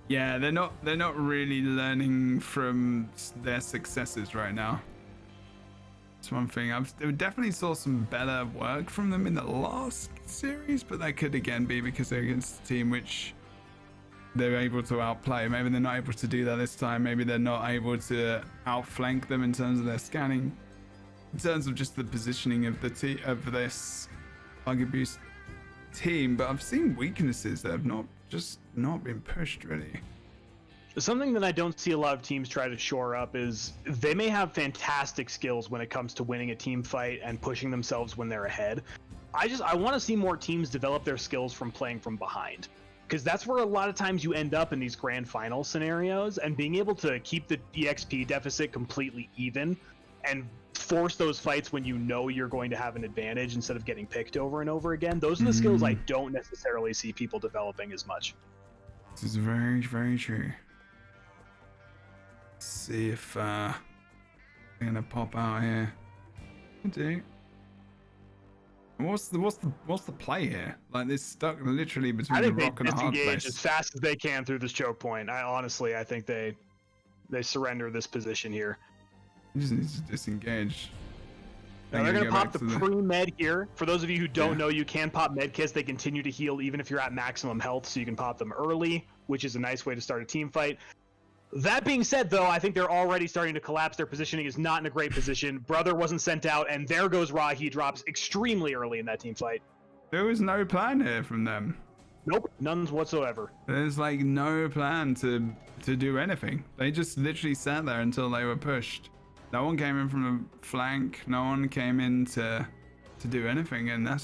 Yeah, they're not really learning from their successes right now. That's one thing. I definitely saw some better work from them in the last series, but that could again be because they're against a team which they're able to outplay. Maybe they're not able to do that this time. Maybe they're not able to outflank them in terms of their scanning, in terms of just the positioning of this bug abuse team. But I've seen weaknesses that have not been pushed really. Something that I don't see a lot of teams try to shore up is they may have fantastic skills when it comes to winning a team fight and pushing themselves when they're ahead. I want to see more teams develop their skills from playing from behind, because that's where a lot of times you end up in these grand final scenarios, and being able to keep the EXP deficit completely even and force those fights when you know you're going to have an advantage instead of getting picked over and over again. Those are the skills I don't necessarily see people developing as much. This is very, very true. Let's see if they're gonna pop out here. Could do. What's the play here? Like, they're stuck literally I between a think they rock and a hard disengage as place. fast as they can through this choke point. I think they surrender this position here. He just needs to disengage. Now they're going to go pop back the to pre-med here. For those of you who don't know, you can pop med kits. They continue to heal even if you're at maximum health, so you can pop them early, which is a nice way to start a team fight. That being said, though, I think they're already starting to collapse. Their positioning is not in a great position. Brother wasn't sent out, and there goes Ra. He drops extremely early in that team fight. There was no plan here from them. Nope, none whatsoever. There's like no plan to do anything. They just literally sat there until they were pushed. No one came in from the flank. No one came in to do anything, and I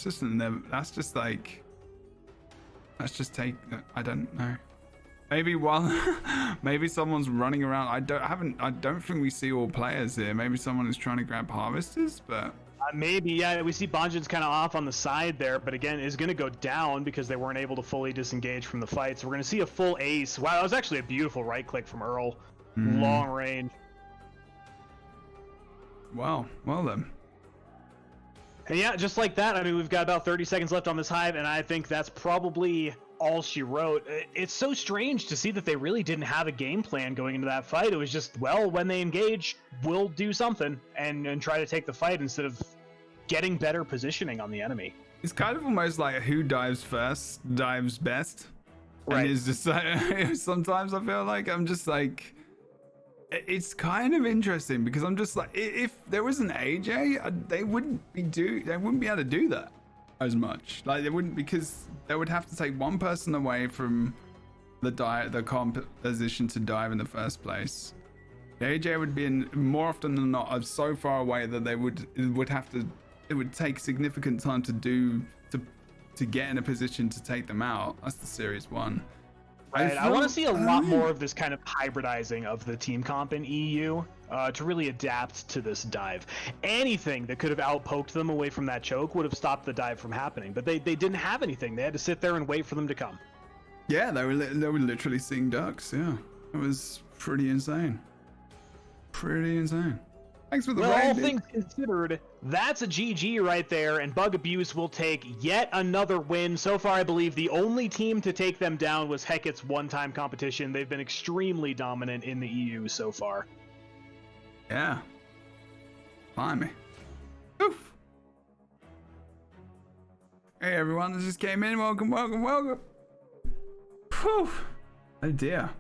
don't know. Maybe maybe someone's running around. I don't think we see all players here. Maybe someone is trying to grab harvesters, but Maybe, yeah. We see Banjin's kind of off on the side there, but again, is going to go down because they weren't able to fully disengage from the fight. So we're going to see a full ace. Wow, that was actually a beautiful right click from Earl. Long range. Wow. Well then. And yeah, just like that, I mean, we've got about 30 seconds left on this hive, and I think that's probably all she wrote. It's so strange to see that they really didn't have a game plan going into that fight. It was just, well, when they engage, we'll do something and try to take the fight instead of getting better positioning on the enemy. It's kind of almost like who dives first dives best. Right. And it's just like, sometimes I feel like I'm just like, it's kind of interesting because I'm just like, if there was an AJ, they wouldn't be able to do that as much. Like they wouldn't, because they would have to take one person away from the composition to dive in the first place. The AJ would be in more often than not so far away that it would take significant time to get in a position to take them out. That's the serious one. Right. I want to see a lot more of this kind of hybridizing of the team comp in EU to really adapt to this dive. Anything that could have outpoked them away from that choke would have stopped the dive from happening, but they didn't have anything. They had to sit there and wait for them to come. Yeah, they were literally seeing ducks. Yeah, it was pretty insane. Pretty insane. Thanks for the Well, raid, all dude. things considered, that's a GG right there, and Bug Abuse will take yet another win. So far, I believe the only team to take them down was Hecat's one-time competition. They've been extremely dominant in the EU so far. Yeah. Blimey. Oof. Hey everyone, that just came in. Welcome. Whew. Oh dear.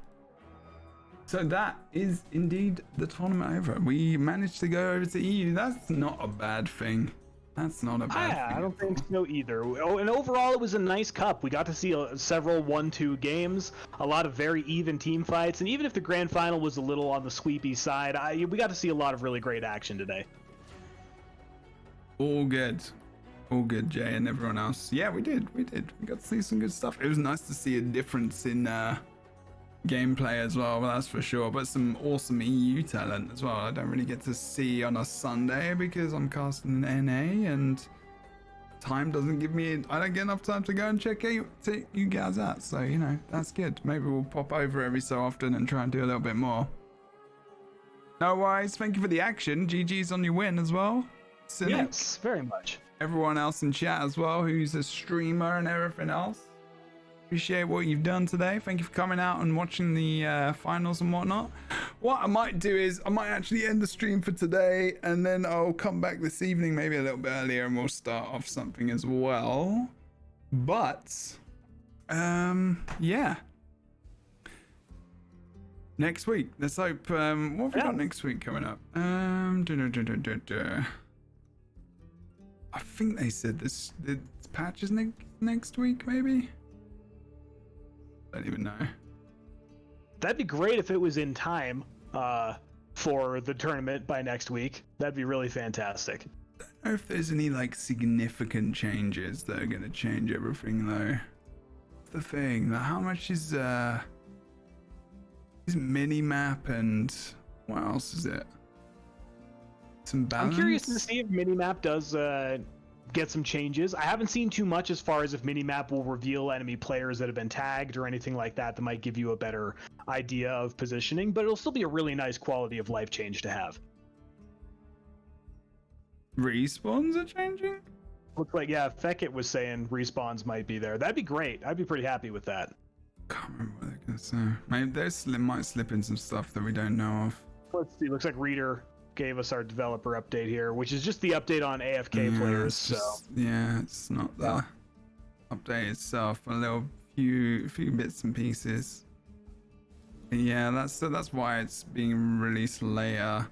So that is indeed the tournament over. We managed to go over to EU. That's not a bad thing. That's not a bad thing. I don't think so either. Oh, and overall, it was a nice cup. We got to see several 1-2 games, a lot of very even team fights, and even if the grand final was a little on the sweepy side, we got to see a lot of really great action today. All good, Jay and everyone else. Yeah, we did. We got to see some good stuff. It was nice to see a difference in gameplay as well, that's for sure, but some awesome EU talent as well. I don't really get to see on a Sunday because I'm casting an NA and time doesn't give me, I don't get enough time to go and check you guys out, so you know, that's good. Maybe we'll pop over every so often and try and do a little bit more. No worries, thank you for the action. GG's on your win as well. Cynic. Yes, very much. Everyone else in chat as well who's a streamer and everything else. Appreciate what you've done today. Thank you for coming out and watching the finals and whatnot. What I might do is I might actually end the stream for today and then I'll come back this evening maybe a little bit earlier and we'll start off something as well. But yeah, next week let's hope what have we got next week coming up? I think they said this patch is next week maybe. I don't even know. That'd be great if it was in time for the tournament by next week. That'd be really fantastic. I don't know if there's any like significant changes that are gonna change everything though. The thing, like, how much is mini map and what else is it? Some balance. I'm curious to see if minimap does get some changes. I haven't seen too much as far as if minimap will reveal enemy players that have been tagged or anything like that might give you a better idea of positioning, but it'll still be a really nice quality of life change to have. Respawns are changing? Looks like, yeah, Fekit was saying respawns might be there. That'd be great. I'd be pretty happy with that. Can't remember what they're gonna say. Maybe they might slip in some stuff that we don't know of. Let's see. Looks like Reader gave us our developer update here, which is just the update on AFK players. It's not the update itself. A little few bits and pieces. Yeah, that's why it's being released later.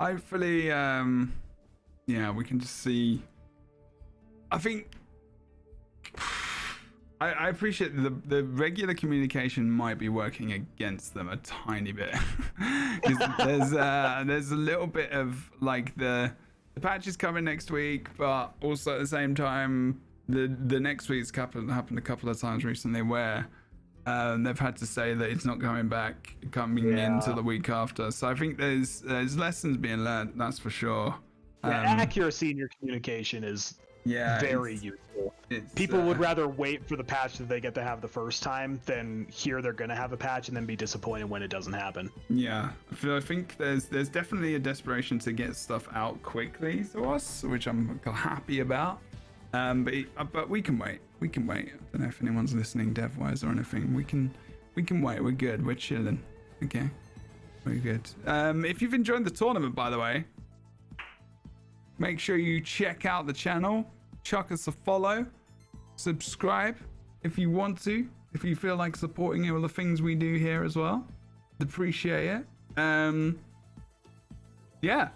Hopefully, yeah, we can just see. I think I appreciate the regular communication might be working against them a tiny bit. there's a little bit of like the patch is coming next week, but also at the same time the next week's happened a couple of times recently where They've had to say that it's not coming back coming into the week after. So I think there's lessons being learned, that's for sure. Accuracy in your communication is very useful. People would rather wait for the patch that they get to have the first time than hear they're going to have a patch and then be disappointed when it doesn't happen. Yeah, I think there's definitely a desperation to get stuff out quickly to us, which I'm happy about. But we can wait. We can wait. I don't know if anyone's listening dev-wise or anything. We can wait. We're good. We're chilling. Okay, we're good. If you've enjoyed the tournament, by the way, make sure you check out the channel, chuck us a follow, subscribe if you want to, if you feel like supporting all the things we do here as well. Appreciate it. Yeah.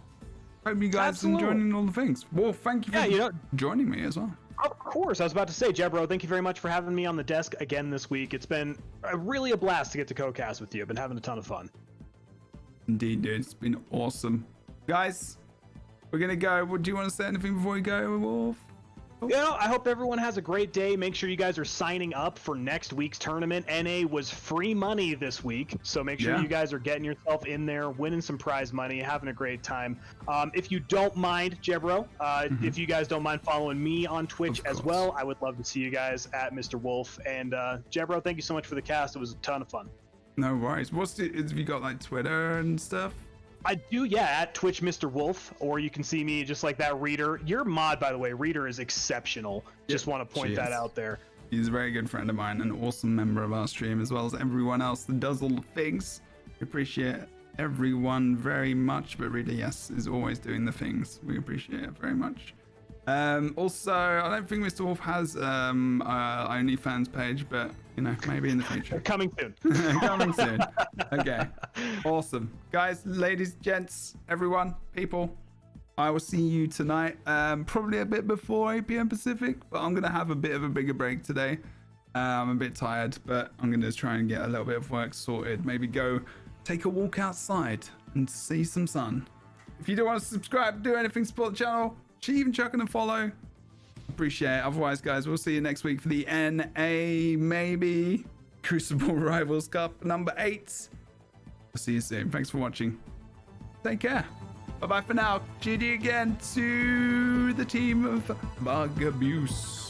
Hope you guys are enjoying all the things. Well, thank you for joining me as well. Of course. I was about to say, Jebro, thank you very much for having me on the desk again this week. It's been really a blast to get to co-cast with you. I've been having a ton of fun. Indeed, dude. It's been awesome. Guys, we're going to go. Do you want to say anything before we go, Wolf? I hope everyone has a great day. Make sure you guys are signing up for next week's tournament. NA was free money this week, so make sure you guys are getting yourself in there, winning some prize money, having a great time. If you don't mind, Jebro, if you guys don't mind following me on Twitch as well, I would love to see you guys at Mr. Wolf. And Jebro, thank you so much for the cast. It was a ton of fun. No worries. Have you got like Twitter and stuff? I do, at Twitch Mr. Wolf, or you can see me just like that. Reader, your mod, by the way, Reader is exceptional. Just want to point that out there. He's a very good friend of mine, an awesome member of our stream, as well as everyone else that does all the things. We appreciate everyone very much, but Reader, yes, is always doing the things. We appreciate it very much. Also, I don't think Mr. Wolf has OnlyFans page, but maybe in the future. Coming soon. Coming soon. Okay. Awesome. Guys, ladies, gents, everyone, people, I will see you tonight. Probably a bit before 8 p.m. Pacific, but I'm going to have a bit of a bigger break today. I'm a bit tired, but I'm going to try and get a little bit of work sorted. Maybe go take a walk outside and see some sun. If you don't want to subscribe, do anything, support the channel, even chucking a follow. Appreciate it. Otherwise, guys, we'll see you next week for the NA, maybe Crucible Rivals Cup number 8. I'll see you soon. Thanks for watching. Take care. Bye-bye for now. GG again to the team of Bug Abuse.